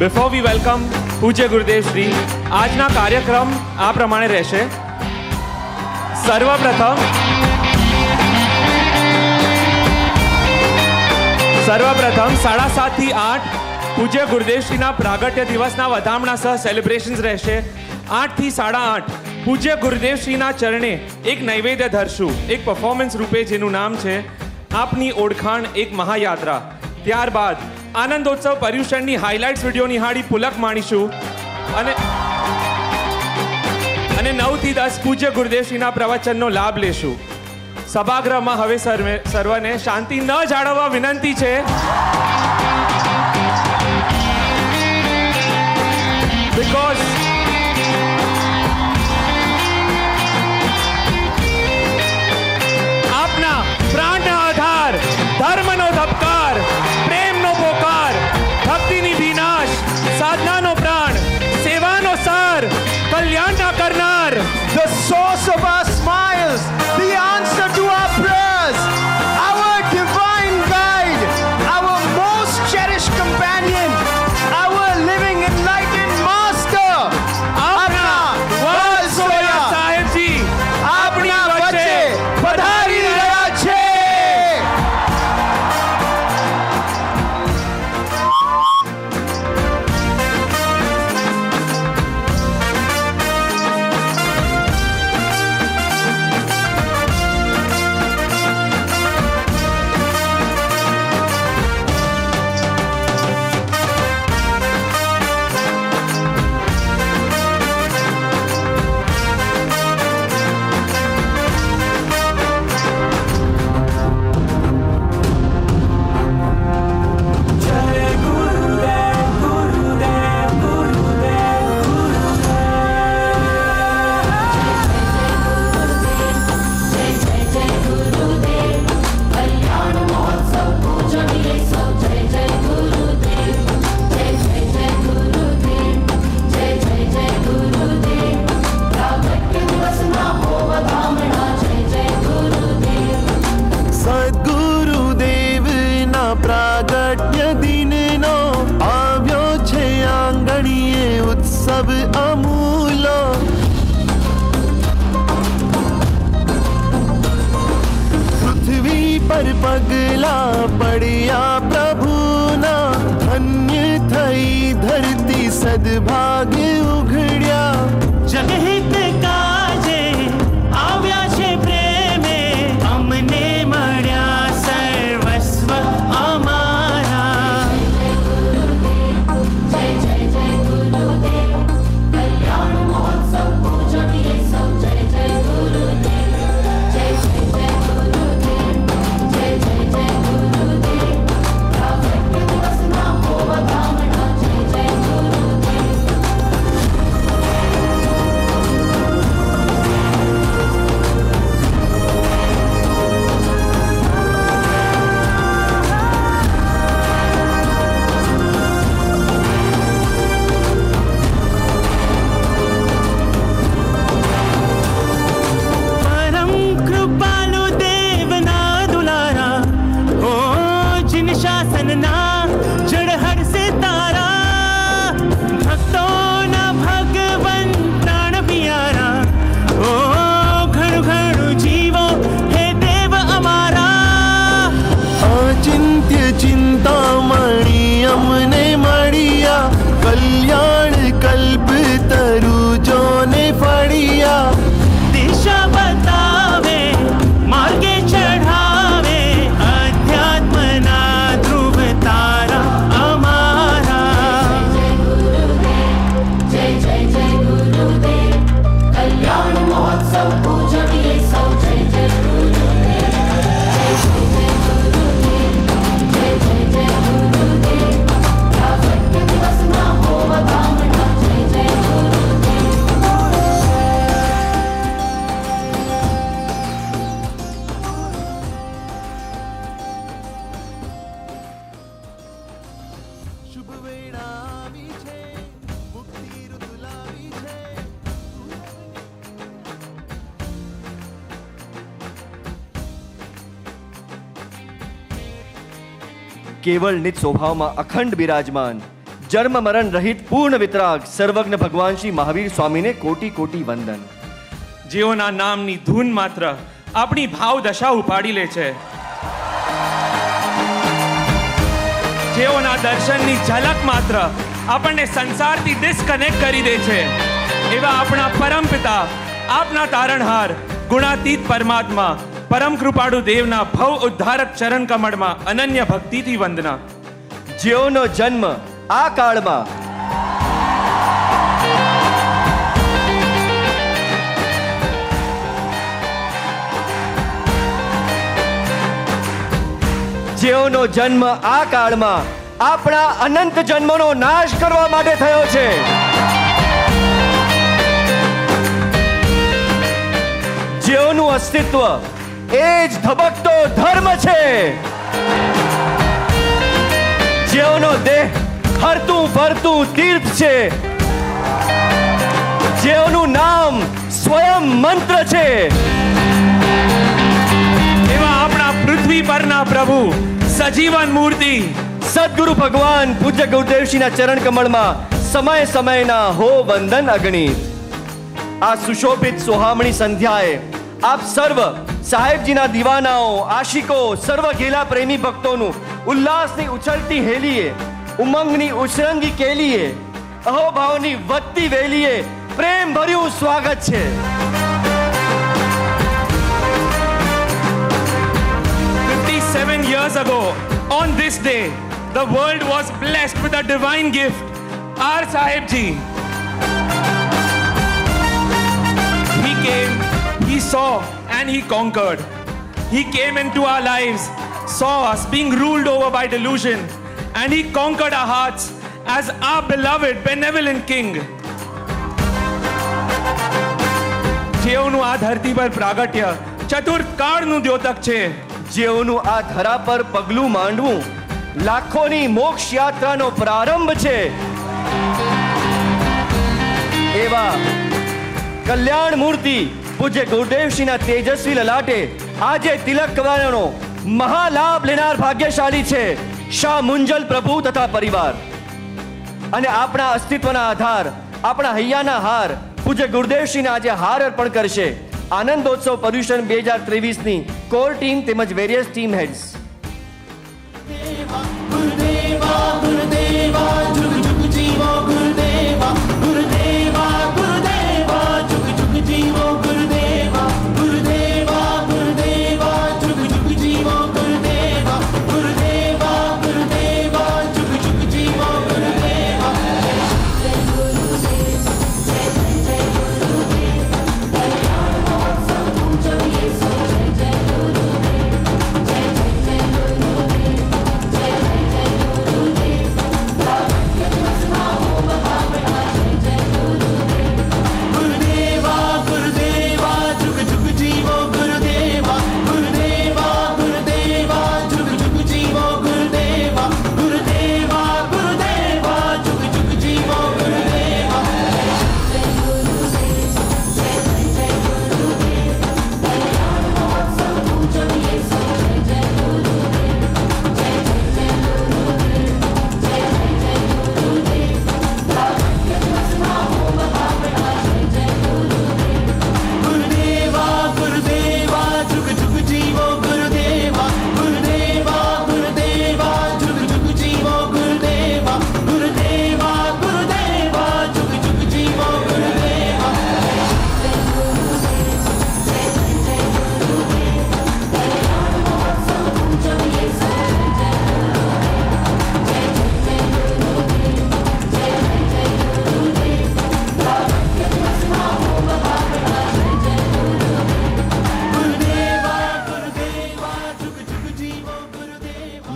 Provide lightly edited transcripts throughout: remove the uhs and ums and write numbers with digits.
Before we welcome પૂજ્ય ગુરુદેવ શ્રી, આજના કાર્યક્રમ આ પ્રમાણે રહેશે. સર્વપ્રથમ 7:30 થી 8 પૂજ્ય ગુરુદેવશ્રીના પ્રાગટ્ય દિવસના વધામણા સહ સેલિબ્રેશન્સ રહેશે. 8 થી 8:30 પૂજ્ય ગુરુદેવશ્રીના ચરણે એક નૈવેદ્ય ધરશું, એક પરફોર્મન્સ રૂપે, જેનું નામ છે આપની ઓળખાણ એક મહાયાત્રા. ત્યારબાદ આનંદોત્સવ પર્યુષણની હાઇલાઇટ્સ વિડીયો નિહાળી પુલક માણીશું અને 9 થી 10 પૂજ્ય ગુરુદેવશ્રીના પ્રવચનનો લાભ લેશું. સભાગૃહમાં હવે સર્વને શાંતિ ન જાળવવા વિનંતી છે. Because આપના પ્રાણના આધાર, ધર્મનો ધબકાર, પ્રેમનો પોકાર, ભક્તિની વિનાશ, સાધનાનો પ્રાણ, સેવાનો સાર, કલ્યાણના કરનાર, the source of our smiles, the answer to our prayers, our divine guide, our most cherished companion, our living enlightened master, આપના વત્સોયા સાહેબજી આપણા વચ્ચે પધારી રહ્યા છે. पगला पड़िया प्रभु ना, धन्य थई धरती सद्भाग्य उघड़िया. जगहित काजे आव्या छे प्रेमे, अमने मळ्या सर्वस्व अमारा. जय जय जय गुरुदेव, कल्याण महोत्सव पूजनीय सौ. जय जय गुरुदेव, जय जय जय गुरुदेव, जय जय जय गुरुदेव. प्रागट्य दिवस ना हो વધામણા. जय जय गुरुदेव. परम कृपालु देवना दुलारा, ओ जिन शासन ना जड़हर से तारा. भक्तों ना भगवन प्राण पियारा, ओ घणु घणु जीवो हे देव अमारा. अचिंत्य चिंतामणि अमने मड़िया, कल्याण कल्प तरु जोने फड़िया. दिशा बतावे, मार्गे चढ़ावे, अध्यात्मना ध्रुव तारा अमारा. जय जय जय गुरुदेव, कल्याण महोत्सव पूजनीय सौ. जय जय गुरुदेव, जय जय जय गुरुदेव, जय जय जय गुरुदेव. प्रागट्य दिवस ना हो વધામણા. जय जय गुरुदेव. शुभ वेळा આવી છે, મુક્તિ ઋતુ લાવી છે. કેવળ નિજ સ્વભાવમાં અખંડ બિરાજમાન, જન્મ મરણ રહિત પૂર્ણ વિતરાગ સર્વજ્ઞ ભગવાન શ્રી મહાવીર સ્વામીને કોટી કોટી વંદન. જેઓના નામની ધૂન માત્ર આપણી ભાવ દશા ઉપાડી લે છે, જેઓના દર્શનની ઝલક માત્ર આપણને સંસારથી ડિસ્કનેક્ટ કરી દે છે, એવા આપણા પરમ પિતા, આપના તારણહાર, ગુણાતીત પરમાત્મા, પરમ કૃપાળુ દેવના ભવ ઉદ્ધારક ચરણ કમળમાં અનન્ય ભક્તિથી વંદના. જેઓનો જન્મ આ કાળમાં જેઓનો જન્મ આ કાળમાં આપણા અનંત જન્મનો નાશ કરવા માટે થયો છે. જેઓનું અસ્તિત્વ એ જ ધબકતો ધર્મ છે. જેઓનો દેહ હરતું ફરતું તીર્થ છે. જેઓનું નામ સ્વયં મંત્ર છે. એવા આપણા પૃથ્વી પરના પ્રભુ, સજીવન મૂર્તિ સદગુરુ ભગવાન પૂજ્ય ગુરુદેવશ્રીના ચરણ કમળમાં સમય સમયના હો વંદન અગણિત. આ સુશોભિત સોહામણી સંધ્યાએ આપ સર્વ સાહેબજીના દીવાનાઓ, આશિકો, સર્વ ઘેલા પ્રેમી ભક્તોનું ઉલ્લાસની ઉછળતી હેલીએ, ઉમંગની ઉછરંગી કેલીએ, અહોભાવની વધતી વેલીએ પ્રેમ ભર્યું સ્વાગત છે. 57 years ago, on this day, the world was blessed with a divine gift, our Sahibji. He came, he saw, and he conquered. He came into our lives, saw us being ruled over by delusion, and he conquered our hearts as our beloved, benevolent King. જેઓનું આ ધરતી પર પ્રાગટ્ય ચતુર્થ કાળનું દ્યોતક છે, જેઓનું આ ધરા પર પગલું માંડવું લાખોની મોક્ષ યાત્રાનો પ્રારંભ છે, એવા કલ્યાણ મૂર્તિ પૂજ્ય ગુરુદેવશ્રીના તેજસ્વી લલાટે આજે તિલક કરવાનો મહાલાભ લેનાર ભાગ્યશાળી છે શાહ મુંજલ પ્રભુ તથા પરિવાર. અને આપણા અસ્તિત્વના આધાર, આપણા હૈયાના હાર પૂજ્ય ગુરુદેવશ્રીને આજે હાર અર્પણ કરશે આનંદોત્સવ પર્યુષણ 2023ની કોર ટીમ તેમજ વેરિયસ ટીમ હેડ્સ.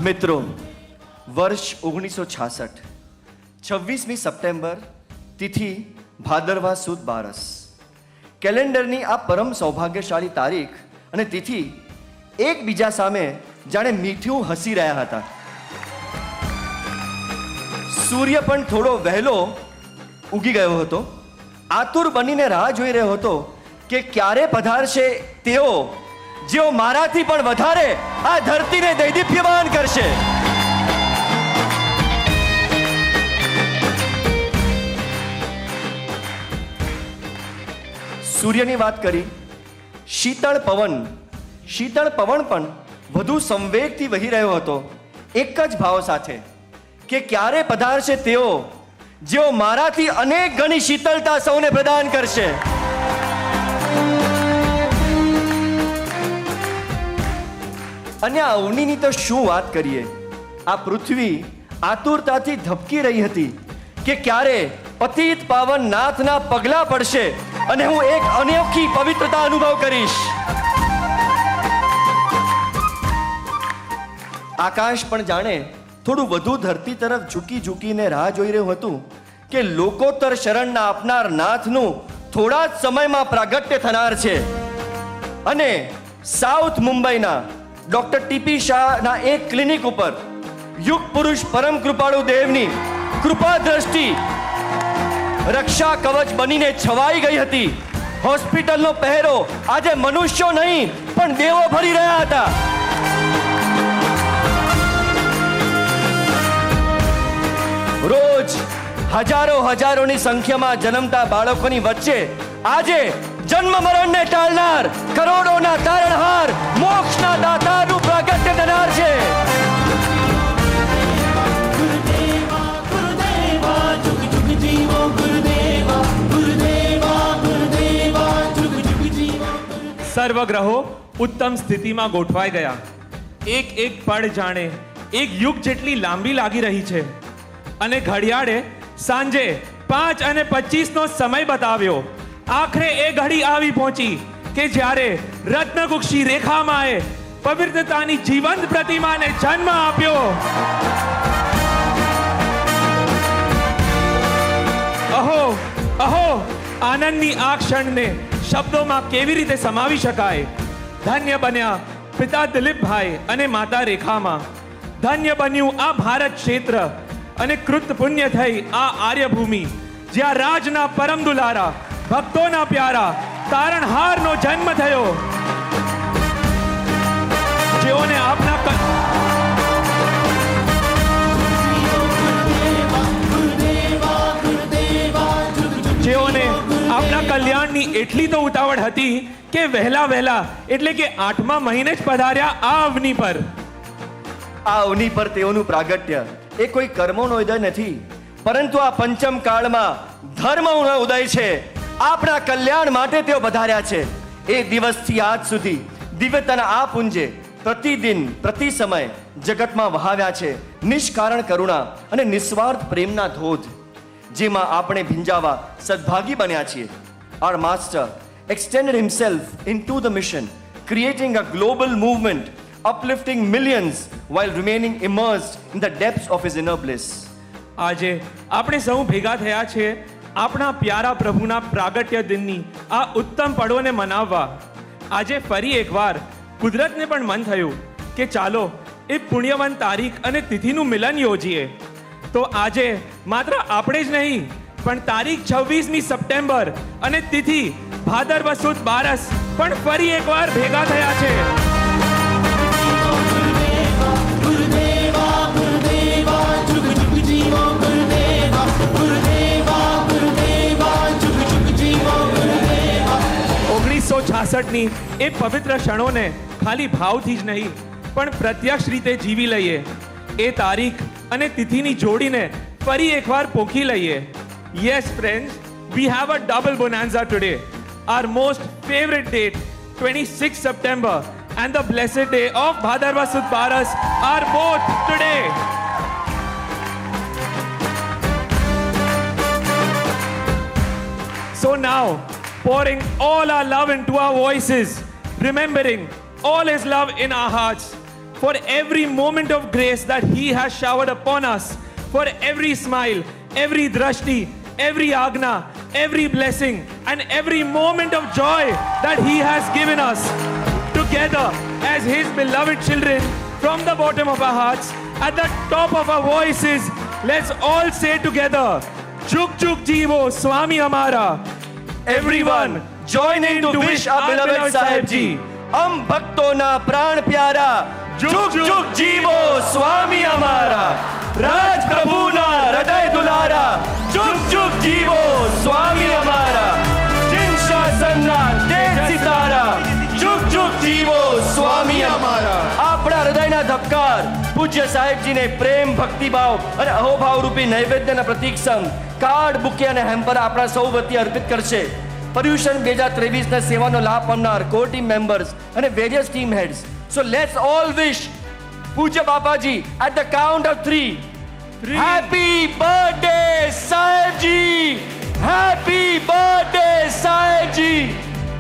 મિત્રો, વર્ષ 1966, 26મી સપ્ટેમ્બર, તિથિ ભાદરવા સુદ બારસ. કેલેન્ડરની આ પરમ સૌભાગ્યશાળી તારીખ અને તિથિ એકબીજા સામે જાણે મીઠું હસી રહ્યા હતા. સૂર્ય પણ થોડો વહેલો ઉગી ગયો હતો. આતુર બનીને રાહ જોઈ રહ્યો હતો કે ક્યારે પધારશે તેઓ, જેઓ મારાથી પણ વધારે આ ધરતીને દૈદીપ્યમાન કરશે. સૂર્યની વાત કરી, શીતળ પવન પણ વધુ સંવેગથી વહી રહ્યો હતો, એક જ ભાવ સાથે કે ક્યારે પધારશે તેઓ જેઓ મારાથી અનેક ગણી શીતળતા સૌને પ્રદાન કરશે. અને આ અવનીની તો શું વાત કરીએ. આ પૃથ્વી આતુરતાથી ધબકી રહી હતી કે ક્યારે પતિત પાવન નાથના પગલા પડશે અને હું એક અનોખી પવિત્રતા અનુભવ કરીશ. આકાશ પણ જાણે થોડું વધુ ધરતી તરફ ઝૂકીને રાહ જોઈ રહ્યું હતું કે લોકોત્તર શરણના આપનાર નાથનું થોડા જ સમયમાં પ્રાગટ્ય થનાર છે. અને સાઉથ મુંબઈના ડોક્ટર ટીપી શાહના એક ક્લિનિક ઉપર યુગ પુરુષ પરમ કૃપાળુ દેવની કૃપા દ્રષ્ટિ રક્ષા કવચ બનીને છવાઈ ગઈ હતી. હોસ્પિટલનો પહેરો આજે મનુષ્યો નહીં પણ દેવો ભરી રહ્યા હતા. રોજ હજારોની સંખ્યામાં જન્મતા બાળકોની વચ્ચે આજે જન્મ મરણને ટાળનાર, કરોડોના તારણહાર, મોક્ષના દાતાનું પ્રાગટ્ય થનાર છે. સર્વગ્રહો ઉત્તમ સ્થિતિમાં ગોઠવાઈ ગયા. એક પળ જાણે એક યુગ જેટલી લાંબી લાગી રહી છે. અને ઘડિયાળે સાંજે 5:25 સમય બતાવ્યો. આખરે એ ઘડી આવી પહોંચી કે જ્યારે રત્નગુક્ષી રેખામાએ પવિત્રતાની જીવંત પ્રતિમાને જન્મ આપ્યો. અહો આનંદની આ ક્ષણને શબ્દોમાં કેવી રીતે સમાવી શકાય. ધન્ય બન્યા પિતા દિલીપભાઈ અને માતા રેખામાં. ધન્ય બન્યું આ ભારત ક્ષેત્ર અને કૃત પુણ્ય થઈ આ આર્યભૂમિ જ્યાં રાજના પરમ દુલારા, ભક્તોના પ્યારા તારણહારનો જન્મ થયો. જેઓને આપના કલ્યાણની એટલી તો ઉતાવળ હતી કે વહેલા એટલે કે 8મા મહિને જ પધાર્યા આ અવની પર. આ અવની પર તેઓનું પ્રાગટ્ય એ કોઈ કર્મોનો ઉદય નથી, પરંતુ આ પંચમ કાળમાં ધર્મનો ઉદય છે. આપણા કલ્યાણ માટે તેઓ વધાર્યા છે. એ દિવસથી આજ સુધી દિવ્યતાના આ પુંજે પ્રતિદિન પ્રતિ સમય જગતમાં વહાવ્યા છે નિષ્કારણ કરુણા અને નિસ્વાર્થ પ્રેમના ધોધ, જેમાં આપણે ભીંજાવા સદભાગી બન્યા છીએ. Our master extended himself into the mission, creating a global movement, uplifting millions while remaining immersed in the depths of his inner bliss. આજે આપણે સૌ ભેગા થયા છે આપણા પ્યારા પ્રભુના પ્રાગટ્ય દિનની આ ઉત્તમ પળોને મનાવવા. આજે ફરી એકવાર કુદરતને પણ મન થયું કે ચાલો એ પુણ્યવંત તારીખ અને તિથિનું મિલન યોજીએ. તો આજે માત્ર આપણે જ નહીં પણ તારીખ 26મી સપ્ટેમ્બર અને તિથિ ભાદરવા સુદ 12 પણ ફરી એકવાર ભેગા થયા છે. ની એ પવિત્ર ક્ષણોને ખાલી ભાવથી જ નહીં પણ પ્રત્યક્ષ રીતે જીવી લઈએ. એ તારીખ અને તિથિની જોડીને ફરી એકવાર પોખી લઈએ. Yes friends, we have a double bonanza today. Our most favorite date, 26 September and the blessed day of Bhadarva Sud 12 are both today. So now, pouring all our love into our voices, remembering all His love in our hearts, for every moment of grace that He has showered upon us, for every smile, every drashti, every agna, every blessing, and every moment of joy that He has given us. Together, as His beloved children, from the bottom of our hearts, at the top of our voices, let's all say together, Chuk Chuk Jeevo Swami Amara. Everyone, join in to wish our beloved Sahib Ji. ભક્તોના પ્રાણ પ્યારા જુગ જુગ જીવો સ્વામી અમારા. રાજ પ્રભુના હૃદય દુલારા જુગ જુગ જીવો સ્વામી અમારા. જીન શાસનના સ્વામી અમારા. આપણા હૃદયના ધબકાર પૂજ્ય સાહેબજીને પ્રેમ ભક્તિભાવ અને અહોભાવ રૂપી નૈવેદ્યના પ્રતીક સંગ કાર્ડ બુકે અને હેમ્પર આપણા સૌ વતી અર્પિત કરશે. પર્યુષણ 2023 ના સેવાનો લાભ પામનાર કોર ટીમ મેમ્બર્સ અને various team heads. So let's all wish પૂજ્ય Bapaji at the count of 3. Happy birthday સાહેબજી. હેપી બર્થડે સાહેબજી.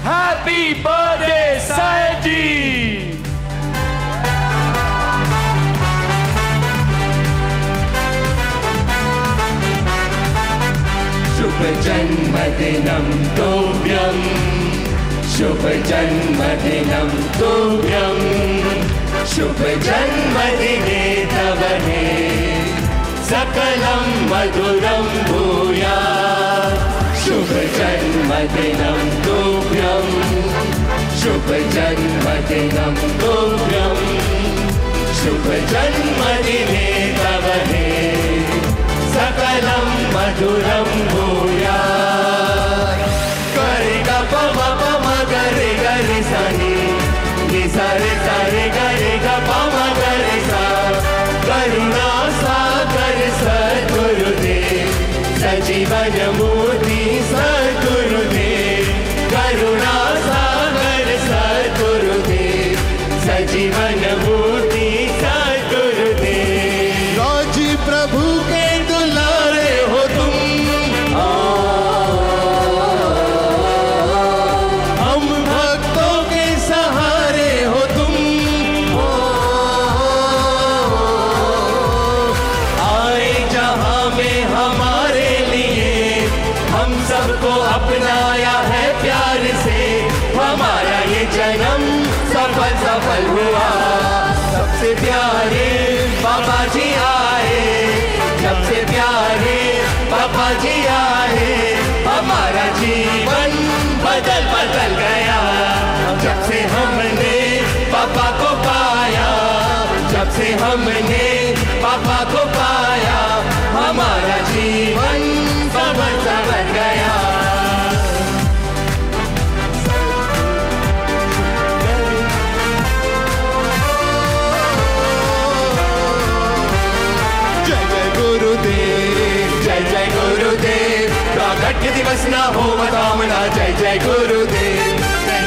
હેપી બર્થડે સાહેબજી. शुभ जन्मदिनं तुभ्यं शुभ जन्मदिनं तुभ्यं शुभ जन्मदिने तव हे सकलं मधुरं भूयात् शुभ जन्मदिनं तुभ्यं शुभ जन्मदिनं तुभ्यं शुभ जन्मदिने तव हे सकलं मधुरं भूयात्. गरे ग प म प म गरे गरे सा नि सा रे गरे ग प म गरे सा. करुणा सागर सद्गुरुदेव सजीवन मूर्ति सद्गुरुदेव. करुणा सागर सद्गुरुदेव सजीवन मूर्ति सद्गुरुदेव. राजी प्रभु के दुलारे हो तुम हम भक्तों के सहारे हो तुम. आए जहां में हमारे लिए हम सबको अपनाया है प्यार से. हमारा ये जन्म सफल सफल हुआ. सबसे प्यारे बाबा जी आए. सबसे प्यारे बाबा जी आए. हमारा जीवन बदल बदल गया जब से हमने पापा को पाया. जब से हमने पापा को पाया हमारा जीवन संवर संवर गया. जय जय गुरुदेव. प्रागट्य दिवस ना हो बतामना. जय जय गुरुदेव.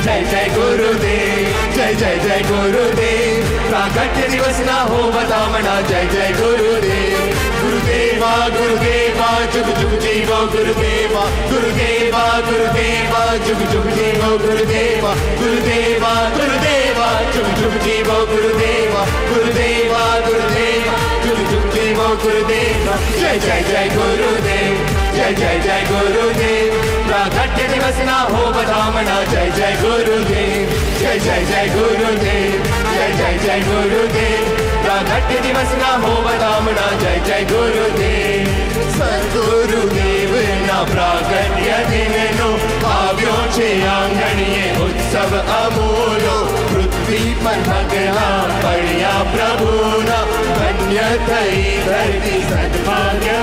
जय जय गुरुदेव. जय जय जय गुरुदेव. प्रागट्य दिवस ना हो बतामना. जय जय गुरुदेव. गुरुदेवा गुरुदेवा जुग जुग जीवो गुरुदेवा. गुरुदेवा गुरुदेवा जुग जुग जीवो गुरुदेवा. गुरुदेवा गुरुदेवा जुग जुग जीवो गुरुदेवा. गुरुदेवा गुरुदेवा जुग जुग जीवो गुरुदेवा. जय जय जय गुरुदेव. जय जय जय गुरुदेव. प्रागट्य दिवस ना हो बतामना. जय जय गुरुदेव. जय जय जय गुरुदेव. जय जय जय गुरुदेव. प्रागट्य दिवस ना हो बतामना. जय जय गुरुदेव. सद्गुरुदेव ना प्रागट्य दिननो આવ્યો છે આંગણીએ ઉત્સવ અમૂલો. પૃથ્વી પર ભગલા પડ્યા પ્રભુના. ધન્ય થઈ ધરતી સદભાગ્ય.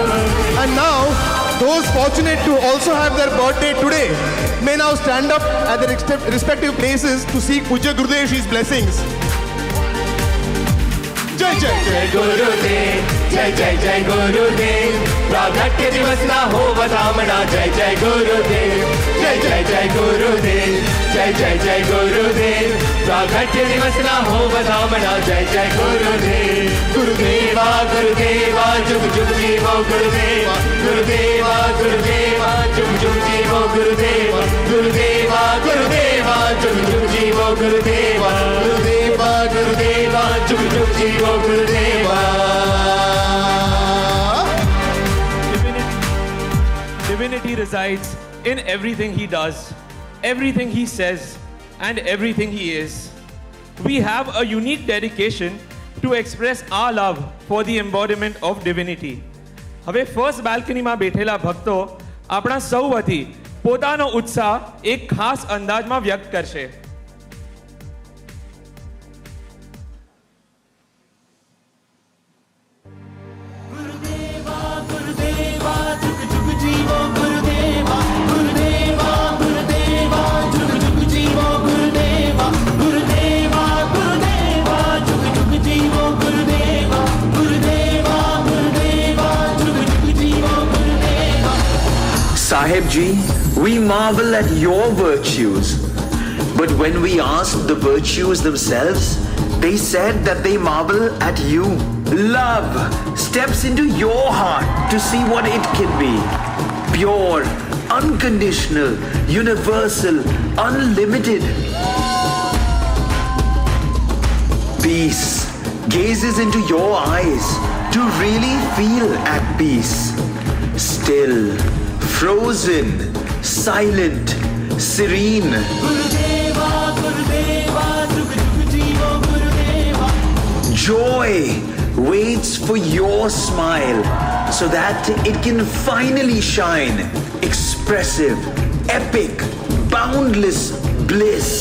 And now, those fortunate to also have their birthday today may now stand up at their respective places to seek Pujya Gurudev's blessings. जय जय जय गुरुदेव. जय जय जय गुरुदेव. प्रागट्य दिवस ना हो बतामना. जय जय गुरुदेव. जय जय जय गुरुदेव. जय जय जय गुरुदेव. प्रागट्य दिवस ना हो बतामना. जय जय गुरुदेव. गुरुदेवा गुरुदेवा जुग जुग जीवो गुरुदेवा. गुरुदेवा गुरुदेवा जुग जुग जीवो गुरुदेवा. गुरुदेवा गुरुदेवा जुग जुग जीवो गुरुदेवा. गुरुदेवा गुरुदेवा जुग जुग जीवो गुरुदेवा. Divinity resides in everything he does, everything he says, and everything he is. We have a unique dedication to express our love for the embodiment of divinity. હવે ફર્સ્ટ બાલ્કનીમાં બેઠેલા ભક્તો આપણા સૌ વતી પોતાનો ઉત્સાહ એક ખાસ અંદાજમાં વ્યક્ત કરશે. गुरुदेवा गुरुदेवा जुग जुग जीवो गुरुदेवा. गुरुदेवा Sahib Ji, we marvel at your virtues. But when we asked the virtues themselves, they said that they marvel at you. Love steps into your heart to see what it can be. Pure, unconditional, universal, unlimited. Peace gazes into your eyes to really feel at peace. Still, frozen, silent, serene. Joy waits for your smile so that it can finally shine. Expressive, epic, boundless bliss.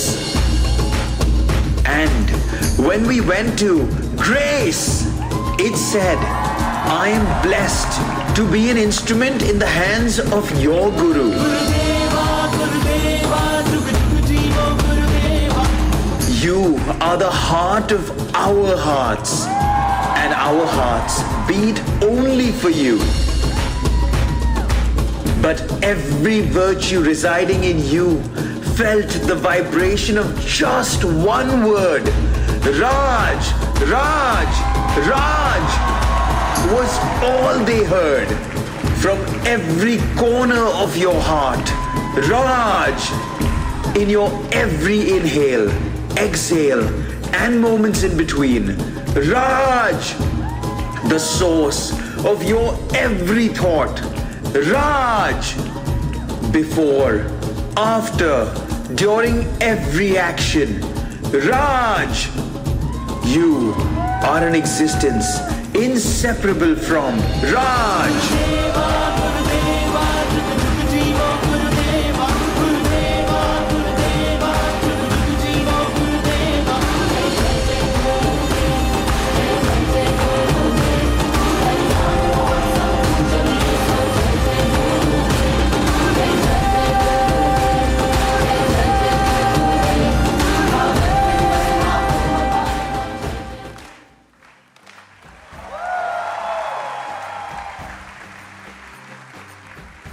And when we went to Grace, it said, I am blessed to be an instrument in the hands of your Guru. You are the heart of our hearts, and our hearts beat only for you. But every virtue residing in you felt the vibration of just one word. Raj, Raj, Raj was all they heard from every corner of your heart. Raj in your every inhale, exhale, and moments in between. Raj, the source of your every thought. Raj, before, after, during every action. Raj, you are an existence inseparable from Raj.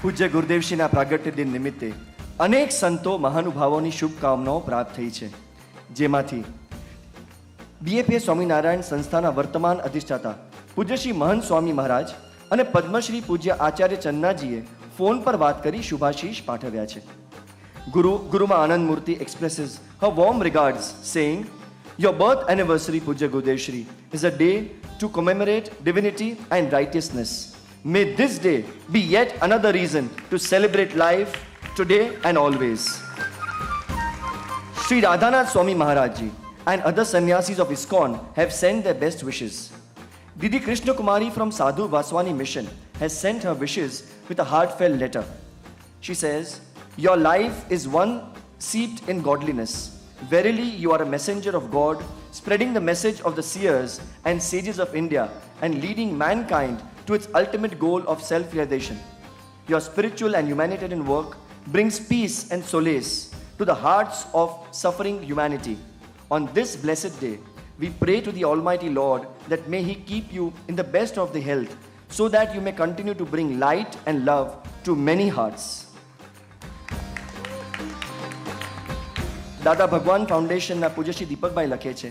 પૂજ્ય ગુરુદેવશ્રીના પ્રાગટ્ય દિન નિમિત્તે અનેક સંતો મહાનુભાવોની શુભકામનાઓ પ્રાપ્ત થઈ છે, જેમાંથી બીએપીએ સ્વામિનારાયણ સંસ્થાના વર્તમાન અધિષ્ઠાતા પૂજ્ય શ્રી મહંત સ્વામી મહારાજ અને પદ્મશ્રી પૂજ્ય આચાર્ય ચન્નાજીએ ફોન પર વાત કરી શુભાશીષ પાઠવ્યા છે. ગુરુમાં આનંદ મૂર્તિ expresses her warm regards, saying, your birth anniversary, Pujya Gurudevshri, is a day to commemorate divinity and righteousness. May this day be yet another reason to celebrate life today and always. Sri Radhanath Swami Maharaj Ji and other sannyasis of ISKCON have sent their best wishes. Didi Krishna Kumari from Sadhu Vaswani Mission has sent her wishes with a heartfelt letter. She says, your life is one seeped in godliness. Verily, you are a messenger of God, spreading the message of the seers and sages of India and leading mankind to its ultimate goal of self-realization. Your spiritual and humanitarian work brings peace and solace to the hearts of suffering humanity. On this blessed day, we pray to the Almighty Lord that may He keep you in the best of the health so that you may continue to bring light and love to many hearts. દાદા ભગવાન ફાઉન્ડેશનના પૂજ્ય શ્રી દીપકભાઈ લખે છે,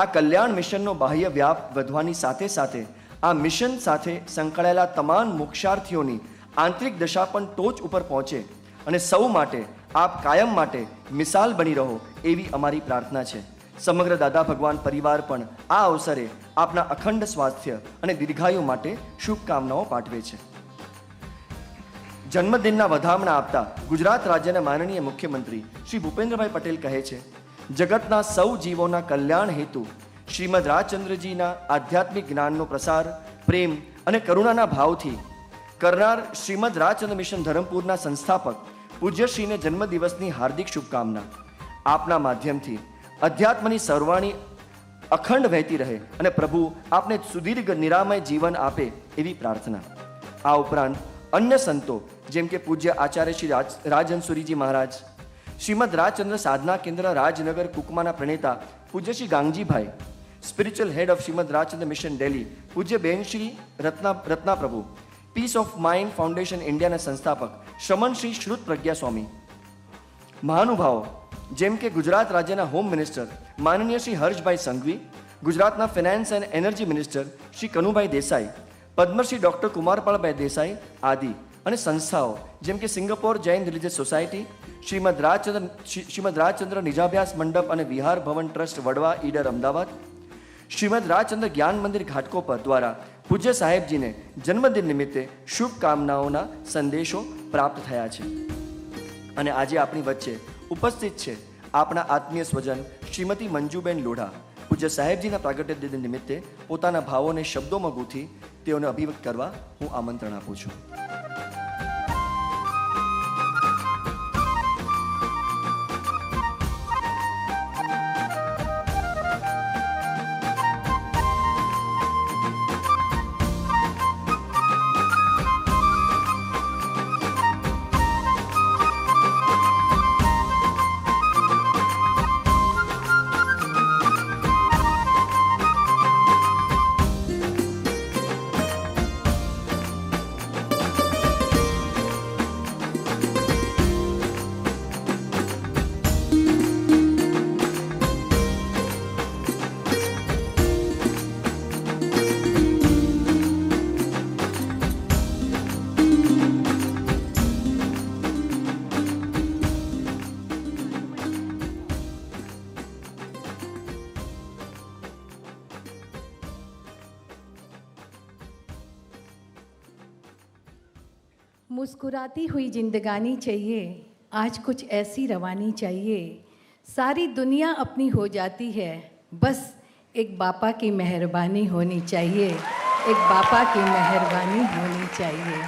આ કલ્યાણ મિશનનો બાહ્ય વ્યાપ વધવાની સાથે સાથે આ મિશન સાથે સંકળાયેલા તમામ મોક્ષાર્થીઓની આંતરિક દશા પણ ટોચ ઉપર પહોંચે અને સૌ માટે આપ કાયમ માટે મિસાલ બની રહો એવી અમારી પ્રાર્થના છે. સમગ્ર દાદા ભગવાન પરિવાર પણ આ અવસરે આપના અખંડ સ્વાસ્થ્ય અને દીર્ઘાયુ માટે શુભકામનાઓ પાઠવે છે. જન્મદિનના વધામણા આપતા ગુજરાત રાજ્યના માનનીય મુખ્યમંત્રી શ્રી ભૂપેન્દ્રભાઈ પટેલ કહે છે, જગતના સૌ જીવોના કલ્યાણ હેતુ શ્રીમદ રાજચંદ્રજીના આધ્યાત્મિક જ્ઞાનનો પ્રસાર પ્રેમ અને કરુણાના ભાવથી કરનાર શ્રીમદ રાજચંદ્ર મિશન ધરમપુરના સંસ્થાપક પૂજ્યશ્રીને જન્મદિવસની હાર્દિક શુભકામના. આપના માધ્યમથી અધ્યાત્મની સર્વાણી અખંડ વહેતી રહે અને પ્રભુ આપને સુદીર્ઘ નિરામય જીવન આપે એવી પ્રાર્થના. આ ઉપરાંત અન્ય સંતો જેમ કે પૂજ્ય આચાર્ય શ્રી રાજહંસુરીજી મહારાજ, શ્રીમદ રાજચંદ્ર સાધના કેન્દ્ર રાજનગર કુકમાના પ્રણેતા પૂજ્ય Shri Gangjibhai, spiritual head of Shrimad Rajchandra mission Delhi પૂજ્ય બેન શ્રી રત્ના પ્રભુ, પીસ ઓફ માઇન્ડ ફાઉન્ડેશન ઇન્ડિયાના સંસ્થાપક શ્રમણ શ્રી શ્રુત પ્રજ્ઞા સ્વામી, મહાનુભાવો જેમ કે ગુજરાત રાજ્યના હોમ મિનિસ્ટર માનનીય શ્રી હર્ષભાઈ સંઘવી, ગુજરાતના finance and energy minister Shri Kanubhai Desai, Padmashri doctor Kumarpalbhai Desai આદિ અને સંસ્થાઓ જેમ કે Singapore Jain religious society, Shrimad Rajchandra Nijabhyas Mandap અને વિહાર ભવન ટ્રસ્ટ વડવા ઈડર અમદાવાદ, શ્રીમદ રાજચંદ્ર જ્ઞાન મંદિર ઘાટકોપર દ્વારા પૂજ્ય સાહેબજીને જન્મદિન નિમિત્તે શુભકામનાઓના સંદેશો પ્રાપ્ત થયા છે. અને આજે આપણી વચ્ચે ઉપસ્થિત છે આપણા આત્મીય સ્વજન શ્રીમતી મંજુબેન લોઢા. પૂજ્ય સાહેબજીના પ્રાગટ્ય દિન નિમિત્તે પોતાના ભાવોને શબ્દોમાં ગૂંથી તેઓને અભિવ્યક્ત કરવા હું આમંત્રણ આપું છું. मुस्कुराती हुई जिंदगानी चाहिए, आज कुछ ऐसी रवानी चाहिए, सारी दुनिया अपनी हो जाती है, बस एक बापा की मेहरबानी होनी चाहिए, एक बापा की मेहरबानी होनी चाहिए.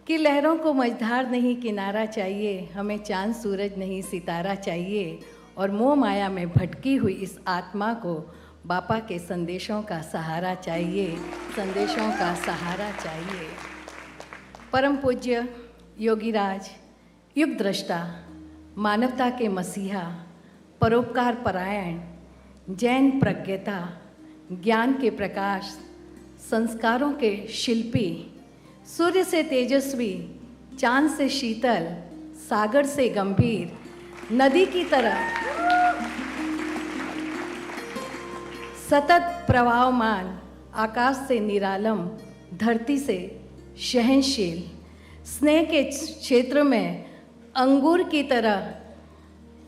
कि लहरों को मझधार नहीं किनारा चाहिए, हमें चांद सूरज नहीं सितारा चाहिए, और मोह माया में भटकी हुई इस आत्मा को बापा के संदेशों का सहारा चाहिए, संदेशों का सहारा चाहिए. परम पूज्य योगीराज, युग दृष्टा, मानवता के मसीहा, परोपकार परायण, जैन प्रज्ञता, ज्ञान के प्रकाश, संस्कारों के शिल्पी, सूर्य से तेजस्वी, चांद से शीतल, सागर से गंभीर, नदी की तरह सतत प्रवाहमान, आकाश से निरालम, धरती से सहनशील, स्नेह के क्षेत्र में अंगूर की तरह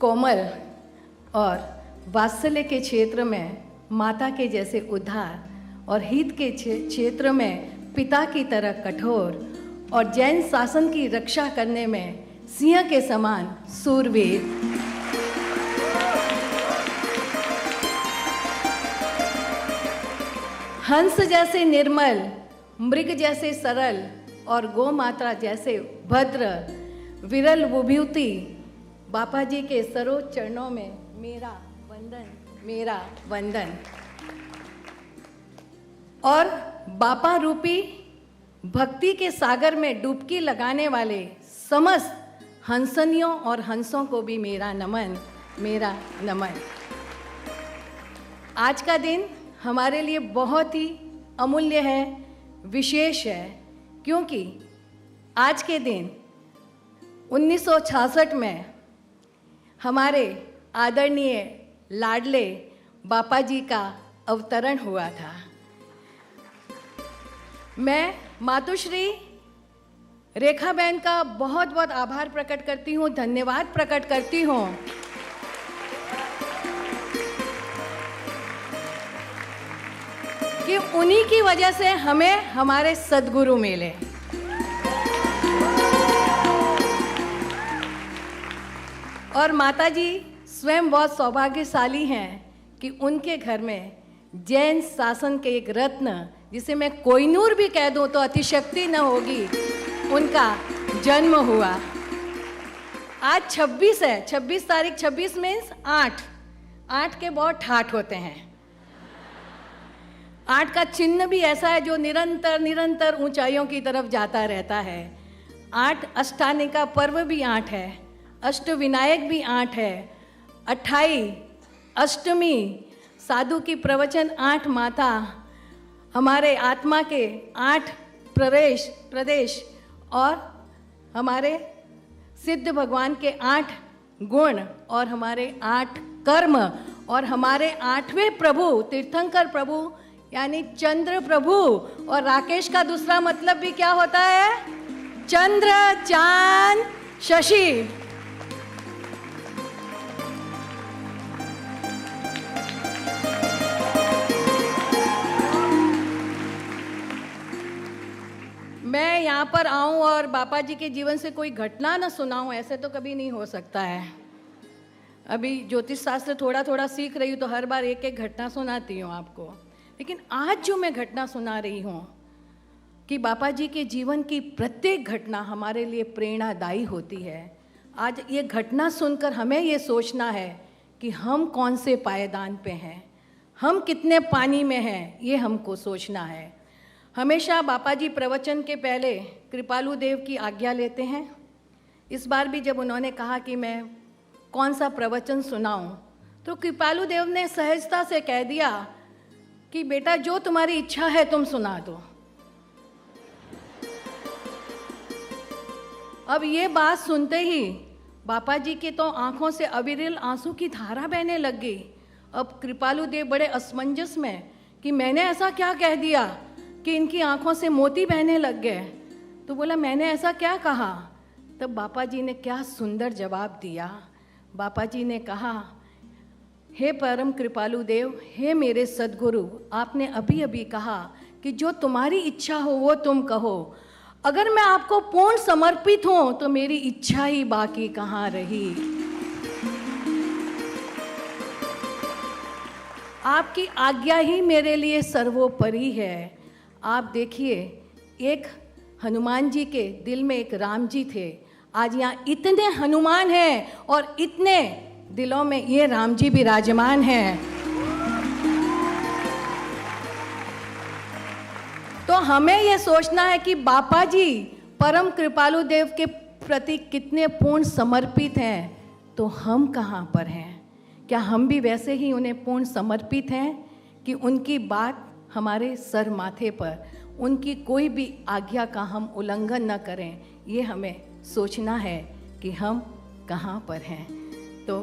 कोमल और वात्सल्य के क्षेत्र में माता के जैसे उदार और हित के क्षेत्र में पिता की तरह कठोर और जैन शासन की रक्षा करने में सिंह के समान सूरवीर. हंस जैसे निर्मल, मृग जैसे सरल और गौ माता जैसे भद्र विरल विभूति, बापा जी के सरोज चरणों में मेरा वंदन, मेरा वंदन. और बापा रूपी भक्ति के सागर में डुबकी लगाने वाले समस्त हंसनियों और हंसों को भी मेरा नमन, मेरा नमन. आज का दिन हमारे लिए बहुत ही अमूल्य है, विशेष है, क्योंकि आज के दिन 1966 में हमारे आदरणीय लाडले बापा जी का अवतरण हुआ था. मैं मातुश्री रेखा बहन का बहुत बहुत आभार प्रकट करती हूँ, धन्यवाद प्रकट करती हूँ कि उन्हीं की वजह से हमें हमारे सद्गुरु मिले. और माताजी स्वयं बहुत सौभाग्यशाली हैं कि उनके घर में जैन शासन के एक रत्न, जिसे मैं कोहिनूर भी कह दूं तो अतिशक्ति न होगी, उनका जन्म हुआ. आज 26 है, 26 तारीख, 26 मीन्स 8 के बहुत ठाठ होते हैं. 8 का चिन्ह भी ऐसा है जो निरंतर निरंतर ऊंचाइयों की तरफ जाता रहता है. 8 अष्टानी का पर्व भी 8 है, अष्ट विनायक भी 8 है, 28 अष्टमी, साधु की प्रवचन 8 माता, हमारे आत्मा के 8 प्रदेश और हमारे सिद्ध भगवान के 8 गुण और हमारे 8 कर्म और हमारे 8वें प्रभु तीर्थंकर प्रभु यानी चंद्र प्रभु। और राकेश का दूसरा मतलब भी क्या होता है? चंद्र, चांद, शशि। मैं यहाँ पर आऊं और बापा जी के जीवन से कोई घटना न सुनाऊं, ऐसे तो कभी नहीं हो सकता है। अभी ज्योतिष शास्त्र थोड़ा थोड़ा सीख रही हूँ तो हर बार एक एक घटना सुनाती हूँ आपको, लेकिन आज जो मैं घटना सुना रही हूँ कि बापा जी के जीवन की प्रत्येक घटना हमारे लिए प्रेरणादायी होती है। आज ये घटना सुनकर हमें ये सोचना है कि हम कौन से पायदान पे हैं, हम कितने पानी में हैं, ये हमको सोचना है। हमेशा बापा जी प्रवचन के पहले कृपालु देव की आज्ञा लेते हैं। इस बार भी जब उन्होंने कहा कि मैं कौन सा प्रवचन सुनाऊं, तो कृपालु देव ने सहजता से कह दिया कि बेटा जो तुम्हारी इच्छा है तुम सुना दो। अब ये बात सुनते ही बापा जी के तो आंखों से अविरल आंसू की धारा बहने लग गई। अब कृपालु देव बड़े असमंजस में कि मैंने ऐसा क्या कह दिया कि इनकी आंखों से मोती बहने लग गए। तो बोला मैंने ऐसा क्या कहा? तब बापा जी ने क्या सुंदर जवाब दिया। बापा जी ने कहा, हे परम कृपालु देव, हे मेरे सद्गुरु, आपने अभी अभी कहा कि जो तुम्हारी इच्छा हो वो तुम कहो। अगर मैं आपको पूर्ण समर्पित हूं तो मेरी इच्छा ही बाकी कहाँ रही। आपकी आज्ञा ही मेरे लिए सर्वोपरि है। आप देखिए, एक हनुमान जी के दिल में एक राम जी थे। आज यहाँ इतने हनुमान हैं और इतने दिलों में ये राम जी विराजमान हैं। तो हमें ये सोचना है कि बापा जी परम कृपालु देव के प्रति कितने पूर्ण समर्पित हैं, तो हम कहाँ पर हैं? क्या हम भी वैसे ही उन्हें पूर्ण समर्पित हैं कि उनकी बात हमारे सर माथे पर, उनकी कोई भी आज्ञा का हम उल्लंघन न करें? ये हमें सोचना है कि हम कहाँ पर हैं। तो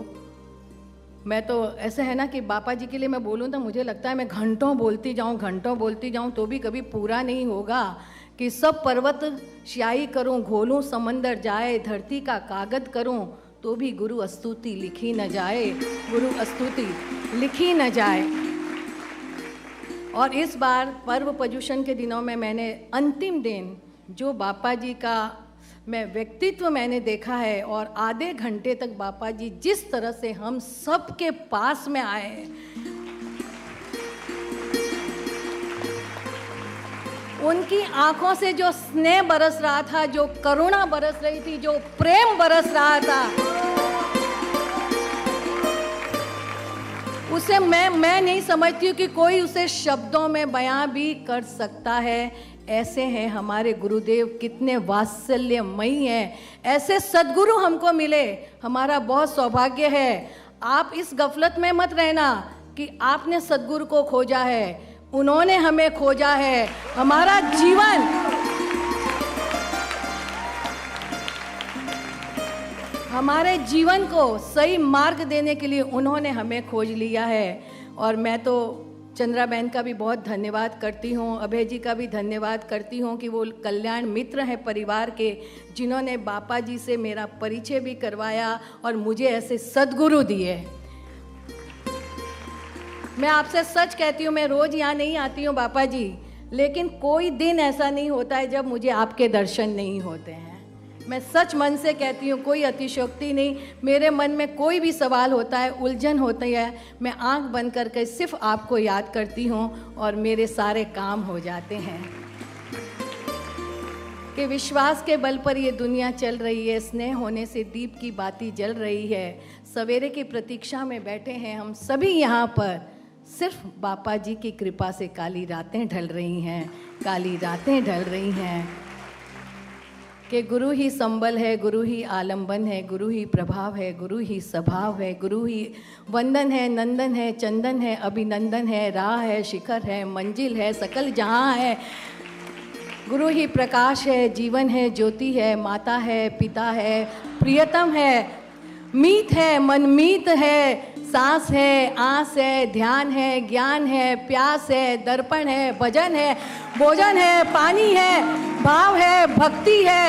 मैं तो ऐसे है ना कि बापा जी के लिए मैं बोलूँ तो मुझे लगता है मैं घंटों बोलती जाऊँ तो भी कभी पूरा नहीं होगा। कि सब पर्वत स्याही करूँ, घोलूँ समंदर जाए, धरती का कागज करूँ तो भी गुरु स्तुति लिखी न जाए, गुरु स्तुति लिखी न जाए। और इस बार पर्व पर्युषण के दिनों में मैंने अंतिम दिन जो बापा जी का मैं व्यक्तित्व मैंने देखा है, और आधे घंटे तक बापा जी जिस तरह से हम सब के पास में आए, उनकी आंखों से जो स्नेह बरस रहा था, जो करुणा बरस रही थी, जो प्रेम बरस रहा था, उसे मैं नहीं समझती हूँ कि कोई उसे शब्दों में बयां भी कर सकता है। ऐसे हैं हमारे गुरुदेव, कितने वात्सल्यमयी हैं। ऐसे सद्गुरु हमको मिले, हमारा बहुत सौभाग्य है। आप इस गफलत में मत रहना कि आपने सद्गुरु को खोजा है, उन्होंने हमें खोजा है। हमारा जीवन हमारे जीवन को सही मार्ग देने के लिए उन्होंने हमें खोज लिया है। और मैं तो चंद्रा बहन का भी बहुत धन्यवाद करती हूँ, अभय जी का भी धन्यवाद करती हूँ कि वो कल्याण मित्र हैं परिवार के, जिन्होंने बापा जी से मेरा परिचय भी करवाया और मुझे ऐसे सद्गुरु दिए। मैं आपसे सच कहती हूँ, मैं रोज़ यहाँ नहीं आती हूँ बापा जी, लेकिन कोई दिन ऐसा नहीं होता है जब मुझे आपके दर्शन नहीं होते हैं। मैं सच मन से कहती हूँ, कोई अतिशयोक्ति नहीं। मेरे मन में कोई भी सवाल होता है, उलझन होती है, मैं आंख बंद करके सिर्फ आपको याद करती हूँ और मेरे सारे काम हो जाते हैं। कि विश्वास के बल पर ये दुनिया चल रही है, स्नेह होने से दीप की बाती जल रही है। सवेरे की प्रतीक्षा में बैठे हैं हम सभी यहाँ पर, सिर्फ बापा जी की कृपा से काली रातें ढल रही हैं, काली रातें ढल रही हैं। कि गुरु ही संबल है, गुरु ही आलम्बन है, गुरु ही प्रभाव है, गुरु ही स्वभाव है, गुरु ही वंदन है, नंदन है, चंदन है, अभिनंदन है, राह है, शिखर है, मंजिल है, सकल जहाँ है। गुरु ही प्रकाश है, जीवन है, ज्योति है, माता है, पिता है, प्रियतम है, मीत है, मनमीत है, सांस है, आस है, ध्यान है, ज्ञान है, प्यास है, दर्पण है, भजन है, भोजन है, पानी है, भाव है, भक्ति है,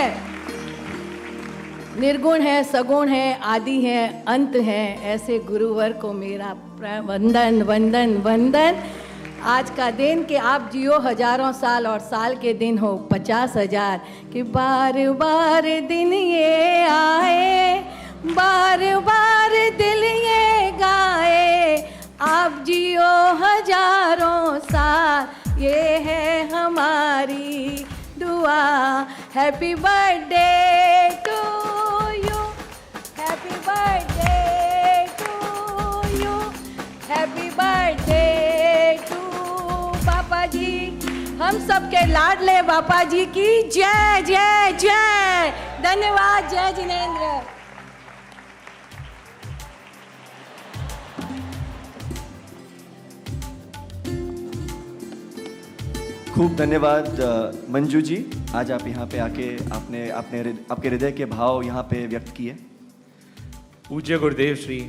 निर्गुण है, सगुण है, आदि है, अंत है। ऐसे गुरुवर को मेरा वंदन वंदन वंदन। आज का दिन कि आप जियो हजारों साल और साल के दिन हो 50,000। कि बार बार दिन ये आए, बार बार दिल ये गाए, आप जियो हजारों साल, ये है हमारी दुआ। Happy birthday to you, happy birthday to you, happy birthday to Bappa ji. हम सबके लाडले बापा जी की जय जय जय। धन्यवाद। जय जिनेंद्र। खूब धन्यवाद मंजू जी। आज आप यहाँ पे आके आपके हृदय के भाव यहाँ पे व्यक्त किए। पूज्य गुरुदेव Shri,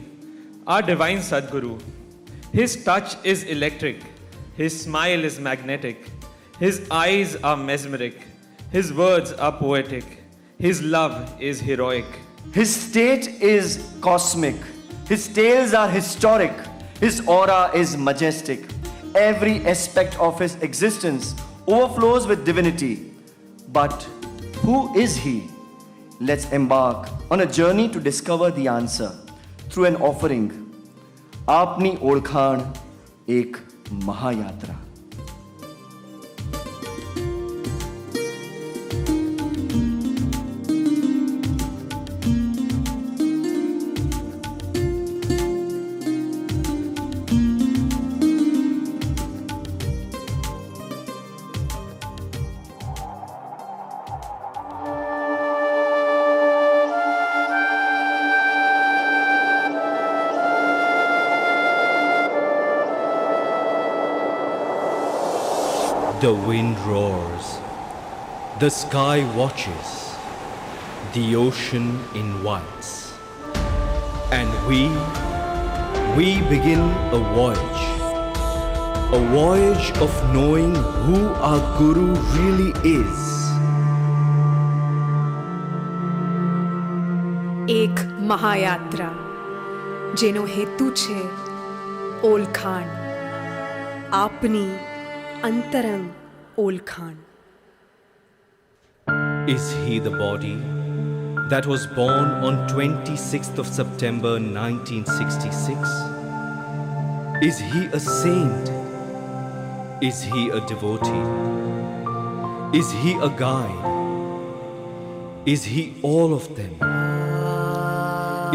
our divine Sadguru, his touch is electric, his smile is magnetic, his eyes are mesmeric, his words are poetic, his love is heroic. His state is cosmic, his tales are historic, his aura is majestic. Every aspect of his existence overflows with divinity. But who is he? Let's embark on a journey to discover the answer through an offering. आपनी ओळखाण एक महायात्रा। The wind roars, the sky watches, the ocean invites, and we begin a voyage of knowing who our Guru really is. એક મહાયાત્રા જેનો હેતુ છે ઓળખાણ, આપની અંતરંગ ઓળખાણ. Is he the body that was born on 26th of September 1966? Is he a saint? Is he a devotee? Is he a guide? Is he all of them?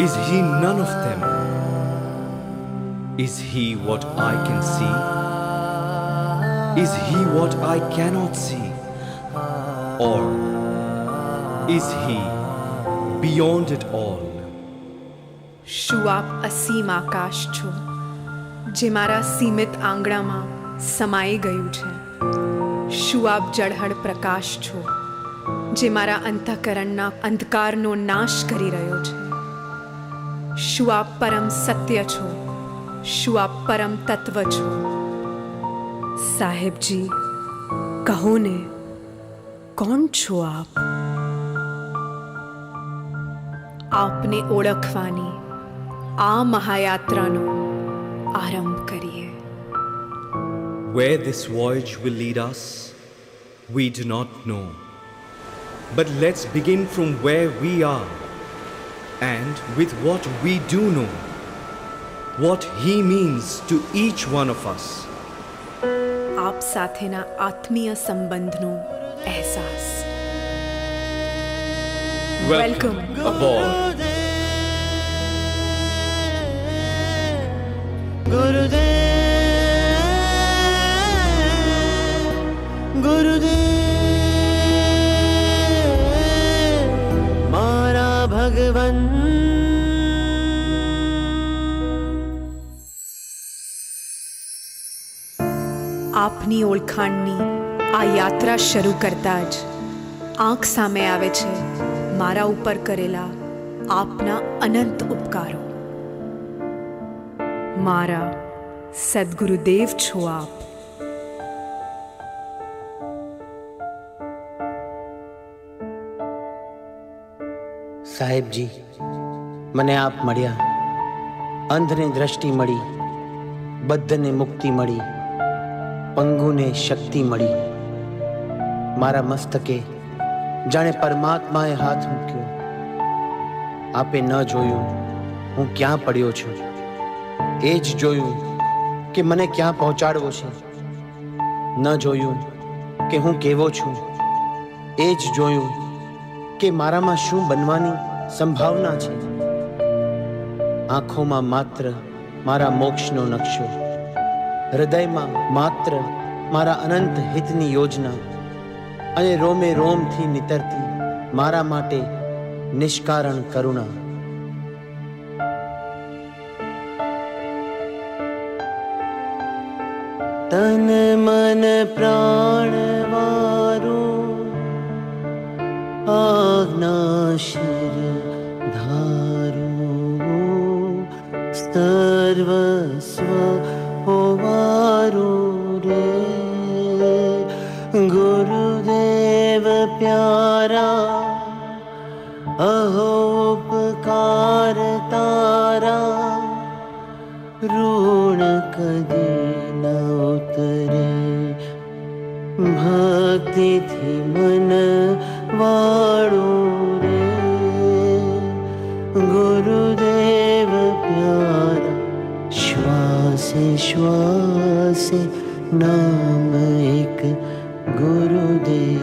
Is he none of them? Is he what I can see? Is he what I cannot see? Or is he beyond it all? શું આપ અસીમ આકાશ છો જે મારા સીમિત આંગણામાં સમાઈ ગયું છે? શું આપ જળહળ પ્રકાશ છો જે મારા અંતઃકરણના અંધકારનો નાશ કરી રહ્યો છે? શું આપ પરમ સત્ય છો? શું આપ પરમ તત્વ છો? સાહેબજી, કહો ને, કોણ છો આપ? આપને ઓળખવાની આ મહાયાત્રાનો આરંભ કરીએ. Where this voyage will lead us, we do not know. But let's begin from where we are and with what we do know, what he means to each one of us. આપ સાથેના આત્મીય સંબંધનો અહેસાસ. Welcome aboard. गुरुदेव આપની ઓળખાણની આ યાત્રા શરૂ કરતાં જ આંખ સામે આવે છે મારા ઉપર કરેલા આપના અનંત ઉપકારો. મારા સદગુરુદેવ છો આપ. સાહેબજી, મને આપ મળ્યા. અંધને દ્રષ્ટિ મળી, બદ્ધને મુક્તિ મળી, પંગુને શક્તિ મળી. મારા મસ્તકે જાણે પરમાત્માએ હાથ મૂક્યો. આપે ન જોયું હું ક્યાં પડ્યો છું, એ જ જોયું કે મને ક્યાં પહોંચાડવો છે. ન જોયું કે હું કેવો છું, એ જ જોયું કે મારામાં શું બનવાની સંભાવના છે. આંખોમાં માત્ર મારા મોક્ષનો નકશો, હૃદયમાં માત્ર મારા અનંત હિતની યોજના, અને રોમે રોમથી નીતરતી મારા માટે નિષ્કારણ કરુણા. તન મન પ્રાણ વારું આજ્ઞા શિર ધારું, સર્વસ્વ હોવારું રે. ગુરુદેવ પ્યારા, અહો ઉપકાર તારા, ઋણ કદી ન ઉતરે. ભક્તિથી મન વાળું રે. ગુરુદેવ પ્યારા, શ્વાસે શ્વાસે નામ એક ગુરુદેવ.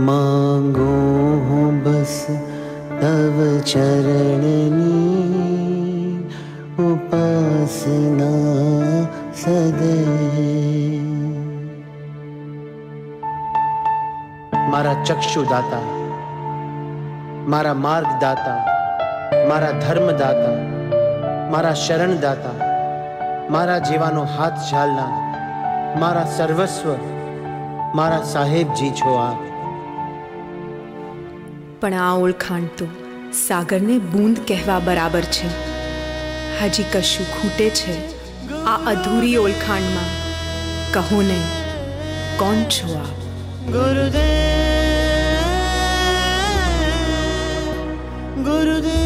માંગો હું બસ તવ ચરણની ઉપાસના સદૈવ. મારા ચક્ષુદાતા, મારા માર્ગદાતા, મારા ધર્મદાતા, મારા શરણદાતા, મારા જેવાનો હાથ ઝાલનાર, મારા સર્વસ્વ, મારા સાહેબજી છો આપ. પણ આ ઓળખાણ તો સાગરને બૂંદ કહેવા બરાબર છે. હજી કશું ખૂટે છે આ અધૂરી ઓળખાણમાં. કહો ને, કોણ છો આપ? ગુરુદેવ, ગુરુદેવ,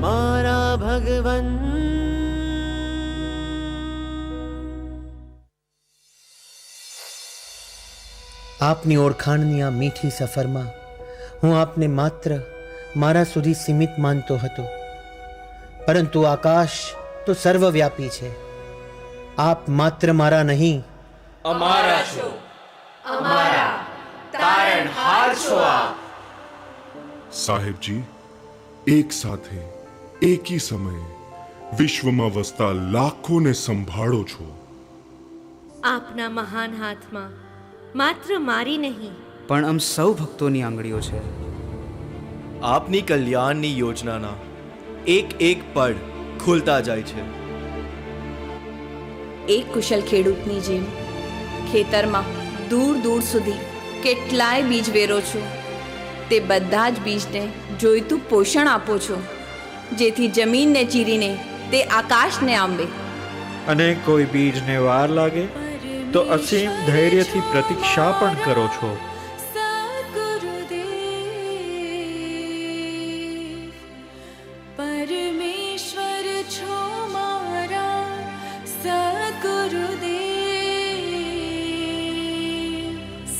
મારા ભગવન. આપની ઓળખાણની આ મીઠી સફરમાં હું આપને માત્ર મારા સુધી સીમિત માનતો હતો, પરંતુ આકાશ તો સર્વવ્યાપી છે. આપ માત્ર મારા નહીં, અમારા છો, અમારા તારણહાર છો આપ. સાહેબજી, એક સાથે એકી સમયે વિશ્વમાં વસતા લાખોને સંભાળો છો. આપના મહાન હાથમાં માત્ર મારી નહીં પણ આમ સૌ ભક્તોની આંગળીઓ છે. આપની કલ્યાણની યોજનાના એક એક પડ ખુલતા જાય છે. એક કુશળ ખેડૂતની જેમ ખેતરમાં દૂર દૂર સુધી કેટલાય બીજ વેરો છો. તે બધા જ બીજને જોઈતું પોષણ આપો છો, જેથી જમીનને ચીરીને તે આકાશને આંબે. અને કોઈ બીજને વાર લાગે તો અસીમ ધૈર્યથી પ્રતીક્ષા પણ કરો છો. પરમેશ્વર છો મારા સદગુરુદેવ.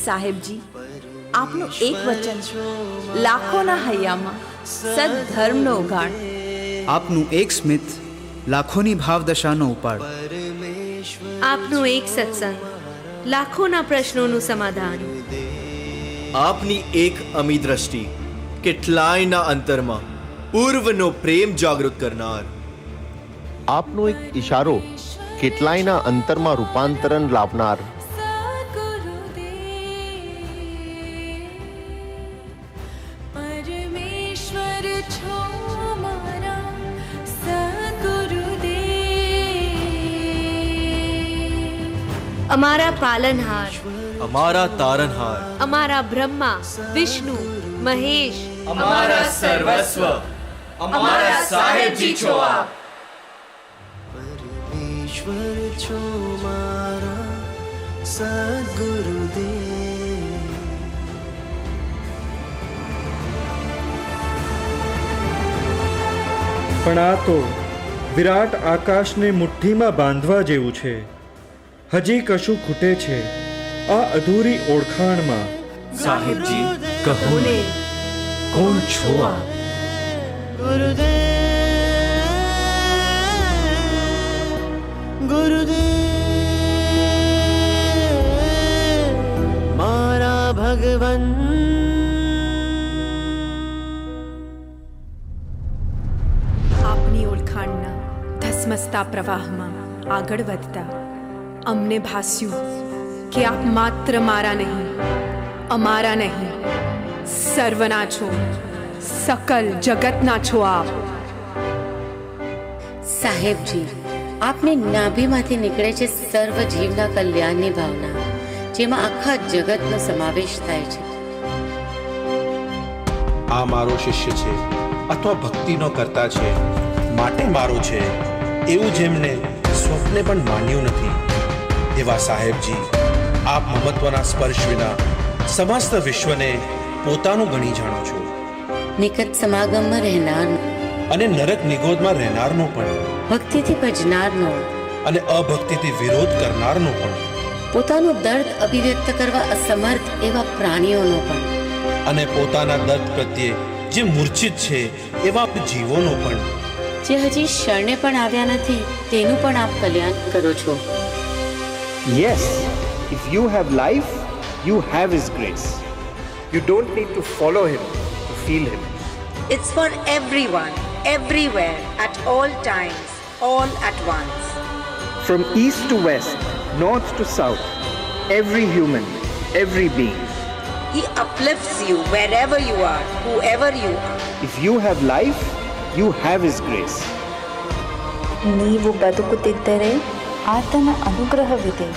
સાહેબજી, આપનું એક વચન લાખોના હૈયામાં સદધર્મનો ઉઘાડ. આપનું એક સ્મિત લાખોની ભાવદશાનો ઉપાડ. આપનું એક સત્સંગ લાખોના પ્રશ્નોનું સમાધાન. આપની એક અમી દ્રષ્ટિ કેટલાયના અંતરમાં પૂર્વનો પ્રેમ જાગૃત કરનાર. આપનો એક ઈશારો કેટલાયના અંતરમાં રૂપાંતરણ લાવનાર. પરમેશ્વર છો મારા અમારા પાલનહાર, અમારા તારનહાર, અમારા બ્રહ્મા, વિષ્ણુ, મહેશ, અમારા સર્વસ્વ, અમારા સાહેબજી છો આપ. ઈશ્વર છો મારા સદગુરુદેવ. પણ આ તો વિરાટ આકાશને મુઠ્ઠીમાં બાંધવા જેવું છે. હજી કશું ખૂટે છે આ અધૂરી ઓળખાણમાં. સાહેબજી કહો ને, કોણ છો આપ? ગુરુદેવ મારા ભગવન. આપની ઓળખાણના ધસમસતા પ્રવાહમાં આગળ વધતા અમને ભાસ્યું કે આપ માત્ર મારા નહીં, અમારા નહીં, સર્વના છો, સકલ જગતના છો આપ. સાહેબજી, આપની નાભીમાંથી નીકળે છે સર્વ જીવના કલ્યાણની ભાવના, જેમાં આખા જગતનો સમાવેશ થાય છે. આ મારો શિષ્ય છે અથવા ભક્તિનો કરતા છે, માટે મારો છે એવું જેમને સ્વપ્ને પણ માન્યું નથી, એવા સાહેબજી આપ મમત્વના સ્પર્શ વિના સમસ્ત વિશ્વને પોતાનું ગણી જાણો છો. નિકટ સમાગમમાં રહેનારનો અને નરક નિગોદમાં રહેનારનો પણ, ભક્તિથી ભજનારનો અને અભક્તિથી વિરોધ કરનારનો પણ, પોતાનું દર્દ અભિવ્યક્ત કરવા અસમર્થ એવા પ્રાણીઓનો પણ, અને પોતાના દર્દ પ્રત્યે જે મૂર્છિત છે એવા જીવોનો પણ, જે હજી શરણે પણ આવ્યા નથી તેનું પણ આપ કલ્યાણ કરો છો. Yes, if you have life, you have His grace. You don't need to follow Him to feel Him. It's for everyone, everywhere, at all times, all at once. From east to west, north to south, every human, every being. He uplifts you wherever you are, whoever you are. If you have life, you have His grace. ನೀವು ಬದುಕುತ್ತಿದ್ದರೆ ಆತನ ಅನುಗ್ರಹವಿದೆ.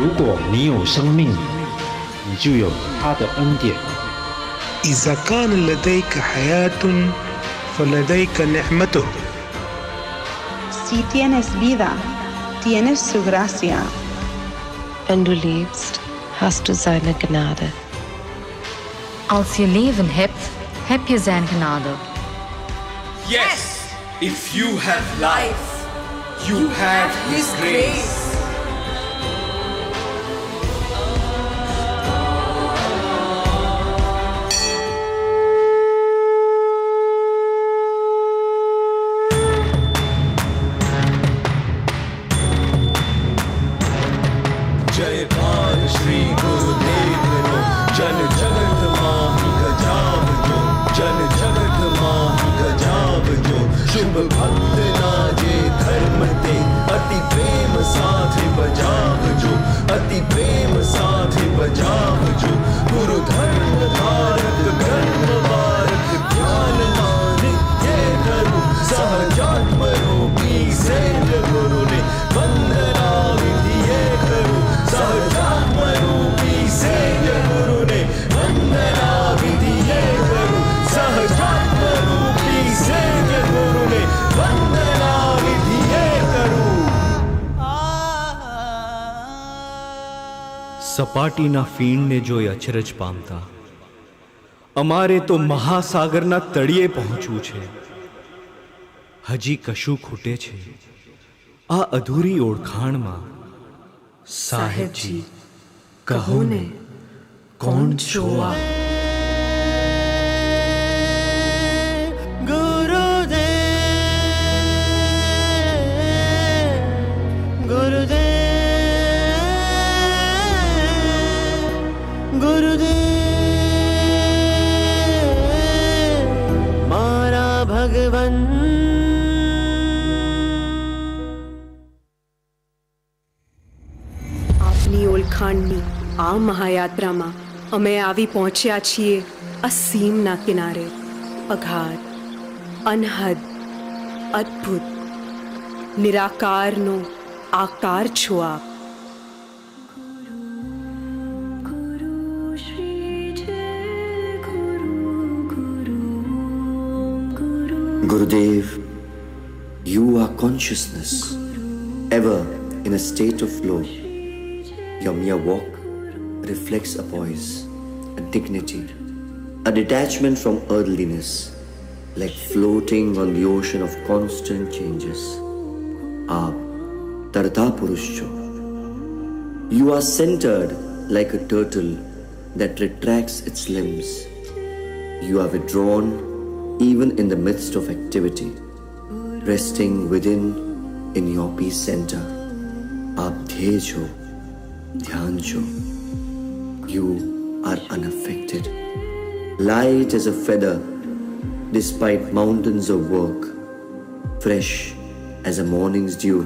如果你有生命，你就有他的恩典。 إذا كان لديك حياة فلديك نعمته. Si tienes vida, tienes su gracia. Wenn du lebst, hast du seine Gnade. Als je leven hebt, heb je zijn genade. Yes, if you have life, you have His grace. जयकार Shri Gurudev no जन जगत माही गजाव जो जन जगत माही गजाव जो शुभ भक्त नाजे धर्म ते अति प्रेम साथे बजाव जो अति प्रेम साथे बजाव जो गुरु धर्म धारक धर्म वारक ज्ञान माने ये करूं सहजात्म रूपी सेज गुरु ने वंदना विधि ये करूं सहजात्म रूपी सेज गुरु ने वंदना विधि ये करूं सहजात्म रूपी सेज गुरु ने वंदना विधि ये करूं. સપાટીના ફીણને જોઈ અચરજ પામતા અમારે તો મહાસાગરના તળિયે પહોંચવું છે. હજી કશું ખૂટે છે આ અધૂરી ઓળખાણમાં. સાહેબજી કહો ને, કોણ છો આપ? મારા ભગવન. આપની ઓળખાણની આ મહાયાત્રામાં અમે આવી પહોંચ્યા છીએ અસીમના કિનારે. અગાધ, અનહદ, અદ્ભુત, નિરાકારનો આકાર છો આપ. Gurudev, you are consciousness, ever in a state of flow. Your mere walk reflects a poise, a dignity, a detachment from earthliness, like floating on the ocean of constant changes. Aap Tarta Purush cho. You are centered like a turtle that retracts its limbs. You are withdrawn even in the midst of activity, resting within in your peace center. Aap dhyay cho, dhyan cho. You are unaffected, light as a feather despite mountains of work, fresh as a morning's dew,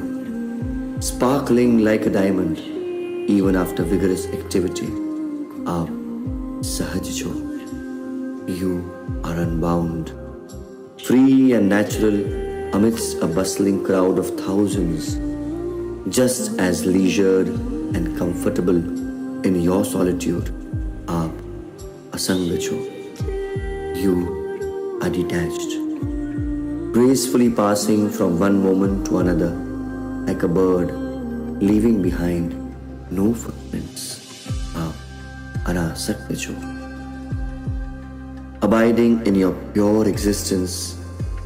sparkling like a diamond even after vigorous activity. Aap sahaj cho. You are unbound, free and natural amidst a bustling crowd of thousands, just as leisured and comfortable in your solitude. Aap asanga cho. You are detached, gracefully passing from one moment to another like a bird, leaving behind no footprints. Aap anasakta cho. Abiding in your pure existence,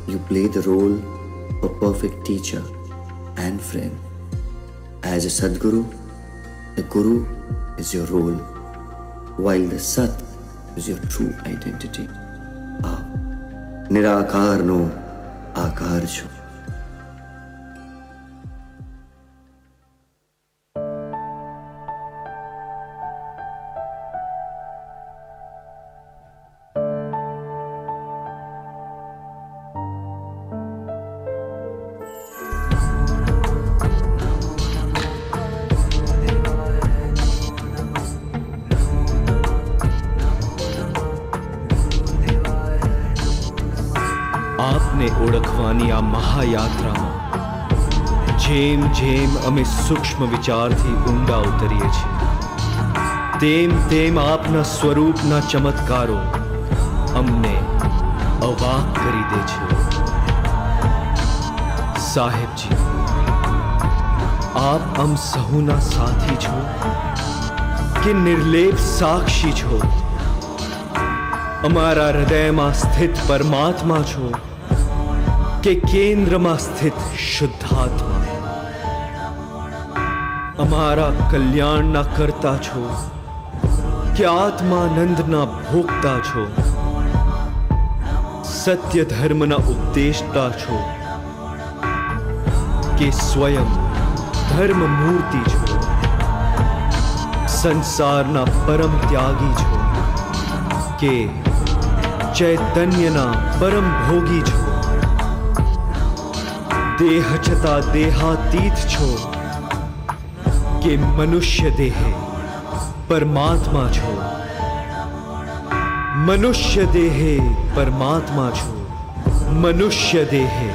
you play the role of a perfect teacher and friend. As a Sadguru, the Guru is your role, while the Sat is your true identity. Aap Nirakar no Akar cho. આપને ઓળખવાની આ મહાયાત્રામાં જેમ જેમ અમે સૂક્ષ્મ વિચારથી ઊંડા ઉતરીએ છીએ તેમ તેમ આપના સ્વરૂપના ચમત્કારો અમને અવાક કરી દે છે. સાહેબજી, આપ અમ સહુના સાથી છો કે નિર્લેપ સાક્ષી છો? અમારા હૃદયમાં સ્થિત પરમાત્મા છો કે કેન્દ્રમાં સ્થિત શુદ્ધાત્મા? અમારા કલ્યાણના કરતા છો કે આત્માનંદના ભોગતા છો? સત્ય ધર્મના ઉપદેશતા છો કે સ્વયં ધર્મ મૂર્તિ છો? સંસારના પરમ ત્યાગી છો કે ચૈતન્યના પરમ ભોગી છો? દેહ છતાં દેહાતીત છો કે મનુષ્ય દેહે પરમાત્મા છો? મનુષ્ય દેહે પરમાત્મા છો, મનુષ્ય દેહે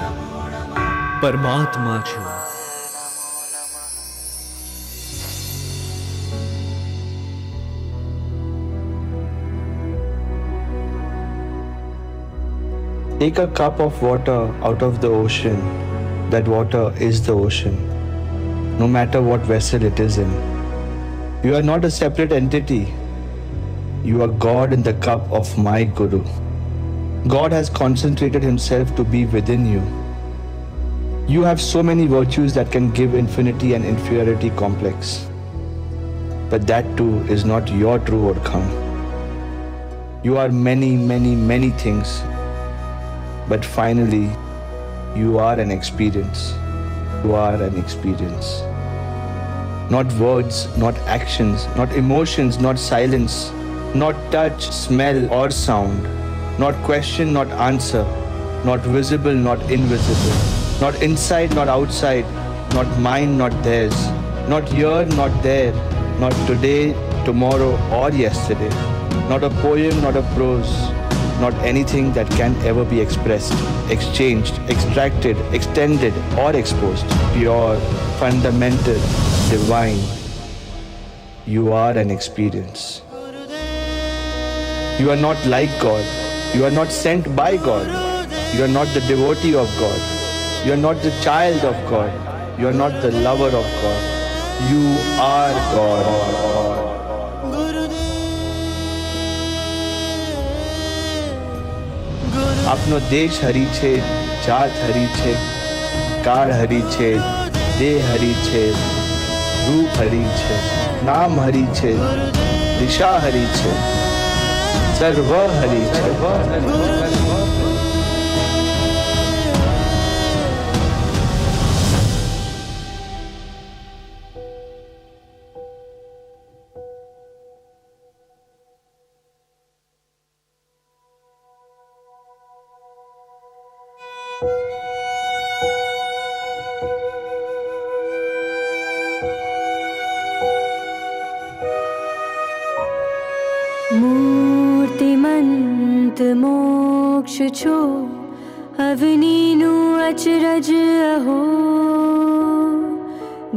પરમાત્મા છો. Take a cup of water out of the ocean. That water is the ocean, no matter what vessel it is in. You are not a separate entity. You are God in the cup of my Guru. God has concentrated himself to be within you. You have so many virtues that can give infinity and inferiority complex. But that too is not your true outcome. You are many, many, many things. But finally, you are an experience. You are an experience. Not words, not actions, not emotions, not silence, not touch, smell, or sound, not question, not answer, not visible, not invisible, not inside, not outside, not mine, not theirs, not here, not there, not today, tomorrow, or yesterday, not a poem, not a prose, not anything that can ever be expressed, exchanged, extracted, extended, or exposed. Pure, fundamental, divine. You are an experience. You are not like God. You are not sent by God. You are not the devotee of God. You are not the child of God. You are not the lover of God. You are God. આપનો દેશ હરી છે, જાત હરી છે, કાળ હરી છે, દેહ હરી છે, રૂપ હરી છે, નામ હરી છે, દિશા હરી છે, સર્વ હરી છે. મૂર્તિમંત મોક્ષ છો અવનીનું અચરજ અહો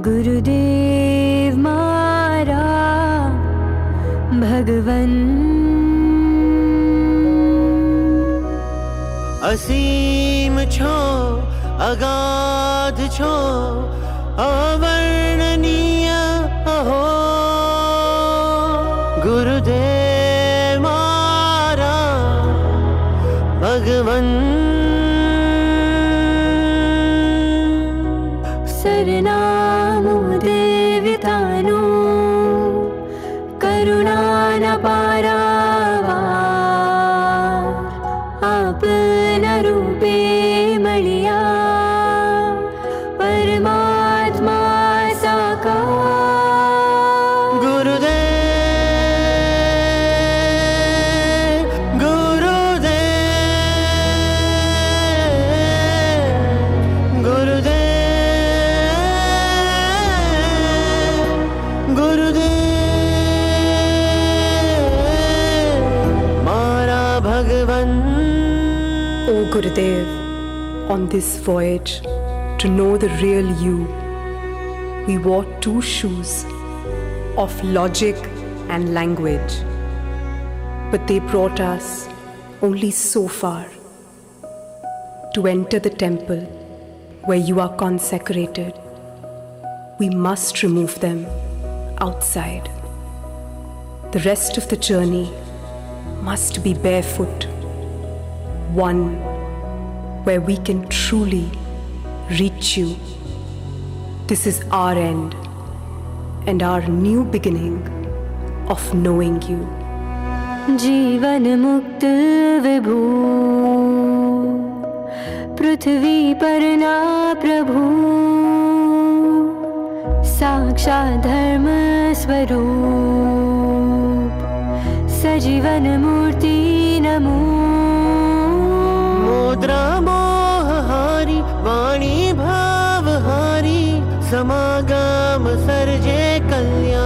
ગુરુદેવ મારા ભગવન અસીમ છો અગાધ છો અવર્ણનીય અહો ગુરુદેવ મારા ભગવન સરનામું દેવતાનું કરુણાના પારાવાર આપના રૂપે મળ્યા પરમાત્મા સાકાર Gurudev, on this voyage to know the real you, we wore two shoes of logic and language, but they brought us only so far. To enter the temple where you are consecrated, we must remove them outside. The rest of the journey must be barefoot, one where we can truly reach you. This is our end and our new beginning of knowing you. जीवन मुक्त विभू पृथ्वी पर ना प्रभु साक्षात धर्म स्वरूप सजीवन मूर्ति नमो मुद्रा मोहहारी वाणी भावहारी समागम Sergey कल्याण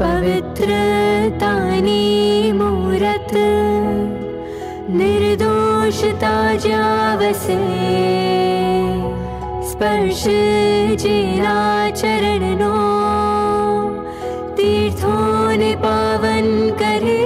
पवित्रतानी मूरत निर्दोषता जावसे स्पर्श जेना चरणनो तीर्थों ने पावन करे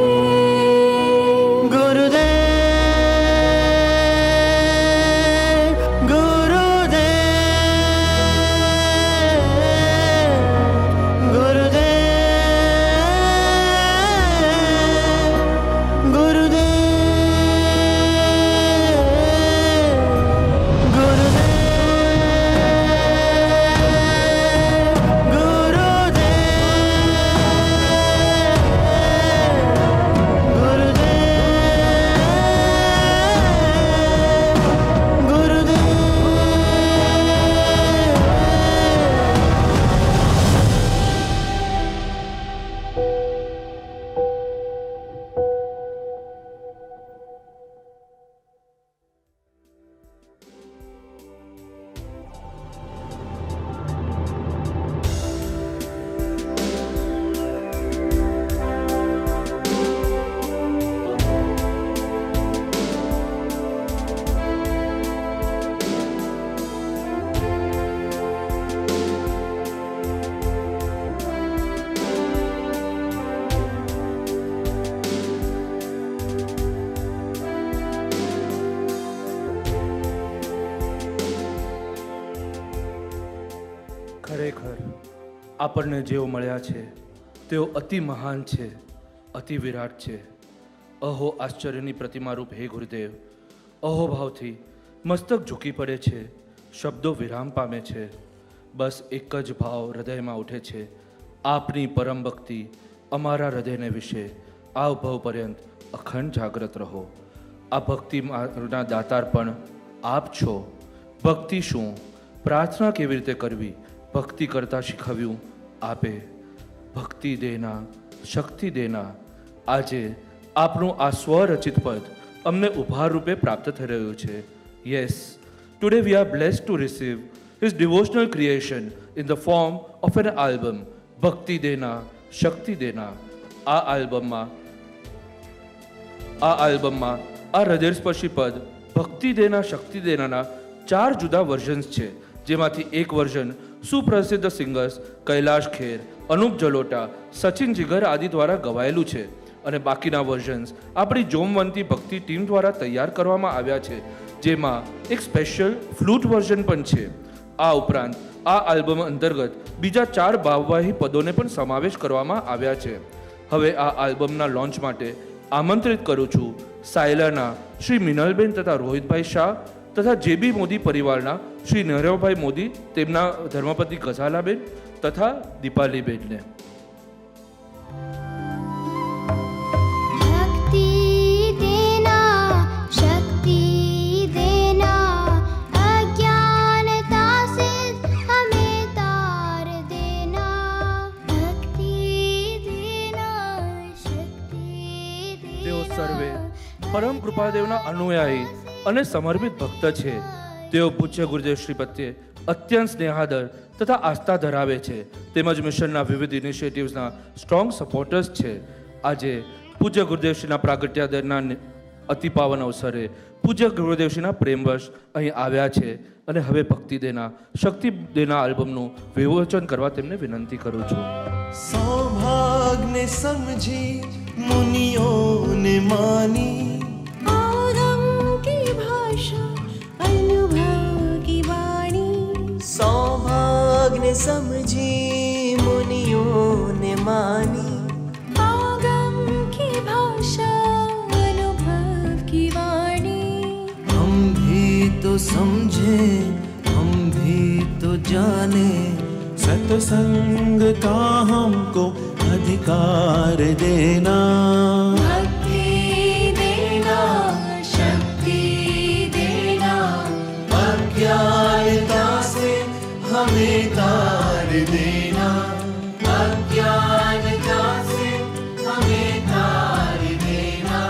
આપણને જેઓ મળ્યા છે તેઓ અતિ મહાન છે, અતિ વિરાટ છે. અહો આશ્ચર્યની પ્રતિમારૂપ હે ગુરુદેવ, અહો ભાવથી મસ્તક ઝૂકી પડે છે, શબ્દો વિરામ પામે છે. બસ એક જ ભાવ હૃદયમાં ઉઠે છે, આપની પરમ ભક્તિ અમારા હૃદયને વિશે આ ભવ પર્યંત અખંડ જાગ્રત રહો. આ ભક્તિના દાતાર પણ આપ છો. ભક્તિ શું, પ્રાર્થના કેવી રીતે કરવી, ભક્તિ કરતાં શીખવ્યું આપે. ભક્તિ દેના, શક્તિ દેના. આજે આપનું આ સ્વરચિત પદ અમને ઉપહાર રૂપે પ્રાપ્ત થઈ રહ્યું છે. Yes, today we are blessed two receive his devotional creation in the form of an album, Bhakti Dena, Shakti Dena. આ આલ્બમમાં આ હૃદયસ્પર્શી પદ ભક્તિ દેના શક્તિ દેનાના 4 જુદા વર્ઝન્સ છે, જેમાંથી એક વર્ઝન સુપ્રસિદ્ધ સિંગર્સ કૈલાશ ખેર, અનુપ જલોટા, સચિન જીગર આદિ દ્વારા ગવાયેલું છે અને બાકીના વર્ઝન્સ આપણી જોમવંતી ભક્તિ ટીમ દ્વારા તૈયાર કરવામાં આવ્યા છે, જેમાં એક સ્પેશિયલ ફ્લૂટ વર્ઝન પણ છે. આ ઉપરાંત આ આલ્બમ અંતર્ગત બીજા 4 ભાવવાહી પદોને પણ સમાવેશ કરવામાં આવ્યા છે. હવે આ આલ્બમના લોન્ચ માટે આમંત્રિત કરું છું સાયલાના શ્રી મિનલબેન તથા રોહિતભાઈ શાહ તથા જેબી મોદી પરિવારના શ્રી નરવભાઈ મોદી, તેમના ધર્મપત્ની ગઝાલાબેન તથા દીપાલીબેનને. પરમ કૃપાદેવના અનુયાયી અને સમર્પિત ભક્ત છે. તેઓ પૂજ્ય ગુરુદેવ શ્રી પ્રત્યે અત્યંત સ્નેહાદર તથા આસ્થા ધરાવે છે, તેમજ મિશનના વિવિધ ઇનિશિયેટિવ્સના સ્ટ્રોંગ સપોર્ટર્સ છે. આજે પૂજ્ય ગુરુદેવશ્રીના પ્રાગટ્યાદરના અતિ પાવન અવસરે પૂજ્ય ગુરુદેવશ્રીના પ્રેમવશ અહીં આવ્યા છે અને હવે ભક્તિ દેના શક્તિ દેના આલ્બમનું વિમોચન કરવા તેમને વિનંતી કરું છું. સૌભાગ્ય સમજી મુનિઓને માની सौभाग्य समझी मुनियों ने मानी आगम की भाषा अनुभव की वाणी हम भी तो समझे हम भी तो जाने सत्संग का हमको अधिकार देना भक्ति देना शक्ति देना अज्ञानता से हमें तार देना अज्ञानता से हमें तार देना.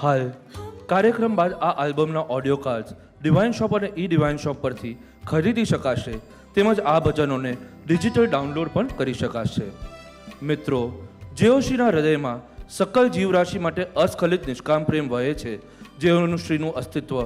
હાલ કાર્યક્રમ બાદ આ આલ્બમના ઓડિયો કાર્ડ્સ ડિવાઇન શોપ અને ઈ ડિવાઇન શોપ પરથી ખરીદી શકાશે, તેમજ આ ભજનોને ડિજિટલ ડાઉનલોડ પણ કરી શકાશે. મિત્રો, જેઓ શ્રીના હૃદયમાં સકલ જીવરાશિ માટે અસ્ખલિત નિષ્કામ પ્રેમ વહે છે, જેઓનું શ્રીનું અસ્તિત્વ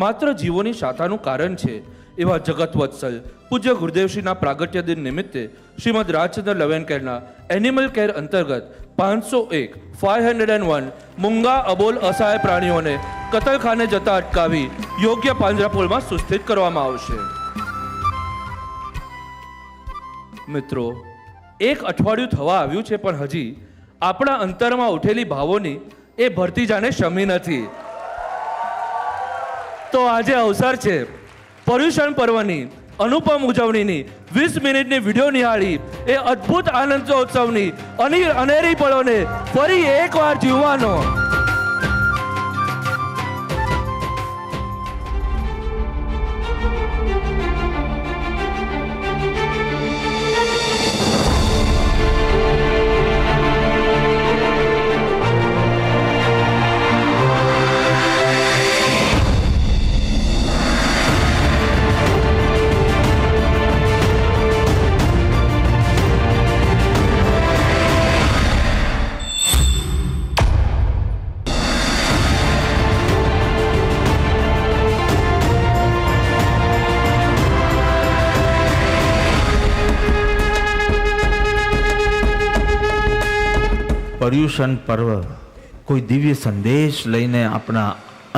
માત્ર જીવોની શાખાનું કારણ છે, એવા જગત વત્સલ પૂજ્ય ગુરુદેવશ્રીના પ્રાગટ્ય દિન નિમિત્તે શ્રીમદ રાજચંદ્ર લવ એન્ડ કેરના એનિમલ કેર અંતર્ગત 501 મૂંગા અબોલ અસહાય પ્રાણીઓને કતલખાને જતા અટકાવી યોગ્ય પાંજરાપોળમાં સુસ્થિત કરવામાં આવશે. મિત્રો, એક અઠવાડિયું થવા આવ્યું છે, પણ હજી આપણા અંતરમાં ઉઠેલી ભાવોની એ ભરતી જાણે શમી નથી. તો આજે અવસર છે પર્યુષણ પર્વની અનુપમ ઉજવણીની 20 મિનિટની વિડીયો નિહાળી એ અદ્ભુત આનંદોત્સવની અનેરી પળોને ફરી એકવાર જીવવાનો. પર્યુષણ પર્વ કોઈ દિવ્ય સંદેશ લઈને આપણા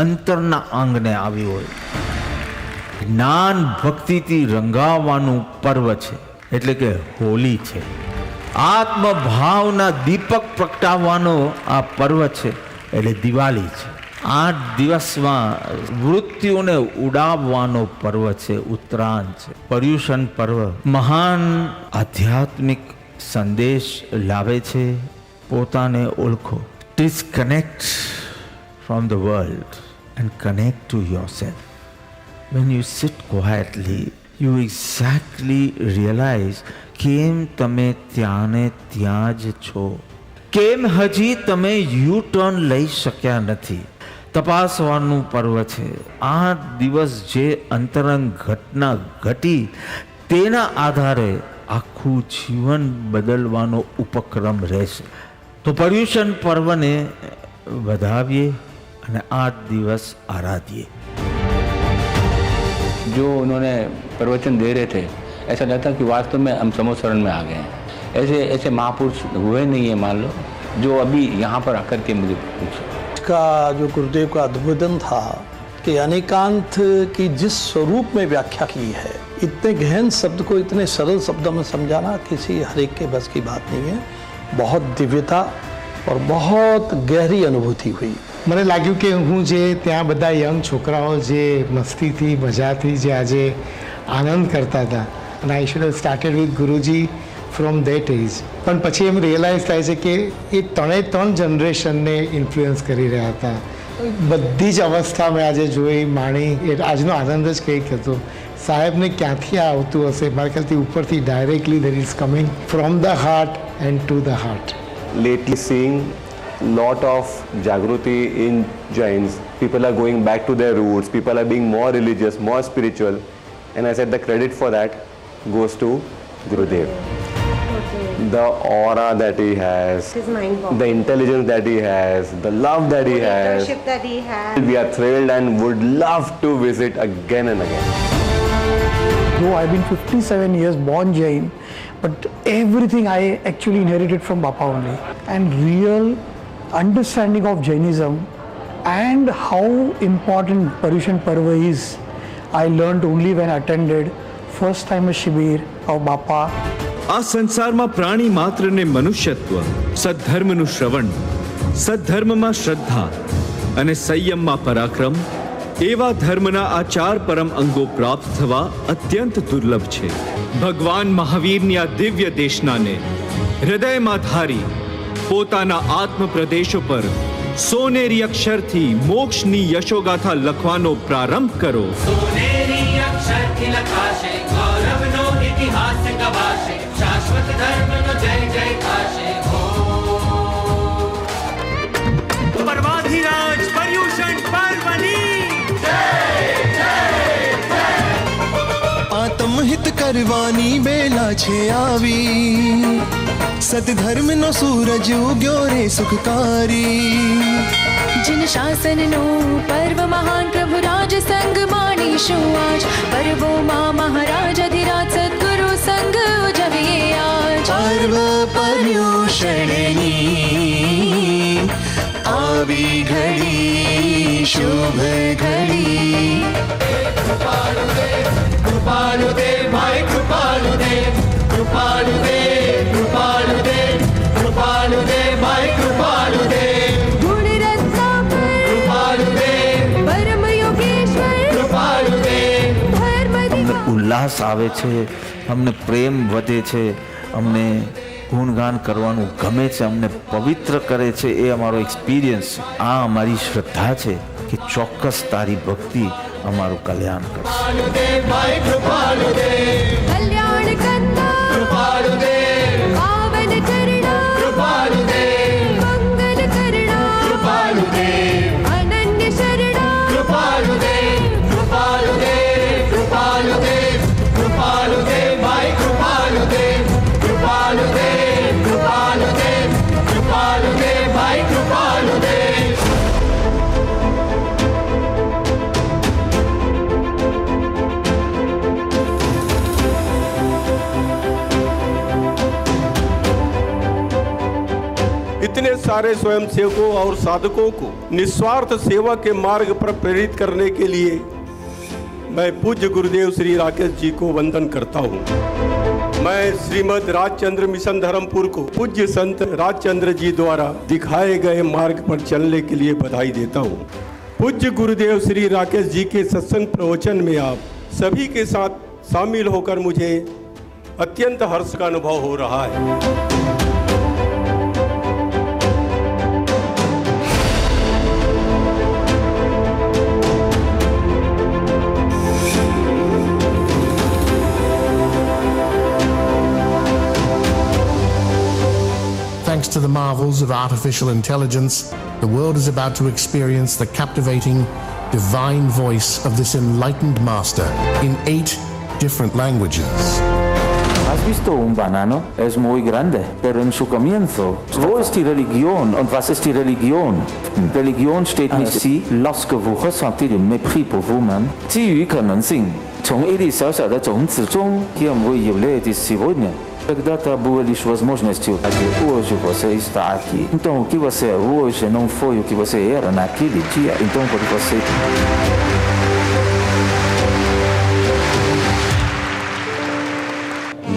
અંતરના આંગણે આવ્યું હોય, જ્ઞાન ભક્તિથી રંગાવવાનું પર્વ છે, એટલે કે હોલી છે. આત્મભાવના દીપક પ્રગટાવવાનો આ પર્વ છે, એટલે દિવાળી છે. 8 દિવસમાં વૃત્તિઓને ઉડાવવાનો પર્વ છે, ઉત્તરાયણ છે. પર્યુષણ પર્વ મહાન આધ્યાત્મિક સંદેશ લાવે છે. પોતાને ઓળખો. Disconnect from the world and connect to yourself. When you sit quietly, you exactly realize કેમ તમે ત્યાંને ત્યાં જ છો, કેમ હજી તમે યુ ટર્ન લઈ શક્યા નથી. તપાસવાનું પર્વ છે. 8 દિવસ જે અંતરંગ ઘટના ઘટી તેના આધારે આખું જીવન બદલવાનો ઉપક્રમ રહેશે. તો પર્યુષણ પર્વને વધાવીએ અને 8 દિવસ આરાધીએ. जो उन्होंने प्रवचन दे रहे थे, ऐसा लगता कि वास्तव में हम समोसरण में आ गए हैं. ऐसे महापुरुष हुए नहीं है, मान लो, जो अभी यहाँ पर आकर के मुझे पूछे. का जो गुरुदेव का उद्बोधन था कि अनेकांत की जिस स्वरूप में व्याख्या की है, इतने गहन शब्द को इतने सरल शब्दों में समझाना किसी हर एक के बस की बात नहीं है. बहुत दिव्यता और बहुत गहरी अनुभूति हुई. મને લાગ્યું કે હું જે ત્યાં બધા યંગ છોકરાઓ જે મસ્તીથી મજાથી જે આજે આનંદ કરતા હતા, અને I should have started with Guruji from that age. પણ પછી એમ રિયલાઇઝ થાય છે કે એ 3 જનરેશનને ઇન્ફ્લુઅન્સ કરી રહ્યા હતા. બધી જ અવસ્થા મેં આજે જોઈ માણી. એ આજનો આનંદ જ કંઈક હતો. સાહેબને ક્યાંથી આ આવતું હશે, મારા ખ્યાલથી ઉપરથી directly that is coming from the heart and to the heart. Lately seeing lot of Jagruti in Jains. People are going back to their roots. People are being more religious, more spiritual. And I said the credit for that goes to Gurudev. The aura that he has, the intelligence that he has, the love that he has. That he has. We are thrilled and would love to visit again and again. Though I've been 57 years born Jain, but everything I actually inherited from Bapa only. And real understanding of Jainism and how important Pariushan Parva is, I learned only when I attended first time a Shibir of Bapa. આ સંસારમાં પ્રાણી માત્રને મનુષ્યત્વ, સદ્ધર્મનું શ્રવણ, સદ્ધર્મમાં શ્રદ્ધા અને સંયમમાં પરાક્રમ, એવા ધર્મના આ 4 પરમ અંગો પ્રાપ્ત થવા અત્યંત દુર્લભ છે. ભગવાન મહાવીરની આ દિવ્ય દેશનાને હૃદયમાં ધારી પોતાના આત્મ પ્રદેશો પર સોનેરી અક્ષરથી મોક્ષની યશોગાથા લખવાનો પ્રારંભ કરો. સોનેરી અક્ષરથી લખાશે, ગૌરવનો ઇતિહાસ ગવાશે, શાશ્વત ધર્મનો જય જય થશે. પર્વાધિરાજ પર્યુષણ પર્વની આત્મહિત કરવાની બેલા છે આવી, સતધર્મનો સૂરજ ઉગ્યો રે સુખકારી. जिन शासननो पर्व महान प्रभु राज संग माणीशु आज, पर्वो मां महाराज अधिराज सद्गुरु संग उजविए आज. पर्व पर्युषणनी આવી ઘડી શુભ ઘડી. કૃપાલુદેવ ભાઈ કૃપાલુદેવ, કૃપાલુદેવ કૃપાલુદેવ, કૃપાલુદેવ ભાઈ કૃપાલુદેવ. ગુણ રત્નાકર કૃપાલુદેવ, પરમ યોગેશ્વર કૃપાલુદેવ. ધર્મ અમને ઉલ્લાસ આવે છે, અમને પ્રેમ વધે છે, અમને ગુણગાન કરવાનું ગમે છે, અમને પવિત્ર કરે છે. એ અમારો એક્સપિરિયન્સ છે. આ અમારી શ્રદ્ધા છે કે ચોક્કસ તારી ભક્તિ અમારું કલ્યાણ કરશે. કલ્યાણ કંદા કૃપાલુદેવ, પાવન કરણા કૃપાલુદેવ, મંગલ કરણા કૃપાલુદેવ, અનન્ય શરણા કૃપાલુદેવ, કૃપાલુદેવ, કૃપાલુદેવ, કૃપાલુદેવ ભાઈ કૃપાલુદેવ, કૃપાલુદેવ, કૃપાલુદેવ, કૃપાલુદેવ ભાઈ કૃપાલુદેવ. इतने सारे स्वयंसेवकों और साधकों को निस्वार्थ सेवा के मार्ग पर प्रेरित करने के लिए मैं पूज्य गुरुदेव श्री राकेश जी को वंदन करता हूँ। मैं श्रीमद राजचंद्र मिशन धर्मपुर को पूज्य संत राजचंद्र जी द्वारा दिखाए गए मार्ग पर चलने के लिए बधाई देता हूँ। पूज्य गुरुदेव श्री राकेश जी के सत्संग प्रवचन में आप सभी के साथ शामिल होकर मुझे अत्यंत हर्ष का अनुभव हो रहा है। Thanks to the marvels of artificial intelligence, the world is about to experience the captivating, divine voice of this enlightened master in 8 different languages. ¿Has visto un banano? Es muy grande, pero en su comienzo, wo ist die Religion und was ist die Religion? Religion steht nicht sie, lorsque vous ressentez le mépris pour vous-même, 基于可能性，从一粒小小的种子中，кем вы являетесь сегодня, когда-то было лишь возможностью, hoje você está aqui. Então o que você é hoje não foi o que você era naquele dia, então por você.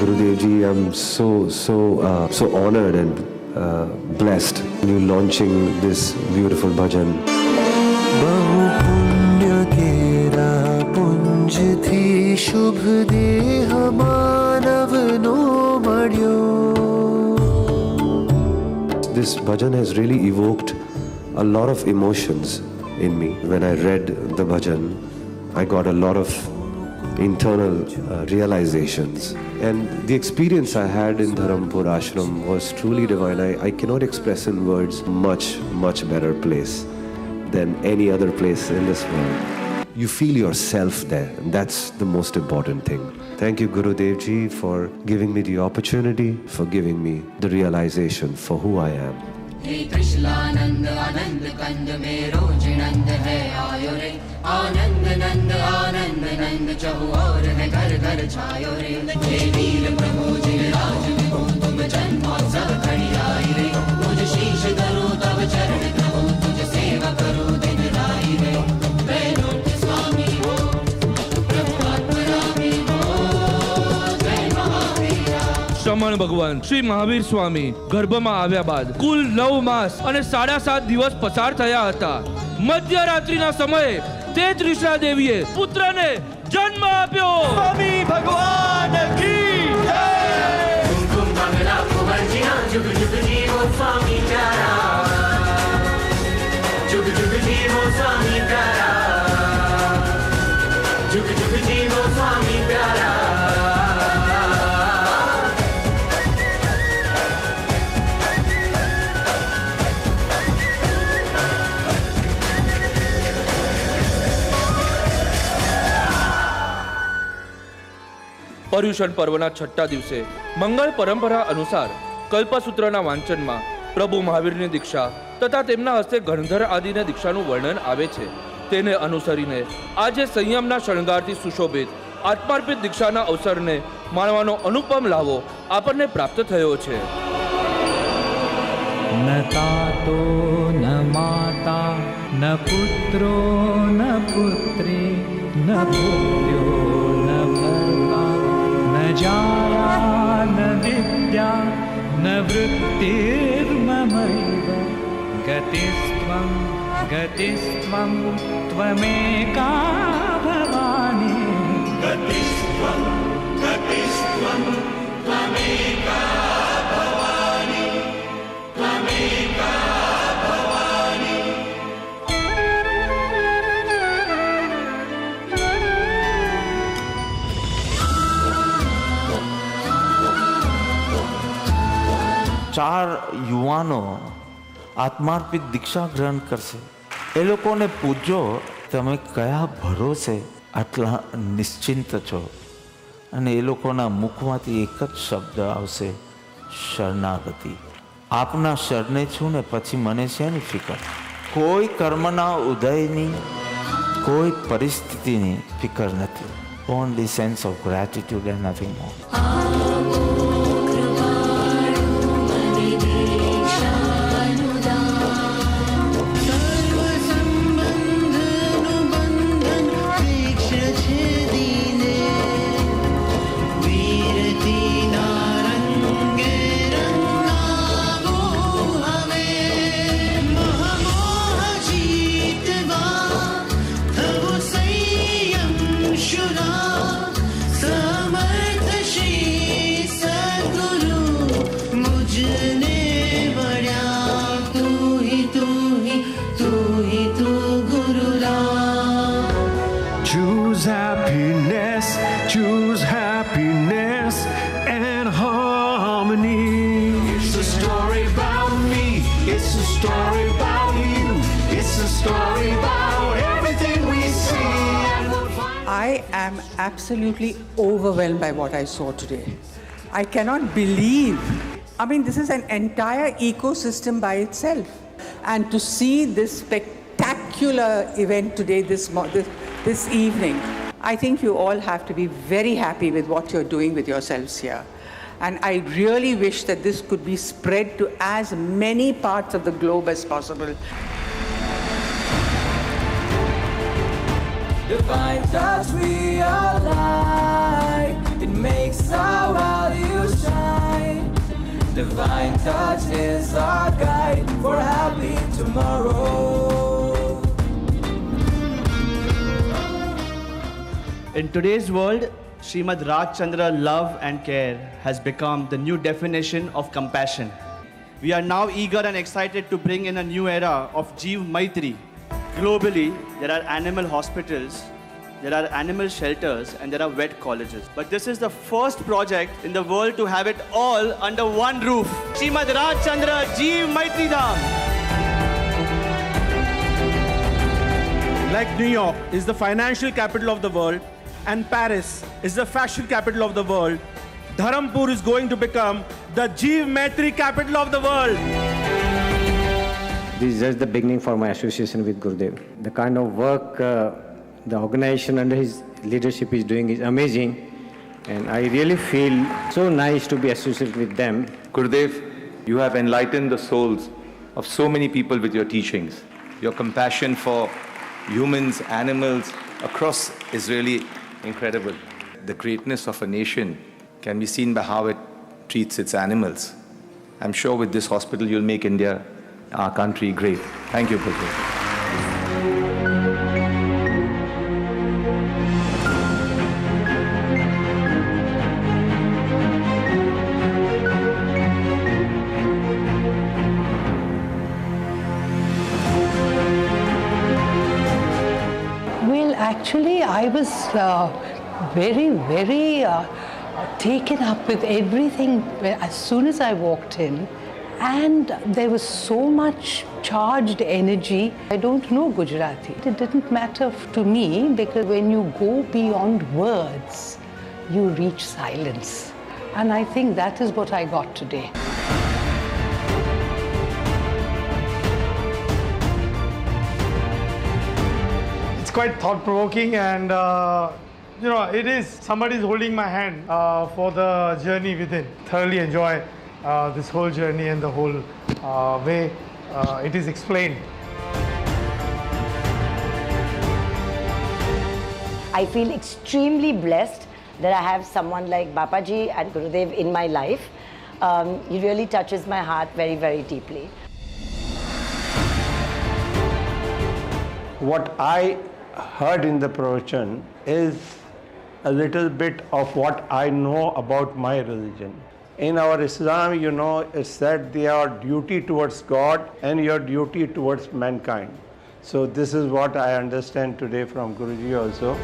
Gurudev ji, I'm so honored and blessed you launching this beautiful bhajan. बहु पुण्य केरा पुंज थी शुभ देह मानव no मड्यो. This bhajan has really evoked a lot of emotions in me. When I read the bhajan, I got a lot of internal realizations, and the experience I had in Dharampur ashram was truly divine. I cannot express in words much better place than any other place in this world. You feel yourself there, and that's the most important thing. Thank you, Gurudev ji, for giving me the opportunity, for giving me the realization for who I am. हे कृष्णानंद आनंद कंद में रोज नंद है आयो रे, आनंद नंद आनंद नंद चहु और है घर घर छायो रे. हे वीर प्रभु जिन राज विभु तुम जन्मोत्सव खड़ी आई रे, तुझ शीश धरूं तब चरण प्रभु तुझ सेवा करूं दिन राई रे. वैकुंठ स्वामी हो प्रभु आत्मरामी हो, जय महावीरा. શ્રમણ ભગવાન શ્રી મહાવીર સ્વામી ગર્ભમાં આવ્યા બાદ કુલ 9 માસ અને 7.5 દિવસ પસાર થયા હતા. મધ્યરાત્રિના સમયે તે ત્રિશા દેવીએ પુત્રને જન્મ આપ્યો. સ્વામી ભગવાન કી જય. कुमकुम मंगला कुंवरजिया जुग जुग जीवो स्वामी प्यारा, जुग जुग जीवो स्वामी प्यारा, जुग जुग जीवो स्वामी प्यारा. પર્યુષણ પર્વના છઠ્ઠા દિવસે મંગળ પરંપરા અનુસાર કલ્પસૂત્રના વાંચનમાં પ્રભુ મહાવીરની દીક્ષા તથા તેમના હસ્તે ગણધર આદિને દીક્ષાનું વર્ણન આવે છે. તેને અનુસરીને આજે સંયમના શણગારથી સુશોભિત આત્માર્પિત દીક્ષાના અવસરને માણવાનો અનુપમ લાવો આપણને પ્રાપ્ત થયો છે. न तातो न माता न पुत्रो न पुत्री न पुत्र्यो न भर्ता न जाया न विद्या न वृत्तिर्ममैव गतिस्त्वं गतिस्त्वं त्वमेका भवानी. गतिस्त्वं गतिस्त्वं त्वमेका भवानी, त्वमेका भवानी. ચાર યુવાનો આત્માર્પિત દીક્ષા ગ્રહણ કરશે. એ લોકોને પૂછજો તમે કયા ભરોસે આટલા નિશ્ચિંત છો, અને એ લોકોના મુખમાંથી એક જ શબ્દ આવશે, શરણાગતિ. આપના શરણે છું ને પછી મને શેની ફિકર. કોઈ કર્મના ઉદયની, કોઈ પરિસ્થિતિની ફિકર નથી. Only sense of gratitude and nothing more. दीक्षा अनुदान Choose happiness and harmony. It's a story about me, it's a story about you, it's a story about everything we see. I am absolutely overwhelmed by what I saw today. I cannot believe. I mean, this is an entire ecosystem by itself. And to see this spectacular event today, this evening, I think you all have to be very happy with what you're doing with yourselves here. And I really wish that this could be spread to as many parts of the globe as possible. Divine touch we are light, it makes our value shine. Divine touch is our guide for a happy tomorrow. In today's world, Srimad Rajchandra love and care has become the new definition of compassion. We are now eager and excited to bring in a new era of Jeev Maitri. Globally, there are animal hospitals, there are animal shelters, and there are vet colleges. But this is the first project in the world to have it all under one roof. Srimad Rajchandra Jeev Maitri Dham. Like New York is the financial capital of the world, and Paris is the fashion capital of the world, Dharampur is going to become the Jeev Maitri capital of the world. This is just the beginning for my association with Gurudev. The kind of work the organization under his leadership is doing is amazing, and I really feel so nice to be associated with them. Gurudev, you have enlightened the souls of so many people with your teachings. Your compassion for humans, animals across is really incredible. The greatness of a nation can be seen by how it treats its animals. I'm sure with this hospital you'll make India, our country, great. Thank you, Gurudev. Well, actually, I was very taken up with everything as soon as I walked in. And there was so much charged energy. I don't know Gujarati. It didn't matter to me because when you go beyond words, you reach silence. And I think that is what I got today. It's quite thought-provoking, and it is somebody's holding my hand for the journey within. Thoroughly enjoy this whole journey and the whole way it is explained. I feel extremely blessed that I have someone like Bapaji and Gurudev in my life. He really touches my heart very, very deeply. What I heard in the pravachan is a little bit of what I know about my religion. In our Islam, it's said your duty towards God and your duty towards mankind. So this is what I understand today from Guruji also.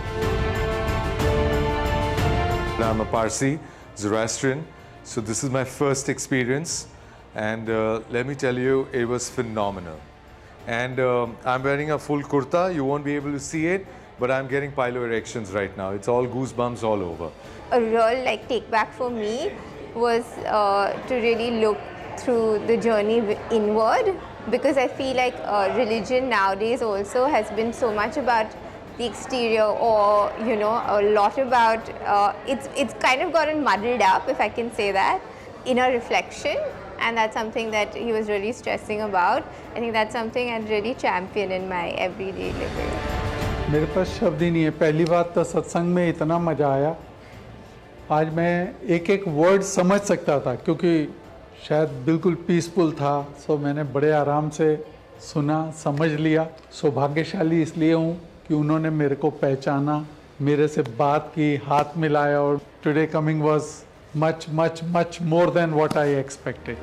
I'm a Parsi, Zoroastrian, so this is my first experience, and let me tell you, it was phenomenal. And I'm wearing a full kurta, you won't be able to see it, but I'm getting piloerections right now. It's all goosebumps all over. A real take back for me was to really look through the journey inward, because I feel like religion nowadays also has been so much about the exterior, or a lot about it's kind of gotten muddled up, if I can say that, inner reflection, and that's something that he was really stressing about. I think that's something I'd really champion in my everyday living. मेरे पास शब्द ही नहीं है। पहली बात तो सत्संग में इतना मज़ा आया, आज मैं एक एक वर्ड समझ सकता था क्योंकि शायद बिल्कुल पीसफुल था। सो मैंने बड़े आराम से सुना, समझ लिया। सौभाग्यशाली इसलिए हूँ कि उन्होंने मेरे को पहचाना, मेरे से बात की, हाथ मिलाया, और today coming was much, much, much more than what I expected.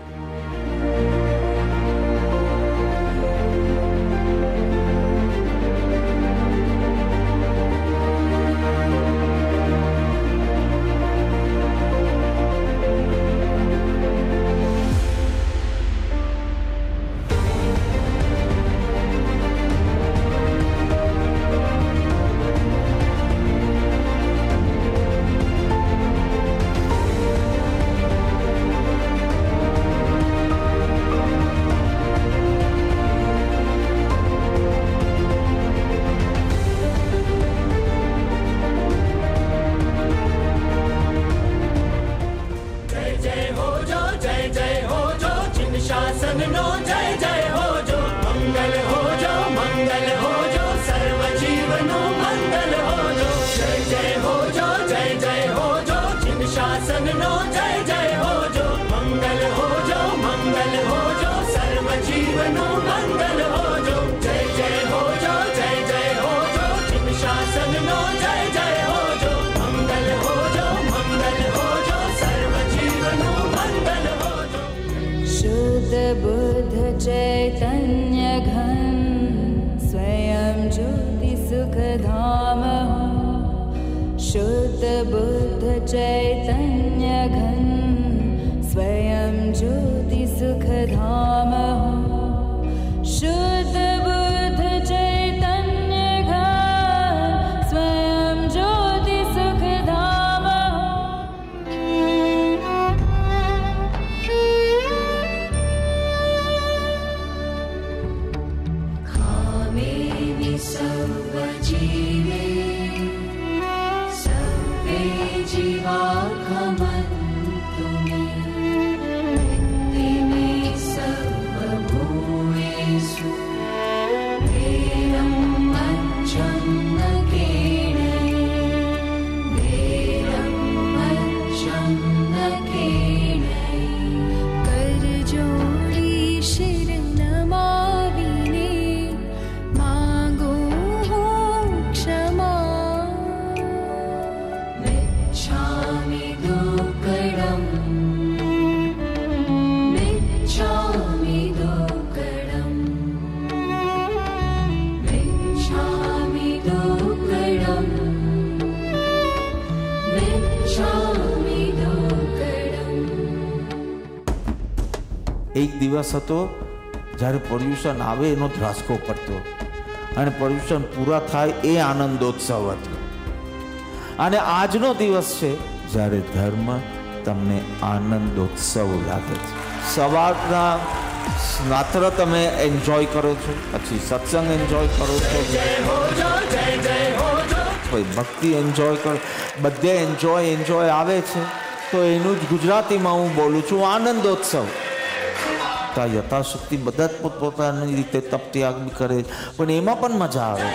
बुद्ध चैतन्य घन स्वयं ज्योति सुख धाम हो शुद्ध बुद्ध चैतन्य घन स्वयं ज्योति सुख धाम खामे सर्व जीवे सर्वे जीवा खमन्तु मे नित्तिमे सर्वभूतेषु वेदं मज्जं न केणय वेदं मज्जं न केणय कर जोड़ी शिर नमाविने मांगो हूँ क्षमा मिच्छामि दुक्कडम् मिच्छामि दुक्कडम् मिच्छामि दुक्कडम् मिच्छामि दुक्कडम् એક દિવસ હતો જ્યારે પર્યુષણ આવે એનો ધ્રાસકો પડતો અને પર્યુષણ પૂરા થાય એ આનંદોત્સવ હતો. અને આજનો દિવસ છે જ્યારે ધર્મ તમને આનંદોત્સવ લાગે છે. સવારના સ્નાત્ર તમે એન્જોય કરો છો, પછી સત્સંગ એન્જોય કરો છો, પછી ભક્તિ એન્જોય કરો, બધે એન્જોય આવે છે. તો એનું જ ગુજરાતીમાં હું બોલું છું આનંદોત્સવ. યથાશક્તિ બધા જ પોતપોતાની રીતે તપ ત્યાગ બી કરે પણ એમાં પણ મજા આવે.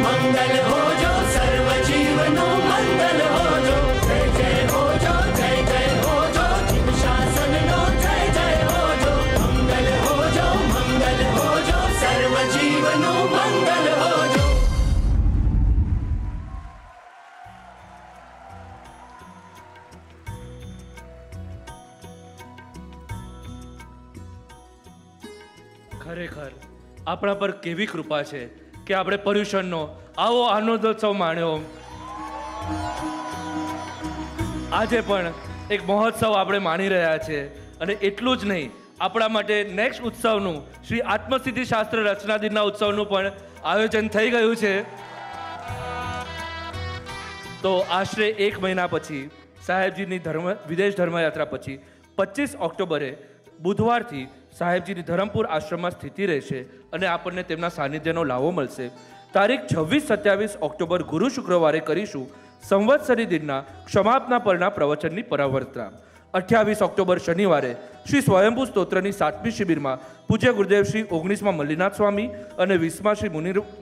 मंगल हो जो सर्व जीवनो मंगल हो जो जय जय हो जो जिन शासन नो जय जय हो जो मंगल हो जो सर्व जीवनो मंगल हो जो. ખરેખર આપણા પર કેવી કૃપા છે કે આપણે પર્યુષણનો આવો આનંદોત્સવ માણ્યો. આજે પણ એક મહોત્સવ આપણે માણી રહ્યા છે. અને એટલું જ નહીં, આપણા માટે નેક્સ્ટ ઉત્સવનું શ્રી આત્મસિદ્ધિ શાસ્ત્ર રચના દિનના ઉત્સવનું પણ આયોજન થઈ ગયું છે. તો આશરે 1 મહિના પછી સાહેબજીની વિદેશ ધર્મયાત્રા પછી 25 ઓક્ટોબરે બુધવારથી સાહેબજીની ધરમપુર આશ્રમમાં સ્થિતિ રહેશે અને આપણને તેમના સાનિધ્યનો લાવો મળશે. તારીખ 26-27 ઓક્ટોબર ગુરુ શુક્રવારે કરીશું સંવત્સરી દિનના ક્ષમાપના પરના પ્રવચનની પરાવર્તના. 28 ઓક્ટોબર શનિવારે શ્રી સ્વયંભૂ સ્તોત્રની 7મી શિબિરમાં પૂજ્ય ગુરુદેવ શ્રી 19માં મલ્લીનાથ સ્વામી અને 20માં શ્રી